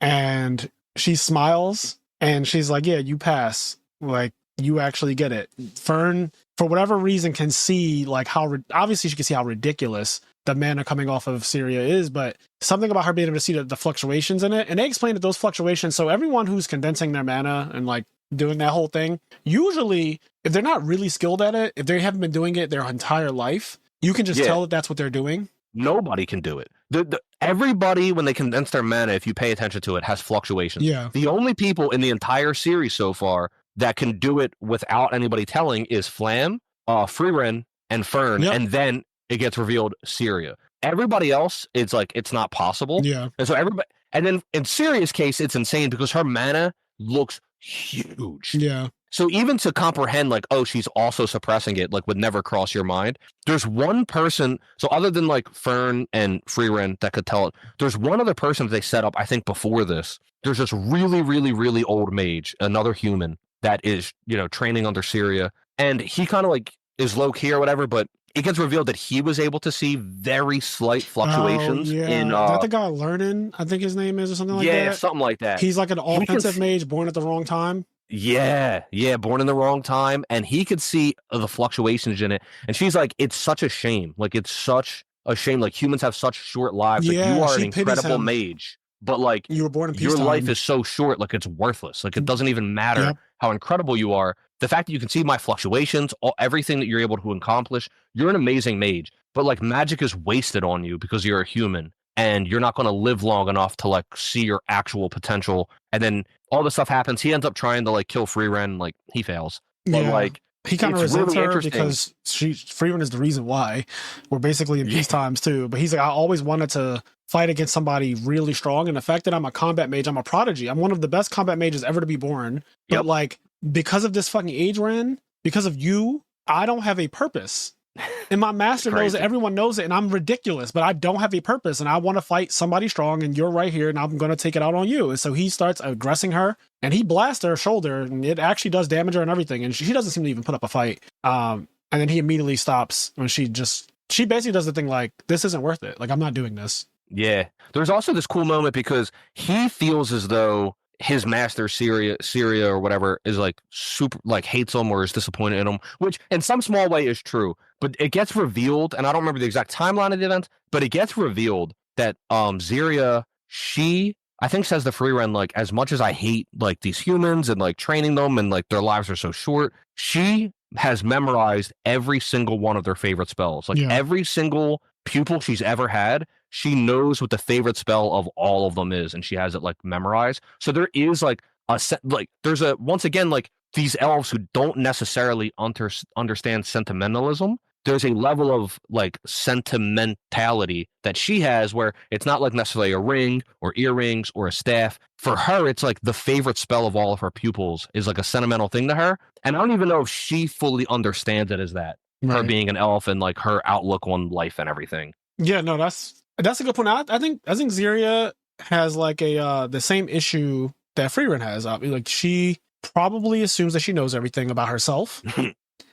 Speaker 1: And she smiles and she's like, yeah, you pass. Like, you actually get it. Fern, for whatever reason, can see, like, how obviously she can see how ridiculous the mana coming off of Syria is, but something about her being able to see the fluctuations in it. And they explain that those fluctuations, so everyone who's condensing their mana and, like, doing that whole thing, usually, if they're not really skilled at it, if they haven't been doing it their entire life, you can just tell that that's what they're doing.
Speaker 2: Nobody can do it. Everybody, when they condense their mana, if you pay attention to it, has fluctuations.
Speaker 1: Yeah.
Speaker 2: The only people in the entire series so far that can do it without anybody telling is Flam, Frieren, and Fern, and then it gets revealed Syria. Everybody else, it's like, it's not possible.
Speaker 1: Yeah.
Speaker 2: And so everybody, and then in Syria's case, it's insane because her mana looks huge.
Speaker 1: Yeah.
Speaker 2: So even to comprehend, like, oh, she's also suppressing it, like, would never cross your mind. There's one person, so other than, like, Fern and Frieren that could tell it, there's one other person that they set up, I think, before this. There's this really, really, really old mage, another human, that is, you know, training under Syria. And he kind of, like, is low-key or whatever, but it gets revealed that he was able to see very slight fluctuations. In,
Speaker 1: is that the guy Learning, I think his name is, or something like that?
Speaker 2: Yeah, something like that.
Speaker 1: He's like an offensive mage born at the wrong time.
Speaker 2: Yeah, born in the wrong time, and he could see the fluctuations in it. And she's like, it's such a shame. Like, it's such a shame. Like, humans have such short lives. Like, you are an incredible mage, but, like,
Speaker 1: you were born in peacetime.
Speaker 2: Your life is so short. Like, it's worthless. Like, it doesn't even matter how incredible you are. The fact that you can see my fluctuations, everything that you're able to accomplish, you're an amazing mage. But, like, magic is wasted on you because you're a human. And you're not going to live long enough to, like, see your actual potential. And then all this stuff happens. He ends up trying to, like, kill Frieren. Like, he fails. But, like,
Speaker 1: he kind of resents her because Frieren is the reason why. We're basically in peace times too. But he's like, I always wanted to fight against somebody really strong. And the fact that I'm a combat mage, I'm a prodigy. I'm one of the best combat mages ever to be born. But like, because of this fucking age we're in, because of you, I don't have a purpose. And my master knows it, everyone knows it, and I'm ridiculous, but I don't have a purpose, and I want to fight somebody strong, and you're right here, and I'm going to take it out on you. And so he starts aggressing her, and he blasts her shoulder, and it actually does damage her and everything, and she doesn't seem to even put up a fight. And then he immediately stops when she basically does the thing like, this isn't worth it. Like, I'm not doing this.
Speaker 2: Yeah. There's also this cool moment because he feels as though his master Syria or whatever is like super like hates him or is disappointed in him, which in some small way is true. But it gets revealed, and I don't remember the exact timeline of the event, but it gets revealed that Syria, she I think says the Frieren, like, as much as I hate like these humans and like training them and like their lives are so short, she has memorized every single one of their favorite spells. Like every single pupil she's ever had, she knows what the favorite spell of all of them is, and she has it like memorized. So there is like there's a once again like these elves who don't necessarily understand sentimentalism. There's a level of like sentimentality that she has where it's not like necessarily a ring or earrings or a staff. For her, it's like the favorite spell of all of her pupils is like a sentimental thing to her. And I don't even know if she fully understands it as that. Right. Her being an elf and like her outlook on life and everything.
Speaker 1: Yeah, no, that's a good point. I think Ziria has like the same issue that Frieren has. Like she probably assumes that she knows everything about herself.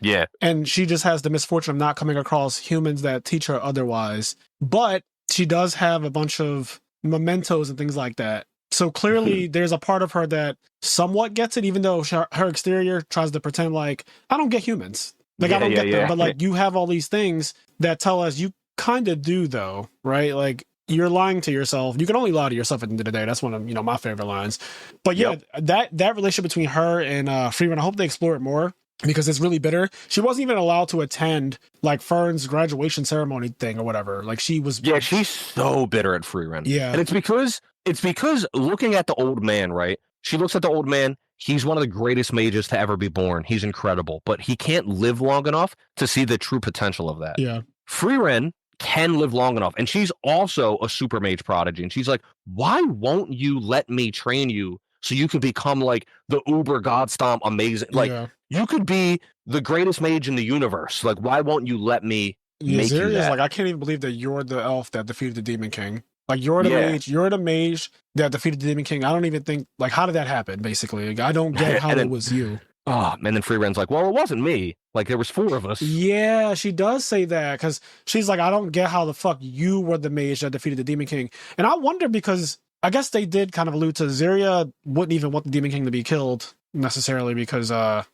Speaker 2: Yeah.
Speaker 1: And she just has the misfortune of not coming across humans that teach her otherwise. But she does have a bunch of mementos and things like that. So clearly there's a part of her that somewhat gets it, even though her exterior tries to pretend like, I don't get humans. Like, I don't get them. But like, you have all these things that tell us you kind of do, though, right? Like, you're lying to yourself. You can only lie to yourself at the end of the day. That's one of, my favorite lines. But yeah, that relationship between her and Frieren, I hope they explore it more, because it's really bitter. She wasn't even allowed to attend like Fern's graduation ceremony thing or whatever. Like she was.
Speaker 2: Yeah, she's so bitter at Frieren.
Speaker 1: Yeah.
Speaker 2: And it's because looking at the old man, right? She looks at the old man. He's one of the greatest mages to ever be born. He's incredible, but he can't live long enough to see the true potential of that.
Speaker 1: Yeah.
Speaker 2: Frieren can live long enough. And she's also a super mage prodigy. And she's like, why won't you let me train you so you can become like the uber god stomp amazing? Like, you could be the greatest mage in the universe. Like, why won't you let me make you that?
Speaker 1: Like, I can't even believe that you're the elf that defeated the Demon King. Like, you're the mage that defeated the Demon King. I don't even think, like, how did that happen, basically? Like, I don't get how it was you.
Speaker 2: Oh, and then Frieren's like, well, it wasn't me. Like, there was 4 of us.
Speaker 1: Yeah, she does say that, because she's like, I don't get how the fuck you were the mage that defeated the Demon King. And I wonder, because I guess they did kind of allude to Ziria wouldn't even want the Demon King to be killed necessarily, because that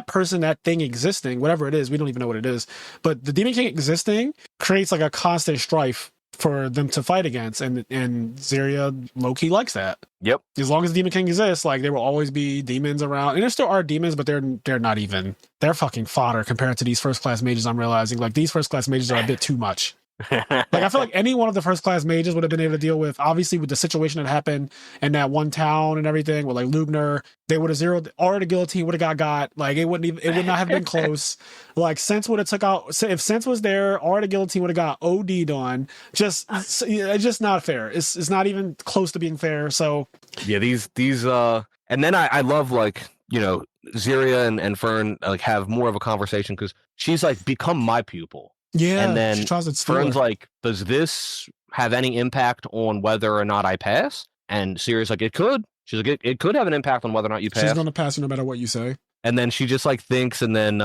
Speaker 1: person, that thing existing, whatever it is, we don't even know what it is, but the Demon King existing creates like a constant strife for them to fight against, and Ziria low-key likes that.
Speaker 2: Yep.
Speaker 1: As long as the Demon King exists, like, there will always be demons around, and there still are demons, but they're not even, they're fucking fodder compared to these first-class mages. I'm realizing, like, these first-class mages are a bit too much. Like, I feel like any one of the first class mages would have been able to deal with, obviously, with the situation that happened in that one town and everything with like Lubner. They would have zeroed, or the guillotine would have got like, it would not have been close. Like, Sense would have took out, if Sense was there, or the guillotine would have got OD'd on. It's just not fair. It's not even close to being fair. So
Speaker 2: yeah, these and then I love, like, Ziria and Fern like have more of a conversation, because she's like, become my pupil.
Speaker 1: Yeah,
Speaker 2: and then
Speaker 1: she tries to
Speaker 2: Fern's like, does this have any impact on whether or not I pass? And Siri's like, it could. She's like, it could have an impact on whether or not you pass.
Speaker 1: She's going to pass you no matter what you say.
Speaker 2: And then she just like thinks, and then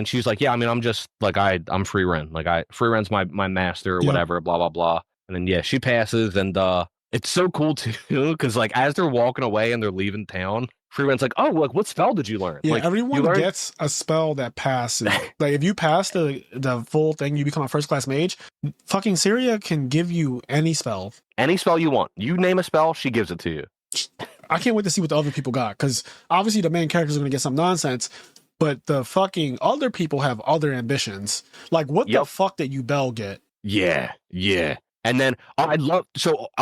Speaker 2: she's like, yeah, I mean, I'm just like, I'm Frieren. Like, Frieren's my master or whatever, blah, blah, blah. And then, she passes, and it's so cool too, because like, as they're walking away and they're leaving town, Frieren's like, oh, look, what spell did you learn?
Speaker 1: Yeah,
Speaker 2: like,
Speaker 1: everyone gets a spell that passes. Like, if you pass the full thing, you become a first-class mage, fucking Syria can give you any spell.
Speaker 2: Any spell you want. You name a spell, she gives it to you.
Speaker 1: I can't wait to see what the other people got, because obviously the main characters are going to get some nonsense, but the fucking other people have other ambitions. Like, what the fuck did you Bell get?
Speaker 2: Yeah. And then, I'll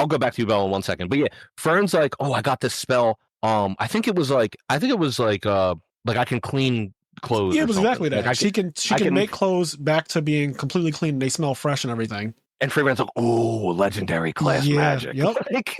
Speaker 2: go back to you, Bell, in 1 second. But yeah, Fern's like, oh, I got this spell. I think it was like I can clean clothes.
Speaker 1: Yeah, it was exactly that. Like, she can make clothes back to being completely clean. They smell fresh and everything.
Speaker 2: And Frieren's like, oh, legendary class magic.
Speaker 1: Yep.
Speaker 2: Like,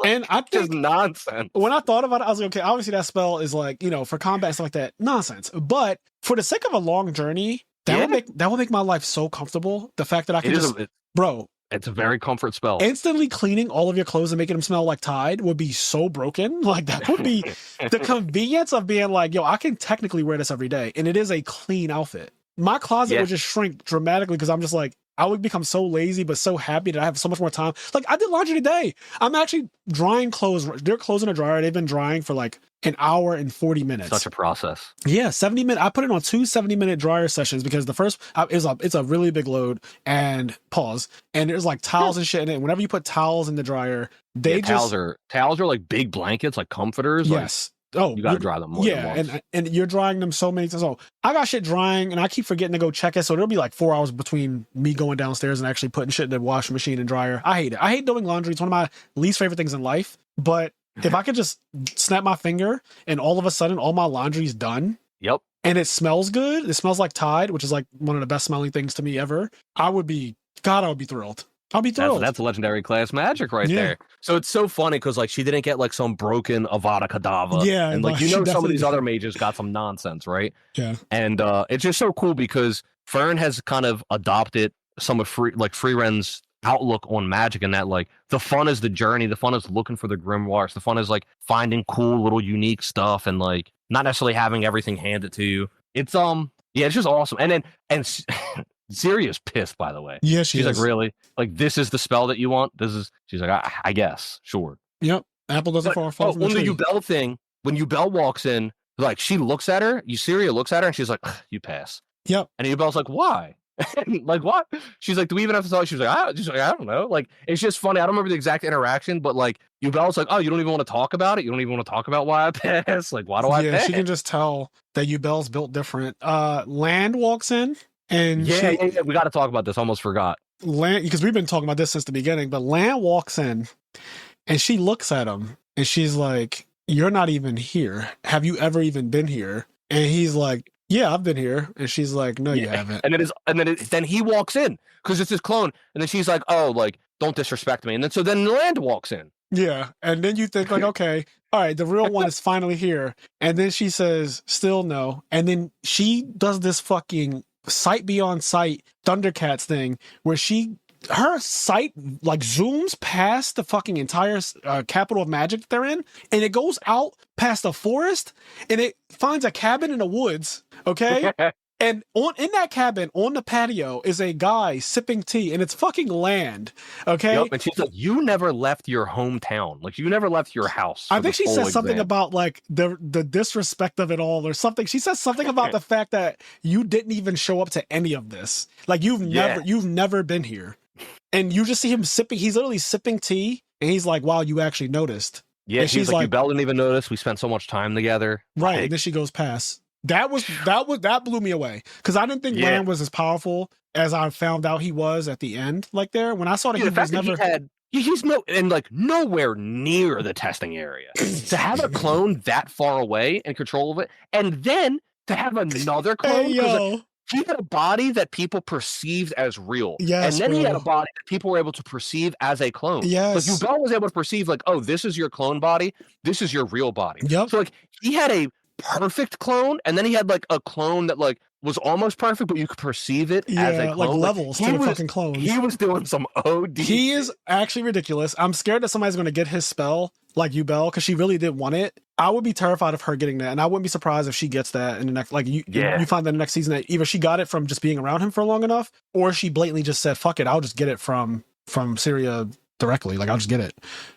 Speaker 1: and I think
Speaker 2: just nonsense.
Speaker 1: When I thought about it, I was like, okay, obviously that spell is like, for combat and stuff like that, nonsense. But for the sake of a long journey, that would make my life so comfortable. The fact that I can bro.
Speaker 2: It's a very comfort spell.
Speaker 1: Instantly cleaning all of your clothes and making them smell like Tide would be so broken. Like, that would be the convenience of being like, I can technically wear this every day, and it is a clean outfit. My closet would just shrink dramatically, because I'm just like, I would become so lazy, but so happy that I have so much more time. Like, I did laundry today. I'm actually drying clothes. They're clothes in the dryer. They've been drying for like an hour and 40 minutes.
Speaker 2: Such a process.
Speaker 1: Yeah, 70 minutes. I put it on 2 70-minute dryer sessions because the first it's a really big load, and pause. And there's like towels and shit in it. Whenever you put towels in the dryer, towels are
Speaker 2: like big blankets, like comforters.
Speaker 1: Yes.
Speaker 2: Like, you gotta dry them more than once.
Speaker 1: and you're drying them so many times. So I got shit drying, and I keep forgetting to go check it. So there'll be like 4 hours between me going downstairs and actually putting shit in the washing machine and dryer. I hate it. I hate doing laundry. It's one of my least favorite things in life. But if I could just snap my finger and all of a sudden all my laundry's done.
Speaker 2: Yep.
Speaker 1: And it smells good. It smells like Tide, which is like one of the best smelling things to me ever. I would be thrilled. I'll be thrilled.
Speaker 2: That's legendary class magic right there. So it's so funny because like she didn't get like some broken Avada Kedavra.
Speaker 1: Yeah.
Speaker 2: And like, some of these other mages got some nonsense, right?
Speaker 1: Yeah.
Speaker 2: And it's just so cool because Frieren has kind of adopted some of Frieren's outlook on magic, and that like the fun is the journey, the fun is looking for the grimoires, the fun is like finding cool little unique stuff and like not necessarily having everything handed to you. It's it's just awesome. And Syria's pissed, by the way.
Speaker 1: Yeah,
Speaker 2: she's like, really? Like, this is the spell that you want? She's like, I guess, sure.
Speaker 1: Yep. Apple doesn't fall from the tree.
Speaker 2: On the Ubel thing, when Ubel walks in, like, she looks at her, Syria looks at her, and she's like, you pass.
Speaker 1: Yep.
Speaker 2: And Ubel's like, why? Like, what? She's like, do we even have to talk? She's like, I don't know. Like, it's just funny. I don't remember the exact interaction, but like, Ubel's like, oh, you don't even want to talk about it? You don't even want to talk about why I pass? Like, why do I pass?
Speaker 1: Yeah, she can just tell that Ubel's built different. Land walks in. And
Speaker 2: we got to talk about this. Almost forgot.
Speaker 1: Lan, because we've been talking about this since the beginning, but Lan walks in and she looks at him and she's like, you're not even here. Have you ever even been here? And he's like, yeah, I've been here. And she's like, no, you haven't.
Speaker 2: And then he walks in because it's his clone. And then she's like, oh, like, don't disrespect me. And then Land walks in.
Speaker 1: Yeah. And then you think like, okay, all right, the real one is finally here. And then she says, still no. And then she does this fucking sight beyond sight Thundercats thing where her sight like zooms past the fucking entire capital of magic that they're in, and it goes out past the forest and it finds a cabin in the woods. Okay. And in that cabin, on the patio, is a guy sipping tea, and it's fucking Land. Okay.
Speaker 2: Yep. And she's like, you never left your hometown. Like, you never left your house.
Speaker 1: I think she says something about like the disrespect of it all or something. She says something about the fact that you didn't even show up to any of this. Like, you've never been here. And you just see him sipping. He's literally sipping tea, and he's like, wow, you actually noticed.
Speaker 2: Yeah. And she's like, Ubel didn't even notice. We spent so much time together.
Speaker 1: Right. Like, and then she goes past. That blew me away because I didn't think Land was as powerful as I found out he was at the end. Like there, when I saw that he was never
Speaker 2: he's nowhere near the testing area. To have a clone that far away and control of it, and then to have another clone. He had a body that people perceived as real.
Speaker 1: Yes,
Speaker 2: and then he had a body that people were able to perceive as a clone.
Speaker 1: Yes.
Speaker 2: Like Ubel was able to perceive like, oh, this is your clone body. This is your real body.
Speaker 1: Yep.
Speaker 2: So like he had a perfect clone, and then he had like a clone that like was almost perfect, but you could perceive it as a clone.
Speaker 1: Like levels to the fucking clones.
Speaker 2: He was doing some OD.
Speaker 1: He is actually ridiculous. I'm scared that somebody's going to get his spell like Ubel because she really did want it. I would be terrified of her getting that, and I wouldn't be surprised if she gets that in the next. Like you find that in the next season that either she got it from just being around him for long enough, or she blatantly just said, "Fuck it, I'll just get it from Syria directly. Like I'll just get it."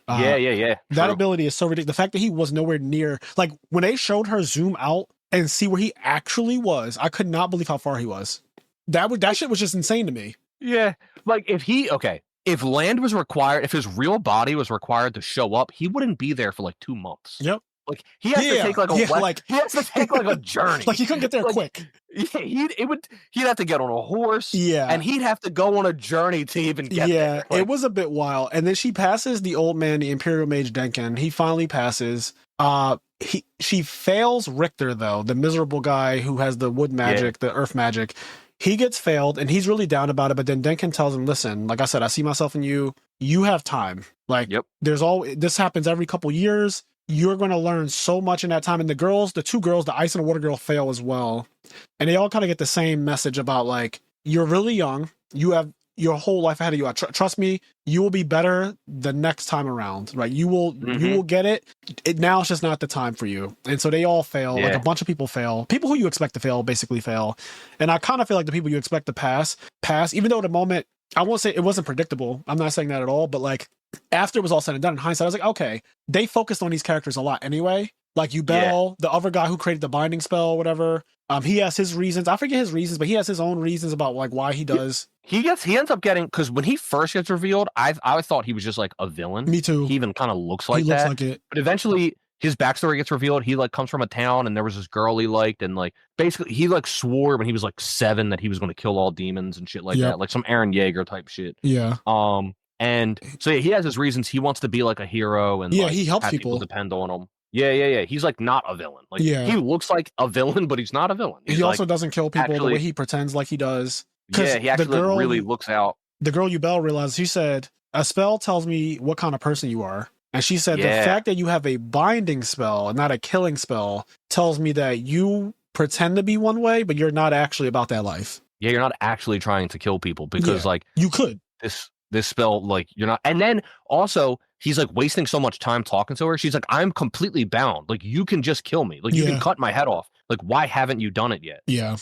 Speaker 2: Yeah.
Speaker 1: That ability is so ridiculous. The fact that he was nowhere near, like when they showed her zoom out and see where he actually was, I could not believe how far he was. That shit was just insane to me.
Speaker 2: Yeah, like if Land was required, if his real body was required to show up, he wouldn't be there for like 2 months.
Speaker 1: Yep.
Speaker 2: Like he has to take he has to take like a journey.
Speaker 1: Like he couldn't get there quick.
Speaker 2: Yeah, he'd have to get on a horse.
Speaker 1: Yeah.
Speaker 2: And he'd have to go on a journey to even get there.
Speaker 1: Yeah, it was a bit wild. And then she passes the old man, the Imperial Mage Denkin. He finally passes. She fails Richter though, the miserable guy who has the wood magic, the earth magic. He gets failed and he's really down about it, but then Denkin tells him, listen, like I said, I see myself in you. You have time. Like this happens every couple years. You're going to learn so much in that time. And the 2 girls, the ice and the water girl, fail as well. And they all kind of get the same message about like, you're really young. You have your whole life ahead of you. Trust me, you will be better the next time around, right? You will get it. Now it's just not the time for you. And so they all fail. Like a bunch of people fail. People who you expect to fail basically fail. And I kind of feel like the people you expect to pass, even though at the moment, I won't say it wasn't predictable. I'm not saying that at all, but like after it was all said and done in hindsight, I was like, okay, they focused on these characters a lot anyway. Like Ubel, the other guy who created the binding spell or whatever, he has his reasons. I forget his reasons, but he has his own reasons about like why he does.
Speaker 2: He ends up getting, because when he first gets revealed, I thought he was just like a villain.
Speaker 1: Me too.
Speaker 2: He even kind of looks like
Speaker 1: looks like it.
Speaker 2: But eventually his backstory gets revealed. He like comes from a town and there was this girl he liked, and like basically he like swore when he was like 7 that he was going to kill all demons and shit like that, like some Aaron Yeager type shit.
Speaker 1: Yeah.
Speaker 2: And so he has his reasons. He wants to be like a hero and like,
Speaker 1: he helps
Speaker 2: have people depend on him. Yeah. He's like not a villain. Like he looks like a villain, but he's not a villain. He
Speaker 1: also doesn't kill people the way he pretends like he does.
Speaker 2: Yeah, he actually really looks out.
Speaker 1: The girl Ubel realized, she said, a spell tells me what kind of person you are. And she said, the fact that you have a binding spell and not a killing spell tells me that you pretend to be one way, but you're not actually about that life.
Speaker 2: Yeah, you're not actually trying to kill people because like
Speaker 1: you could.
Speaker 2: This spell, like you're not. And then also he's like wasting so much time talking to her. She's like, I'm completely bound. Like you can just kill me. Like you can cut my head off. Like why haven't you done it yet?
Speaker 1: Yeah.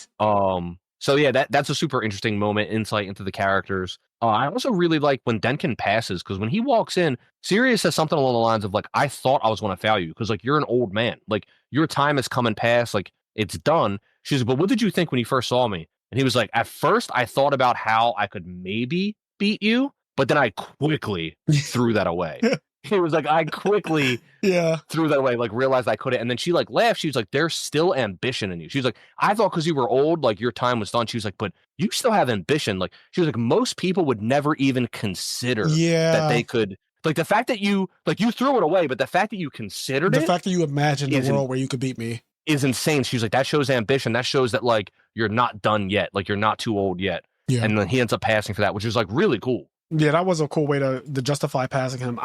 Speaker 2: So yeah, that's a super interesting moment, insight into the characters. I also really like when Denkin passes, because when he walks in, Sirius says something along the lines of like, I thought I was going to fail you because like you're an old man. Like your time has come and passed. Like it's done. She's like, but what did you think when you first saw me? And he was like, at first I thought about how I could maybe beat you, but then I quickly threw that away. He was like, I quickly threw that away, like realized I couldn't. And then she like laughed. She was like, there's still ambition in you. She was like, I thought because you were old, like your time was done. She was like, but you still have ambition. Like she was like, most people would never even consider that they could. Like the fact that you threw it away, but the fact that you considered
Speaker 1: the fact that you imagined a world where you could beat me
Speaker 2: is insane. She was like, that shows ambition. That shows that like you're not done yet. Like you're not too old yet. Yeah. And then he ends up passing for that, which is like really cool.
Speaker 1: Yeah, that was a cool way to justify passing him.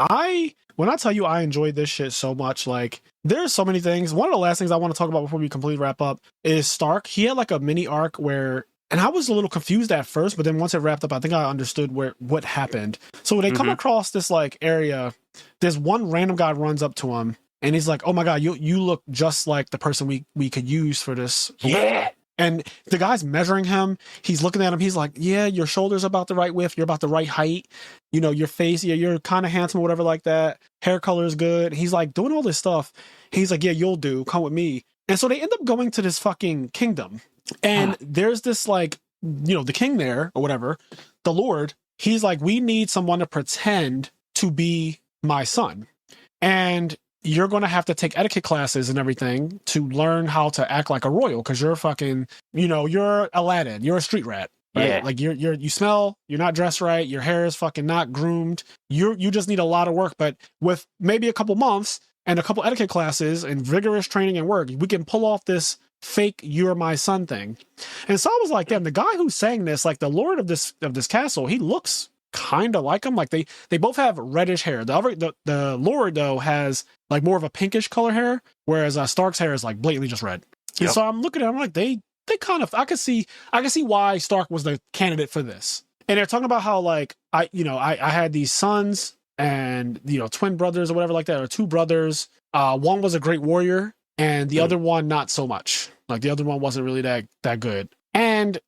Speaker 1: When I tell you I enjoyed this shit so much, like there's so many things. One of the last things I want to talk about before we completely wrap up is Stark. He had like a mini arc where, and I was a little confused at first, but then once it wrapped up, I think I understood what happened. So when they come across this like area, there's one random guy runs up to him and he's like, oh my God, you look just like the person we could use for this.
Speaker 2: Yeah.
Speaker 1: And the guy's measuring him. He's looking at him. He's like, yeah, your shoulder's about the right width. You're about the right height. You know, your face, you're kind of handsome or whatever like that. Hair color is good. He's like doing all this stuff. He's like, yeah, you'll do. Come with me. And so they end up going to this fucking kingdom. And there's this like, you know, the king there or whatever, the Lord, he's like, we need someone to pretend to be my son. And you're going to have to take etiquette classes and everything to learn how to act like a royal, because you're fucking, you know, you're Aladdin, you're a street rat, right? Yeah. Like you smell, you're not dressed right, your hair is fucking not groomed. You just need a lot of work, but with maybe a couple months and a couple etiquette classes and vigorous training and work, we can pull off this fake "you're my son" thing. And so I was like, damn, the guy who's saying this, like the lord of this castle, he looks kind of like him. Like they both have reddish hair. The Lord though has like more of a pinkish color hair, whereas Stark's hair is like blatantly just red. Yep. And so I'm looking at him like they kind of, I could see why Stark was the candidate for this. And they're talking about how like I had these sons and, you know, twin brothers or whatever like that, or two brothers. One was a great warrior and the other one not so much. Like the other one wasn't really that good. And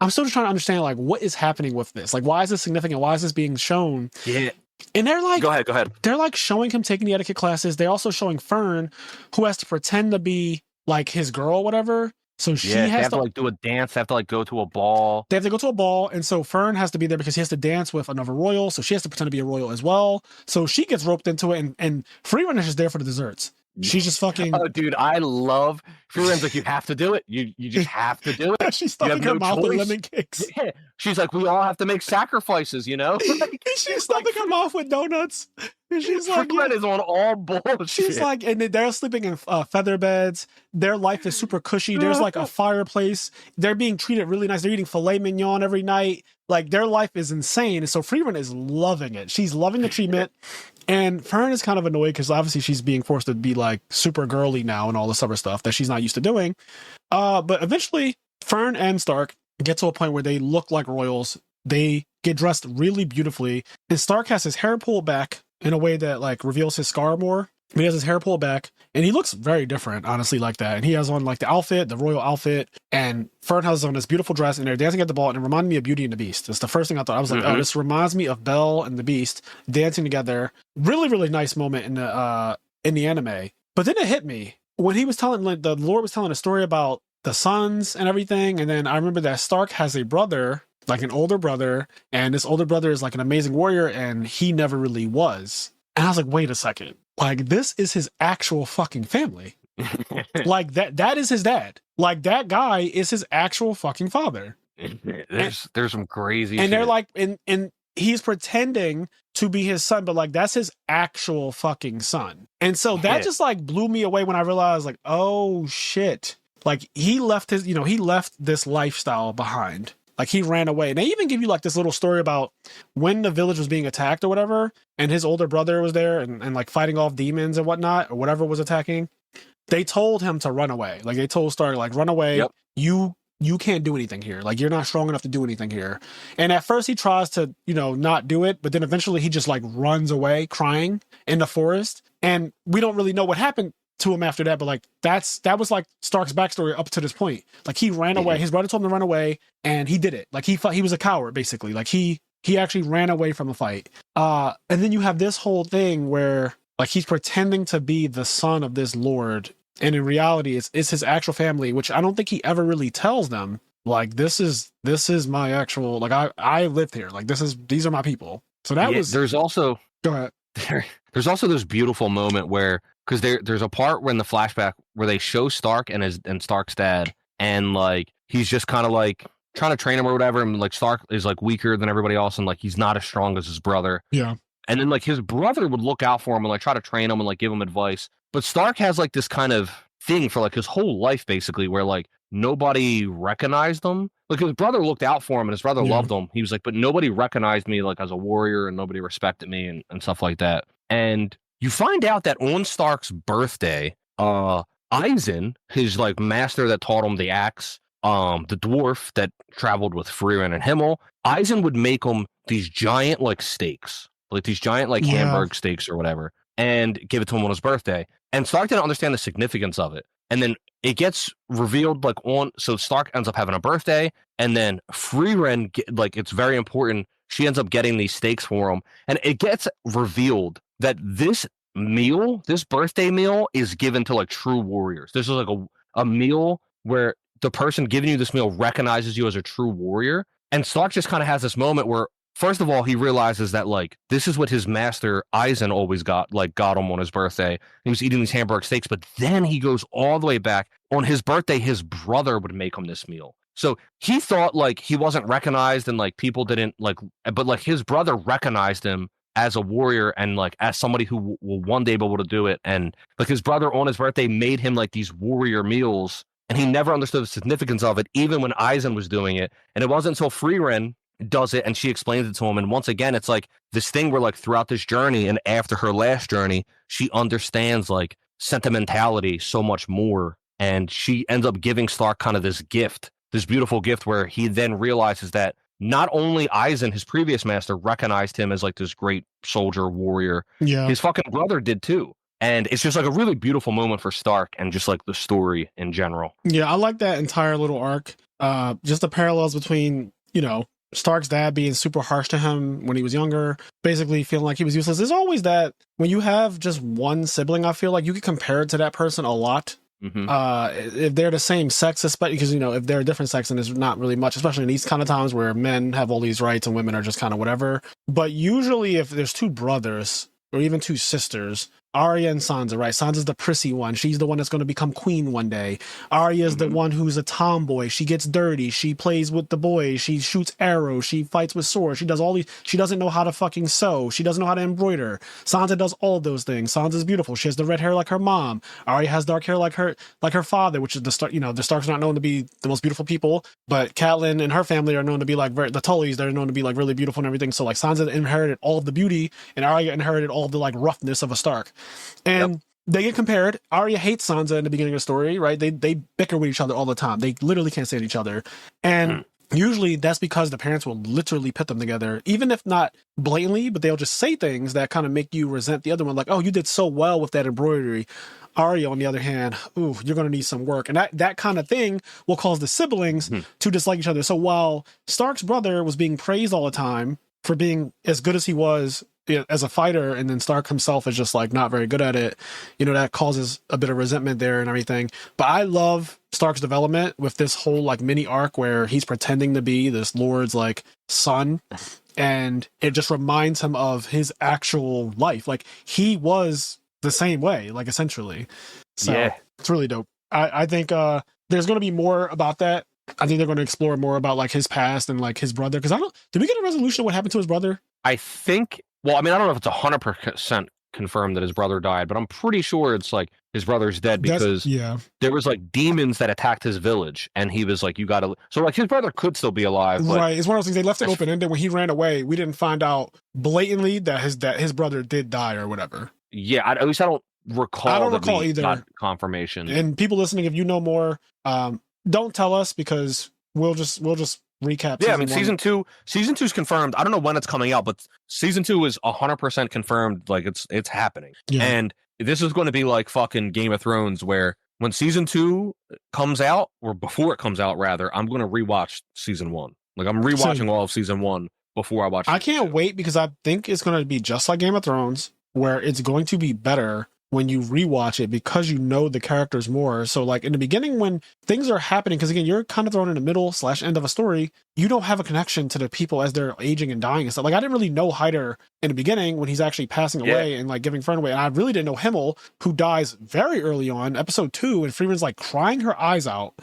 Speaker 1: I'm still just trying to understand, like, what is happening with this? Like, why is this significant? Why is this being shown?
Speaker 2: Yeah.
Speaker 1: And they're like...
Speaker 2: Go ahead.
Speaker 1: They're, like, showing him taking the etiquette classes. They're also showing Fern, who has to pretend to be, like, his girl or whatever. So she has
Speaker 2: they have to, like, do a dance. They have to, like, go to a ball.
Speaker 1: They have to go to a ball, and so Fern has to be there because he has to dance with another royal, so she has to pretend to be a royal as well. So she gets roped into it, and Frieren is just there for the desserts. She's just fucking...
Speaker 2: Oh, dude, I love... Frieren's like, you have to do it. You just have to do it.
Speaker 1: She's stuffing her mouth with lemon cakes.
Speaker 2: Yeah. She's like, we all have to make sacrifices, you know?
Speaker 1: Like, she's stuffing her mouth with donuts. And she's like...
Speaker 2: Frieren is on all bullshit.
Speaker 1: She's like, and they're sleeping in feather beds. Their life is super cushy. There's like a fireplace. They're being treated really nice. They're eating filet mignon every night. Like, their life is insane. And so Frieren is loving it. She's loving the treatment. And Fern is kind of annoyed because obviously she's being forced to be like super girly now and all this other stuff that she's not used to doing. But eventually Fern and Stark get to a point where they look like royals. They get dressed really beautifully. And Stark has his hair pulled back in a way that like reveals his scar more. He has his hair pulled back and he looks very different, honestly, like that. And he has on like the outfit, the royal outfit, and Fern has on this beautiful dress and they're dancing at the ball and it reminded me of Beauty and the Beast. It's the first thing I thought. I was like, oh, this reminds me of Belle and the Beast dancing together. Really, really nice moment in the anime. But then it hit me when he was telling, like, the Lord was telling a story about the sons and everything. And then I remember that Stark has a brother, like an older brother, and this older brother is like an amazing warrior and he never really was. And I was like, wait a second. Like, this is his actual fucking family. Like, that is his dad. Like, that guy is his actual fucking father.
Speaker 2: There's some crazy
Speaker 1: and
Speaker 2: shit.
Speaker 1: They're like, and he's pretending to be his son, but like, that's his actual fucking son. And so that just like blew me away when I realized, like, oh shit. Like, he left this lifestyle behind. Like, he ran away. And they even give you like this little story about when the village was being attacked or whatever, and his older brother was there and like fighting off demons and whatnot, or whatever was attacking. They told him to run away. Like, they told Stark, like, run away.
Speaker 2: Yep.
Speaker 1: You can't do anything here. Like, you're not strong enough to do anything here. And at first he tries to, not do it, but then eventually he just like runs away crying in the forest. And we don't really know what happened to him after that, but like that was like Stark's backstory up to this point. Like, he ran away. His brother told him to run away, and he did it. Like, he was a coward, basically. Like, he actually ran away from a fight. And then you have this whole thing where like he's pretending to be the son of this lord, and in reality it's his actual family, which I don't think he ever really tells them. Like, this is my actual, like, I lived here. Like, these are my people. So that was.
Speaker 2: There's also.
Speaker 1: Go ahead.
Speaker 2: There's also this beautiful moment where, because there's a part when the flashback where they show Stark and Stark's dad, and like he's just kind of like trying to train him or whatever, and like Stark is like weaker than everybody else, and like he's not as strong as his brother.
Speaker 1: Yeah.
Speaker 2: And then like his brother would look out for him and like try to train him and like give him advice. But Stark has like this kind of thing for like his whole life, basically, where like nobody recognized him. Like, his brother looked out for him and his brother loved him. He was like, but nobody recognized me like as a warrior, and nobody respected me and stuff like that. And you find out that on Stark's birthday, Eisen, his like master that taught him the axe, the dwarf that traveled with Frieren and Himmel, Eisen would make him these giant like steaks, like these giant like hamburg steaks or whatever, and give it to him on his birthday. And Stark didn't understand the significance of it. And then it gets revealed like so Stark ends up having a birthday, and then Frieren, like, it's very important, she ends up getting these steaks for him, and it gets revealed that this birthday meal is given to like true warriors. This is like a meal where the person giving you this meal recognizes you as a true warrior. And Stark just kind of has this moment where, first of all, he realizes that like this is what his master Eisen always got him on his birthday. He was eating these hamburg steaks, but then he goes all the way back. On his birthday, his brother would make him this meal. So he thought like he wasn't recognized and like people didn't like, but like his brother recognized him as a warrior and like as somebody who will one day be able to do it. And like his brother on his birthday made him like these warrior meals, and he never understood the significance of it, even when Eisen was doing it. And it wasn't until Frieren does it and she explains it to him. And once again, it's like this thing where like throughout this journey and after her last journey, she understands like sentimentality so much more. And she ends up giving Stark kind of this gift, this beautiful gift, where he then realizes that not only Eisen, his previous master, recognized him as like this great soldier warrior, his fucking brother did too. And it's just like a really beautiful moment for Stark and just like the story in general.
Speaker 1: Yeah, I like that entire little arc. Just the parallels between, Stark's dad being super harsh to him when he was younger, basically feeling like he was useless. There's always that when you have just one sibling, I feel like you can compare it to that person a lot. Mm-hmm. If they're the same sex, especially because, if they're a different sex, then there's not really much, especially in these kind of times where men have all these rights and women are just kind of whatever. But usually if there's two brothers or even two sisters, Arya and Sansa, right? Sansa's the prissy one. She's the one that's going to become queen one day. Arya's the one who's a tomboy. She gets dirty. She plays with the boys. She shoots arrows. She fights with swords. She does all these. She doesn't know how to fucking sew. She doesn't know how to embroider. Sansa does all those things. Sansa's beautiful. She has the red hair like her mom. Arya has dark hair like her father, which is the Starks are not known to be the most beautiful people, but Catelyn and her family are known to be like the Tullys. They're known to be like really beautiful and everything. So like Sansa inherited all of the beauty, and Arya inherited all of the like roughness of a Stark. And they get compared. Arya hates Sansa in the beginning of the story, right? They bicker with each other all the time. They literally can't stand each other. And usually that's because the parents will literally put them together, even if not blatantly, but they'll just say things that kind of make you resent the other one. Like, oh, you did so well with that embroidery. Arya, on the other hand, ooh, you're going to need some work. And that kind of thing will cause the siblings to dislike each other. So while Stark's brother was being praised all the time for being as good as he was as a fighter, and then Stark himself is just like not very good at it, that causes a bit of resentment there and everything. But I love Stark's development with this whole like mini arc where he's pretending to be this Lord's like son, and it just reminds him of his actual life. Like he was the same way, like essentially. So it's really dope. I think there's going to be more about that. I think they're going to explore more about like his past and like his brother. Because did we get a resolution of what happened to his brother?
Speaker 2: I think. Well, I mean, I don't know if it's 100% confirmed that his brother died, but I'm pretty sure it's like his brother's dead because there was like demons that attacked his village, and he was like, "You got to." So like his brother could still be alive, but
Speaker 1: right? It's one of those things. They left it open ended. When he ran away, we didn't find out blatantly that his brother did die or whatever.
Speaker 2: Yeah, at least I don't recall.
Speaker 1: I don't recall either.
Speaker 2: Got confirmation.
Speaker 1: And people listening, if you know more, don't tell us because we'll just recap.
Speaker 2: Yeah, I mean, season two is confirmed. I don't know when it's coming out, but season 2 is 100% confirmed. Like it's happening. Yeah. And this is going to be like fucking Game of Thrones, where when season 2 comes out, or before it comes out, rather, I'm going to rewatch season 1. Like I'm rewatching all of season 1 before I watch.
Speaker 1: I can't wait because I think it's going to be just like Game of Thrones, where it's going to be better when you rewatch it because you know the characters more. So like in the beginning when things are happening, because again, you're kind of thrown in the middle / end of a story, you don't have a connection to the people as they're aging and dying and stuff. Like I didn't really know Hyder in the beginning when he's actually passing away and like giving Frieren away. And I really didn't know Himmel, who dies very early on, episode 2, and Frieren's like crying her eyes out.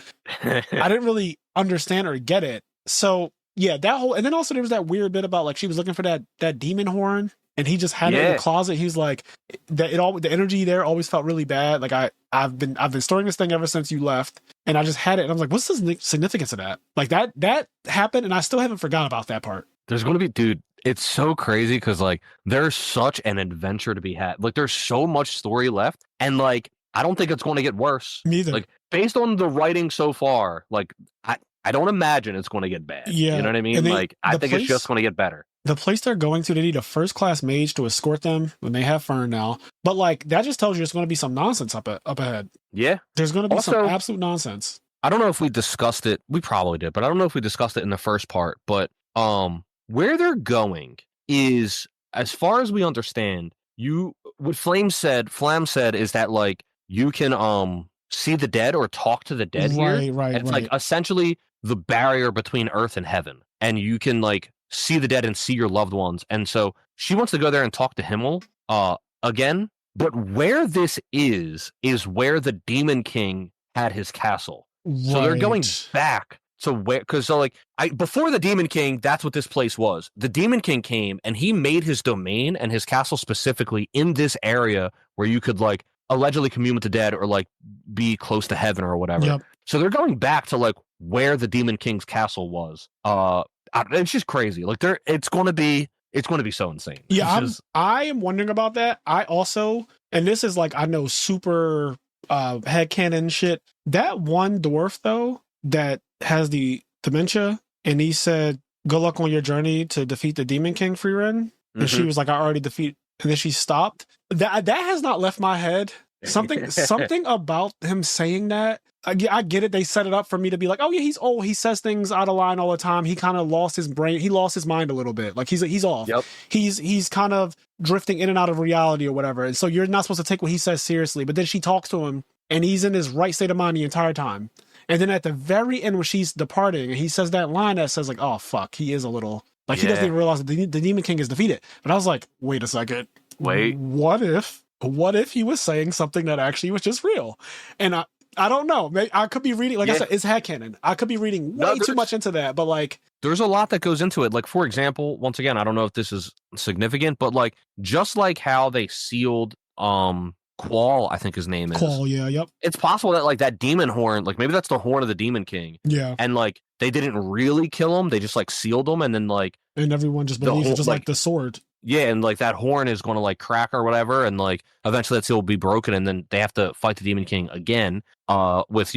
Speaker 1: I didn't really understand or get it. So yeah, that whole, and then also there was that weird bit about like she was looking for that demon horn. And he just had it in the closet. He was like, the energy there always felt really bad. Like I've been storing this thing ever since you left, and I just had it. And I was like, what's the significance of that? Like that happened, and I still haven't forgot about that part.
Speaker 2: There's going to be, dude. It's so crazy because like there's such an adventure to be had. Like there's so much story left, and like I don't think it's going to get worse.
Speaker 1: Me either.
Speaker 2: Like based on the writing so far, like I don't imagine it's going to get bad. Yeah, you know what I mean? I think it's just going to get better.
Speaker 1: The place they're going to, they need a first-class mage to escort them when they have Frieren now. But, like, that just tells you there's going to be some nonsense up ahead.
Speaker 2: Yeah.
Speaker 1: There's going to be some absolute nonsense.
Speaker 2: I don't know if we discussed it. We probably did, but I don't know if we discussed it in the first part. But where they're going is, as far as we understand, what Flam said is that, like, you can see the dead or talk to the dead here. Right. It's, like, essentially the barrier between Earth and Heaven. And you can, like, see the dead and see your loved ones. And so she wants to go there and talk to Himmel again. But where this is where the Demon King had his castle. Right. So they're going back to where, because before the Demon King, that's what this place was. The Demon King came and he made his domain and his castle specifically in this area where you could like allegedly commune with the dead or like be close to heaven or whatever. Yep. So they're going back to like where the Demon King's castle was. It's just crazy. Like it's going to be so insane.
Speaker 1: Yeah, I am wondering about that. I also, and this is like I know super headcanon shit. That one dwarf though that has the dementia, and he said, "Good luck on your journey to defeat the Demon King, Frieren." And she was like, "I already defeat," and then she stopped. That has not left my head. Something about him saying that. I get it. They set it up for me to be like, oh yeah, he's old. He says things out of line all the time. He kind of lost his brain. He lost his mind a little bit. Like he's off. Yep. He's kind of drifting in and out of reality or whatever. And so you're not supposed to take what he says seriously. But then she talks to him and he's in his right state of mind the entire time. And then at the very end when she's departing and he says that line that says like, oh fuck, he is a little like he doesn't even realize that the Demon King is defeated. But I was like, wait a second.
Speaker 2: Wait.
Speaker 1: What if he was saying something that actually was just real? And I don't know. I could be reading, like I said, it's headcanon. I could be reading way too much into that, but like...
Speaker 2: There's a lot that goes into it. Like, for example, once again, I don't know if this is significant, but like, just like how they sealed Qual, I think his name is.
Speaker 1: Qual, yeah, yep.
Speaker 2: It's possible that like that demon horn, like maybe that's the horn of the Demon King.
Speaker 1: Yeah.
Speaker 2: And like, they didn't really kill him. They just like sealed him and then like...
Speaker 1: And everyone just believes it's just like the sword.
Speaker 2: Yeah, and like that horn is going to like crack or whatever, and like eventually that seal will be broken, and then they have to fight the Demon King again, with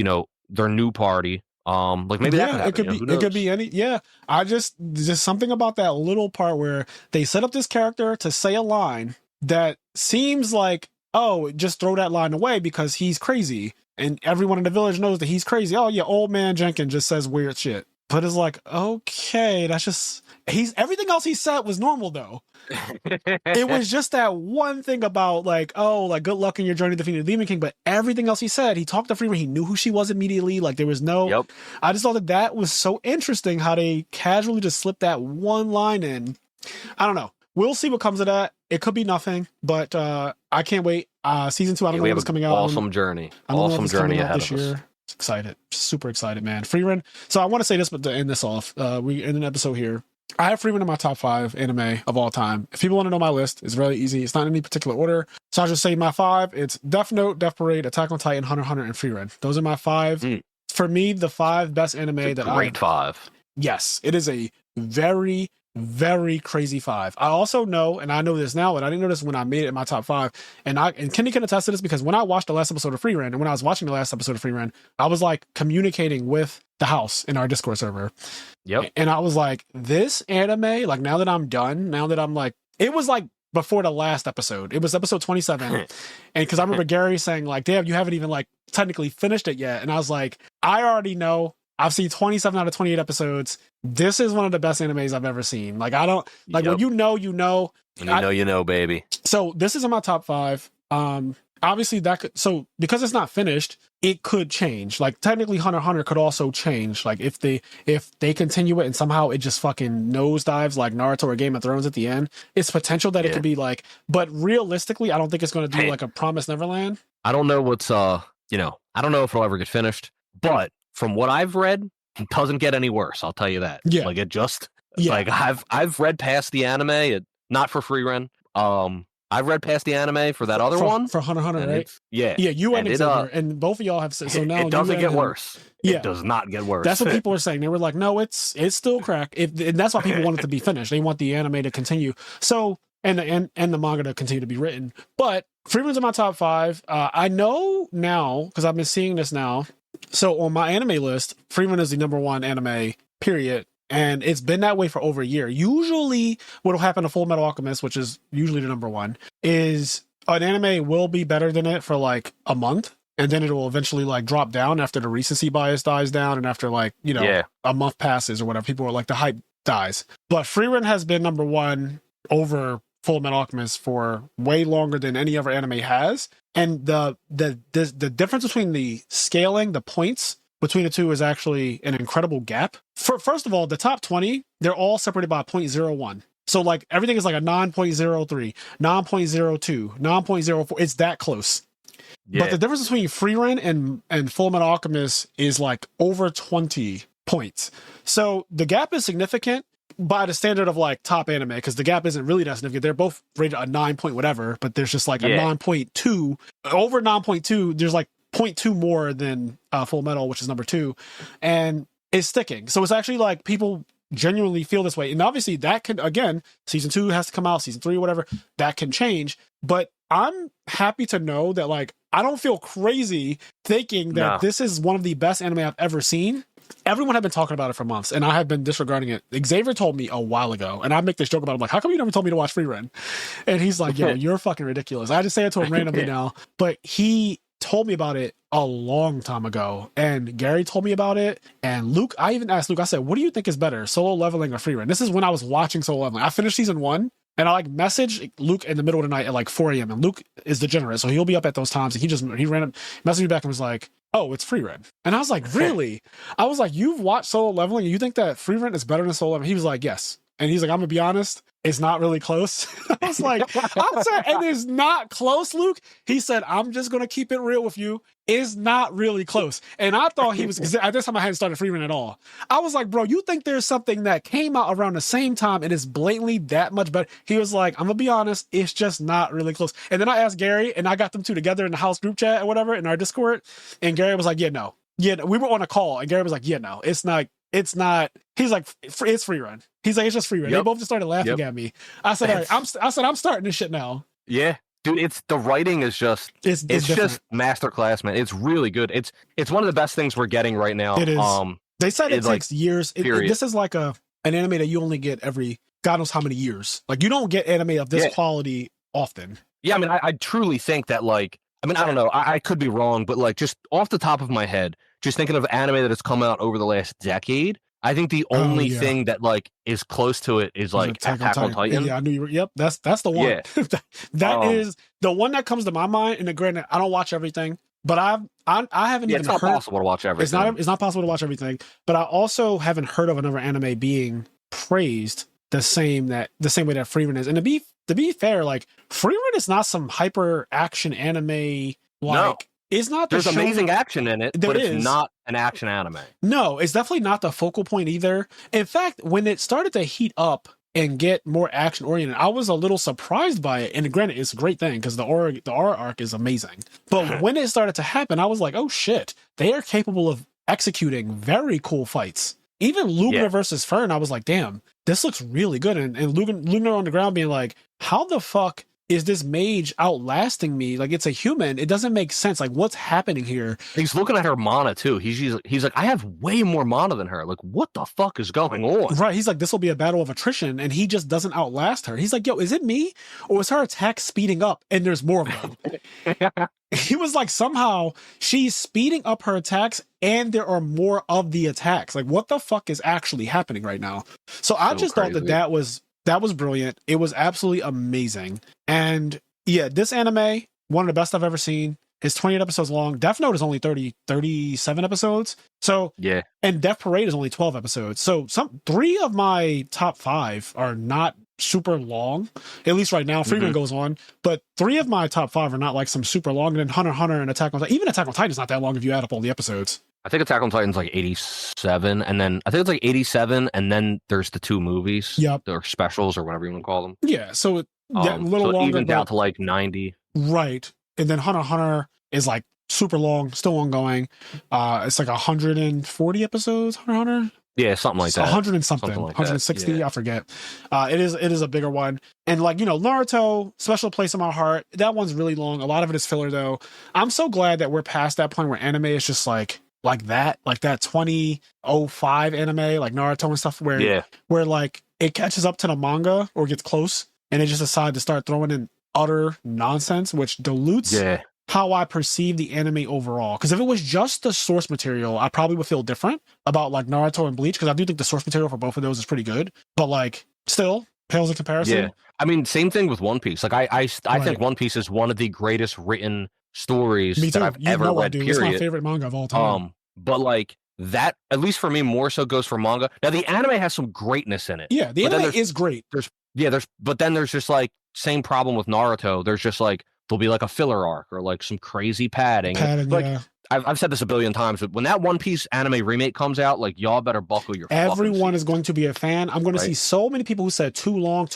Speaker 2: their new party, Like maybe that could happen.
Speaker 1: It could be any. Yeah, I just something about that little part where they set up this character to say a line that seems like, oh, just throw that line away because he's crazy, and everyone in the village knows that he's crazy. Oh yeah, old man Jenkins just says weird shit. But it's like, okay, that's just everything else he said was normal though. It was just that one thing about like, oh, like good luck in your journey to defeating the Demon King. But everything else he said, he talked to Frieren, he knew who she was immediately. Like there was no.
Speaker 2: Yep.
Speaker 1: I just thought that was so interesting how they casually just slipped that one line in. I don't know. We'll see what comes of that. It could be nothing, but I can't wait. Season 2, I don't know what's coming out.
Speaker 2: Awesome journey. Awesome journey ahead of us.
Speaker 1: Excited, super excited, man. Frieren. So I want to say this, but to end this off, we end an episode here. I have Frieren in my top 5 anime of all time. If people want to know my list, it's really easy. It's not in any particular order. So I'll just say my 5. It's Death Note, Death Parade, Attack on Titan, Hunter x Hunter, and Frieren. Those are my 5. For me, the 5 best anime that
Speaker 2: great 5.
Speaker 1: Yes, it is a very, very crazy 5. I also know, and I know this now, and I didn't know this when I made it in my top 5. And Kenny can attest to this because when I watched the last episode of Frieren, and when I was watching the last episode of Frieren, I was like communicating with the house in our Discord server.
Speaker 2: Yep.
Speaker 1: And I was like, this anime, like now that I'm done, now that I'm like, it was like before the last episode. It was episode 27. And because I remember Gary saying like, damn, you haven't even like technically finished it yet. And I was like, I already know. I've seen 27 out of 28 episodes. This is one of the best animes I've ever seen. Like, I don't, like, when you know, you know.
Speaker 2: And you know, baby. So
Speaker 1: this is in my top 5. Obviously, that could, so because it's not finished, it could change. Like, technically, Hunter x Hunter could also change. Like, if they continue it and somehow it just fucking nosedives like Naruto or Game of Thrones at the end, it's potential that it could be like, but realistically, I don't think it's going to do like a Promised Neverland.
Speaker 2: I don't know what's, I don't know if it'll ever get finished, but from what I've read, it doesn't get any worse. I'll tell you that.
Speaker 1: Yeah.
Speaker 2: Like it just, like I've read past the anime, not for Frieren. I've read past the anime for that other one.
Speaker 1: For Hunter x Hunter, right?
Speaker 2: Yeah.
Speaker 1: Yeah, you and Xavier, and both of y'all have said, so now
Speaker 2: it doesn't get worse.
Speaker 1: Yeah.
Speaker 2: It does not get worse.
Speaker 1: That's what people are saying. They were like, no, it's still crack. And that's why people want it to be finished. They want the anime to continue. So, and the manga to continue to be written. But Frieren's in my top 5. I know now, because I've been seeing this now. So on my anime list, Frieren is the number 1 anime, period. And it's been that way for over a year. Usually what'll happen to Full Metal Alchemist, which is usually the number 1, is an anime will be better than it for like a month. And then it'll eventually like drop down after the recency bias dies down. And after like, a month passes or whatever, people are like, the hype dies. But Frieren has been number 1 over Full Metal Alchemist for way longer than any other anime has. And the difference between the scaling, the points between the two is actually an incredible gap. First of all, the top 20, they're all separated by 0.01. So like everything is like a 9.03, 9.02, 9.04. It's that close. Yeah. But the difference between Frieren and Full Metal Alchemist is like over 20 points. So the gap is significant by the standard of like top anime, because the gap isn't really that significant. They're both rated a 9 point whatever, but there's just like a 9.2. Over 9.2, there's like 0.2 more than Full Metal, which is number 2, and it's sticking. So it's actually like people genuinely feel this way. And obviously that can, again, season 2 has to come out, season 3, whatever, that can change. But I'm happy to know that like I don't feel crazy thinking that this is one of the best anime I've ever seen. Everyone had been talking about it for months, and I have been disregarding it. Xavier told me a while ago, and I make this joke about it. I'm like, how come you never told me to watch Frieren? And he's like, yo, you're fucking ridiculous. I just say it to him randomly now, but he told me about it a long time ago, and Gary told me about it, and Luke, I even asked Luke, I said, what do you think is better, Solo Leveling or Frieren? This is when I was watching Solo Leveling. I finished season 1, and I like messaged Luke in the middle of the night at like 4 a.m. and Luke is degenerate, so he'll be up at those times, and he random messaged me back and was like, oh, it's Frieren. And I was like, really? I was like, you've watched Solo Leveling and you think that Frieren is better than Solo Leveling? He was like, yes. And he's like, I'm gonna be honest, it's not really close. I was like, I'm sorry, and it's not close, Luke. He said, I'm just gonna keep it real with you. It's not really close. And I thought he was, because at this time I hadn't started Frieren at all. I was like, bro, you think there's something that came out around the same time and is blatantly that much better? He was like, I'm gonna be honest, it's just not really close. And then I asked Gary, and I got them two together in the house group chat or whatever in our Discord, and Gary was like, no. We were on a call, and Gary was like, no, it's not. He's like, it's Frieren. He's like, it's just Frieren. They both just started laughing at me. I said, all right, I'm starting this shit now.
Speaker 2: Yeah. Dude, it's the writing is just
Speaker 1: It's
Speaker 2: it's
Speaker 1: different.
Speaker 2: just masterclass, man. It's really good. It's one of the best things we're getting right now.
Speaker 1: It is. They said it takes years. This is like an anime that you only get every God knows how many years. Like you don't get anime of this quality often.
Speaker 2: Yeah, I mean, I truly think that like, I mean, I don't know, I could be wrong, but like just off the top of my head, just thinking of anime that has come out over the last decade, I think the only thing that like is close to it is like Attack on Titan.
Speaker 1: Yeah, I knew you were. Yep, that's the one.
Speaker 2: Yeah.
Speaker 1: that is the one that comes to my mind. And granted, I don't watch everything, but I haven't even.
Speaker 2: It's not possible to watch everything.
Speaker 1: It's not possible to watch everything. But I also haven't heard of another anime being praised the same way that Frieren is. And to be fair, like Frieren is not some hyper action anime. Like it's not.
Speaker 2: There's amazing action in it, but it's not an action anime.
Speaker 1: No, it's definitely not the focal point either. In fact, when it started to heat up and get more action oriented, I was a little surprised by it. And granted, it's a great thing because the R arc is amazing. But when it started to happen, I was like, oh shit, they are capable of executing very cool fights. Even Lugner versus Fern, I was like, damn, this looks really good. And Lugner on the ground being like, how the fuck is this mage outlasting me? Like, it's a human. It doesn't make sense. Like, what's happening here?
Speaker 2: He's looking at her mana, too. He's like, I have way more mana than her. Like, what the fuck is going on?
Speaker 1: Right. He's like, this will be a battle of attrition. And he just doesn't outlast her. He's like, yo, is it me? Or is her attack speeding up and there's more of them? He was like, somehow she's speeding up her attacks and there are more of the attacks. Like, what the fuck is actually happening right now? So I just thought that was brilliant. It was absolutely amazing. And yeah, this anime, one of the best I've ever seen. It's 28 episodes long. Death Note is only 37 episodes. So
Speaker 2: yeah.
Speaker 1: And Death Parade is only 12 episodes. So 3 of my top 5 are not super long, at least right now. Frieren goes on, but 3 of my top 5 are not like some super long. And then Hunter x Hunter and Attack on Titan, even Attack on Titan is not that long if you add up all the episodes.
Speaker 2: I think Attack on Titan's like 87, and then I think it's like 87, and then there's the 2 movies.
Speaker 1: Yep.
Speaker 2: Or specials or whatever you want to call them.
Speaker 1: Yeah, so a little longer.
Speaker 2: Even down to like 90.
Speaker 1: Right. And then Hunter x Hunter is like super long, still ongoing. It's like 140 episodes, Hunter x Hunter.
Speaker 2: Yeah, something like that.
Speaker 1: 100 and something, like 160, yeah. I forget. It is a bigger one. And like, Naruto, special place in my heart. That one's really long. A lot of it is filler though. I'm so glad that we're past that point where anime is just like that 2005 anime, like Naruto and stuff where like it catches up to the manga or gets close and they just decide to start throwing in utter nonsense, which dilutes how I perceive the anime overall. Because if it was just the source material, I probably would feel different about like Naruto and Bleach, because I do think the source material for both of those is pretty good. But like, still pales in comparison.
Speaker 2: Yeah, I mean, same thing with One Piece. Like, I think One Piece is one of the greatest written stories that I've ever read. Period.
Speaker 1: It's my favorite manga of all time.
Speaker 2: But like that, at least for me, more so goes for manga. Now, the anime has some greatness in it.
Speaker 1: Yeah, the anime is great.
Speaker 2: But then there's just like same problem with Naruto. There's just like there'll be like a filler arc or like some crazy padding. Like, I've said this a billion times, but when that One Piece anime remake comes out, like, y'all better buckle your
Speaker 1: Everyone is going to be a fan. I'm going to see so many people who said too long,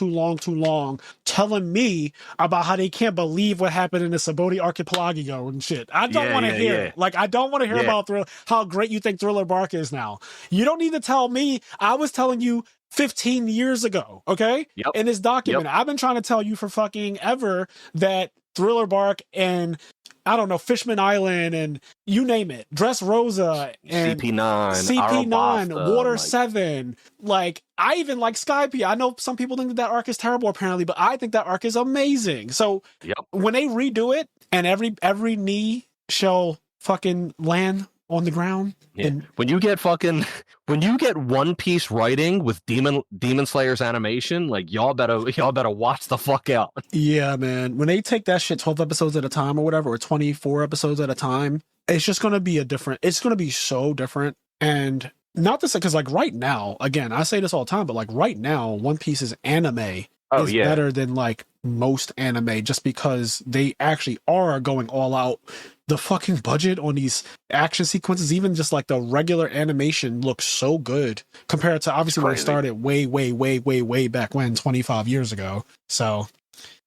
Speaker 1: telling me about how they can't believe what happened in the Sabaody Archipelago and shit. I don't want to hear it. Like, I don't want to hear about how great you think Thriller Bark is now. You don't need to tell me. I was telling you 15 years ago, okay?
Speaker 2: Yep.
Speaker 1: In this document. I've been trying to tell you for fucking ever that Thriller Bark and I don't know, Fishman Island and you name it, Dressrosa and CP9, Water 7. Like, I even like Skype. I know some people think that arc is terrible apparently, but I think that arc is amazing. So when they redo it and every knee shall fucking land on the ground.
Speaker 2: Yeah. And when you get One Piece writing with Demon Slayer's animation, like y'all better watch the fuck out.
Speaker 1: Yeah, man. When they take that shit 12 episodes at a time or whatever, or 24 episodes at a time, it's just going to be it's going to be so different. And not to say, because like right now, again, I say this all the time, but like right now, One Piece's anime is better than like most anime just because they actually are going all out. The fucking budget on these action sequences, even just like the regular animation, looks so good compared to obviously where it started way back when, 25 years ago. So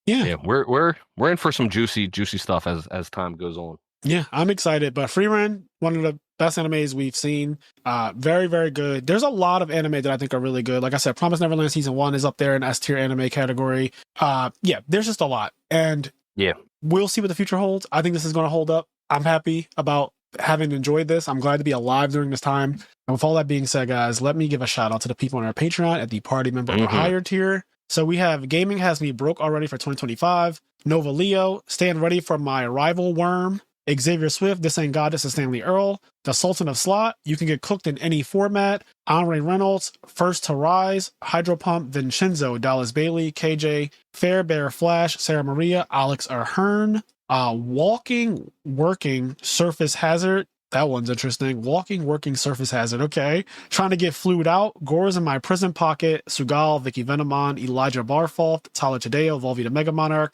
Speaker 1: yeah,
Speaker 2: we're in for some juicy stuff as time goes on.
Speaker 1: Yeah, I'm excited. But Frieren, one of the best animes we've seen. Very, very good. There's a lot of anime that I think are really good. Like I said, Promised Neverland Season 1 is up there in S tier anime category. Yeah, there's just a lot. And
Speaker 2: Yeah.
Speaker 1: We'll see what the future holds. I think this is going to hold up. I'm happy about having enjoyed this. I'm glad to be alive during this time. And with all that being said, guys, let me give a shout out to the people on our Patreon at the party member or higher tier. So we have Gaming Has Me Broke already for 2025. Nova Leo, stand ready for my rival worm. Xavier Swift, This Ain't God, This is Stanley Earl. The Sultan of Slot, You Can Get Cooked in Any Format. Henri Reynolds, First to Rise. Hydro Pump, Vincenzo, Dallas Bailey, KJ, Fair Bear Flash, Sarah Maria, Alex Ahern. Walking, Working, Surface Hazard. That one's interesting. Walking, Working, Surface Hazard. Okay. Trying to Get Flued Out. Gore's in My Prison Pocket. Sugal, Vicky Venomon, Elijah Barfault, Tyler Tadeo, Volvita Mega Monarch.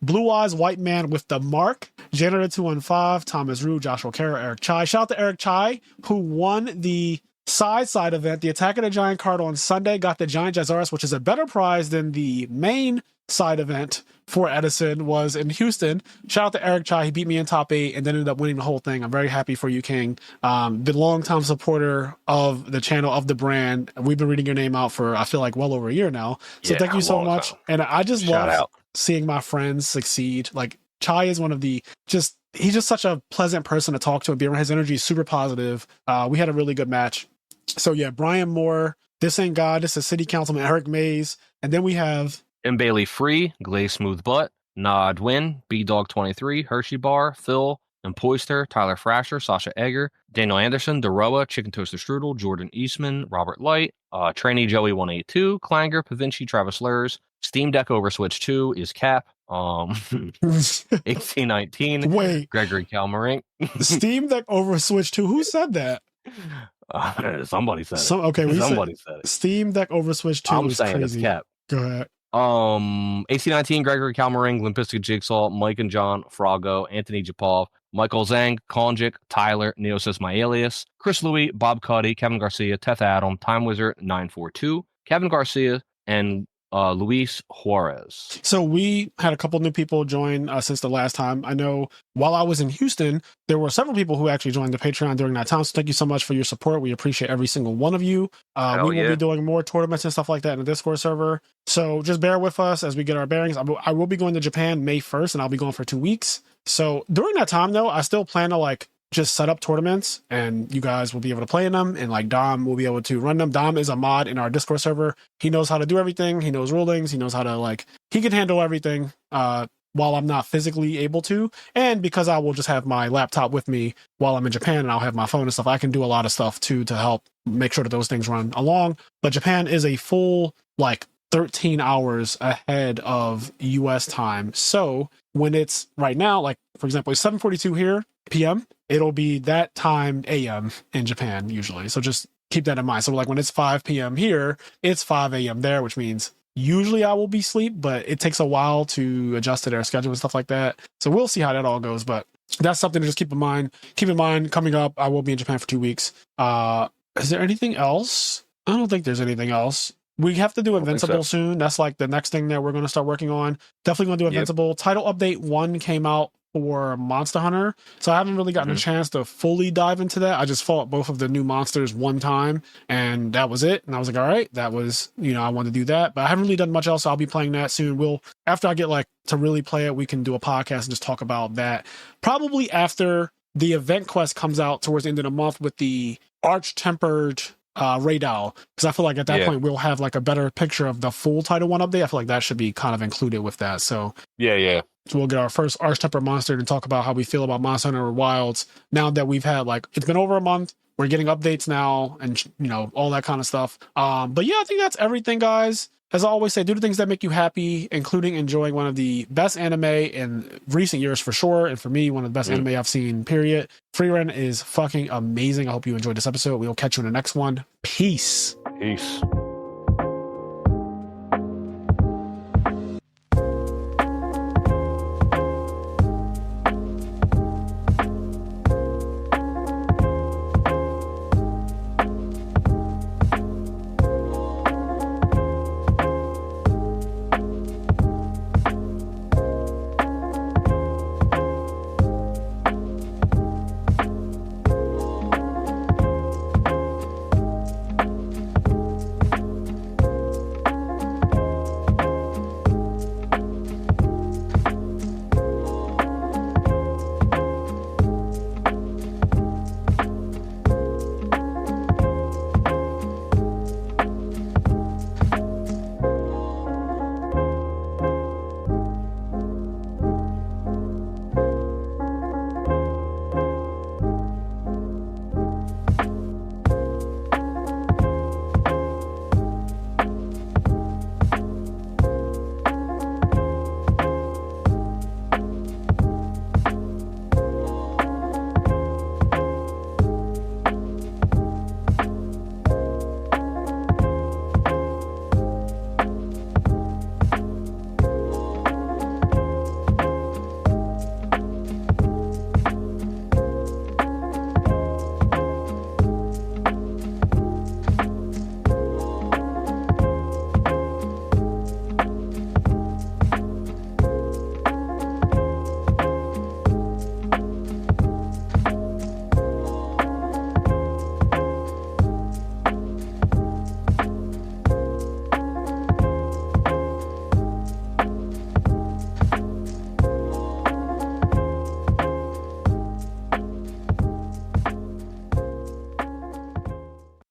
Speaker 1: Blue Eyes White Man with the Mark. Janitor 215, Thomas Rue, Joshua Kara, Eric Chai. Shout out to Eric Chai, who won the side event, the Attack of the Giant card on Sunday. Got the Giant Jazaris, which is a better prize than the main side event for Edison was in Houston. Shout out to Eric Chai. He beat me in top 8 and then ended up winning the whole thing. I'm very happy for you, King. Been long-time supporter of the channel, of the brand. We've been reading your name out for, I feel like, well over a year now. So thank you so much. And I just love seeing my friends succeed. Like, Chai is one of the he's just such a pleasant person to talk to and be around. His energy is super positive. We had a really good match. So yeah, Brian Moore, This Ain't God, This is City Councilman Eric Mays. And then we have
Speaker 2: M. Bailey Free, Glaze Smooth Butt, Nod Win, B-Dog 23, Hershey Bar, Phil, and Poister, Tyler Frasher, Sasha Egger, Daniel Anderson, Deroa, Chicken Toaster Strudel, Jordan Eastman, Robert Light, Trainee Joey 182, Clanger, Pavinci, Travis Lurs, Steam Deck Overswitch 2 is Cap, 1819,
Speaker 1: wait,
Speaker 2: Gregory Calmarink.
Speaker 1: Steam Deck Overswitch 2, who said that?
Speaker 2: Somebody said it.
Speaker 1: Somebody said it. Steam Deck Overswitch 2 is
Speaker 2: saying
Speaker 1: crazy.
Speaker 2: It's Cap.
Speaker 1: Go ahead.
Speaker 2: 1819, Gregory Calmaring, Limpistic Jigsaw, Mike and John, Frago, Anthony Japov, Michael Zhang, Konjik, Tyler, Neo says my alias, Chris Louis, Bob Cuddy, Kevin Garcia, Teth Adam, Time Wizard 942, Kevin Garcia, and Luis Juarez.
Speaker 1: So we had a couple new people join since the last time. I know while I was in Houston, there were several people who actually joined the Patreon during that time. So thank you so much for your support. We appreciate every single one of you. We will be doing more tournaments and stuff like that in the Discord server. So just bear with us as we get our bearings. I will be going to Japan May 1st and I'll be going for 2 weeks. So during that time though, I still plan to just set up tournaments and you guys will be able to play in them and Dom will be able to run them. Dom is a mod in our Discord server. He knows how to do everything. He knows rulings. He knows how to he can handle everything while I'm not physically able to. And because I will just have my laptop with me while I'm in Japan and I'll have my phone and stuff, I can do a lot of stuff too to help make sure that those things run along. But Japan is a full 13 hours ahead of US time. So when it's right now, for example, it's 7:42 here PM, it'll be that time AM in Japan usually. So just keep that in mind. So when it's 5 PM here, it's 5 AM there, which means usually I will be asleep, but it takes a while to adjust to their schedule and stuff like that. So we'll see how that all goes. But that's something to just keep in mind. Keep in mind, coming up, I will be in Japan for 2 weeks. Is there anything else? I don't think there's anything else. We have to do Invincible soon. That's the next thing that we're going to start working on. Definitely going to do Invincible. Yep. Title Update 1 came out for Monster Hunter. So I haven't really gotten a chance to fully dive into that. I just fought both of the new monsters one time and that was it. And I was all right, that was, I wanted to do that. But I haven't really done much else. I'll be playing that soon. After I get to really play it, we can do a podcast and just talk about that. Probably after the event quest comes out towards the end of the month with the Arch-Tempered Radal, because I feel at that point we'll have a better picture of the full Title 1 update. I feel that should be kind of included with that. So so we'll get our first Arch-Tempered monster and talk about how we feel about Monster Hunter Wilds now that we've had it's been over a month. We're getting updates now and all that kind of stuff. But yeah, I think that's everything, guys. As I always say, do the things that make you happy, including enjoying one of the best anime in recent years for sure. And for me, one of the best anime I've seen, period. Frieren is fucking amazing. I hope you enjoyed this episode. We will catch you in the next one. Peace.
Speaker 2: Peace.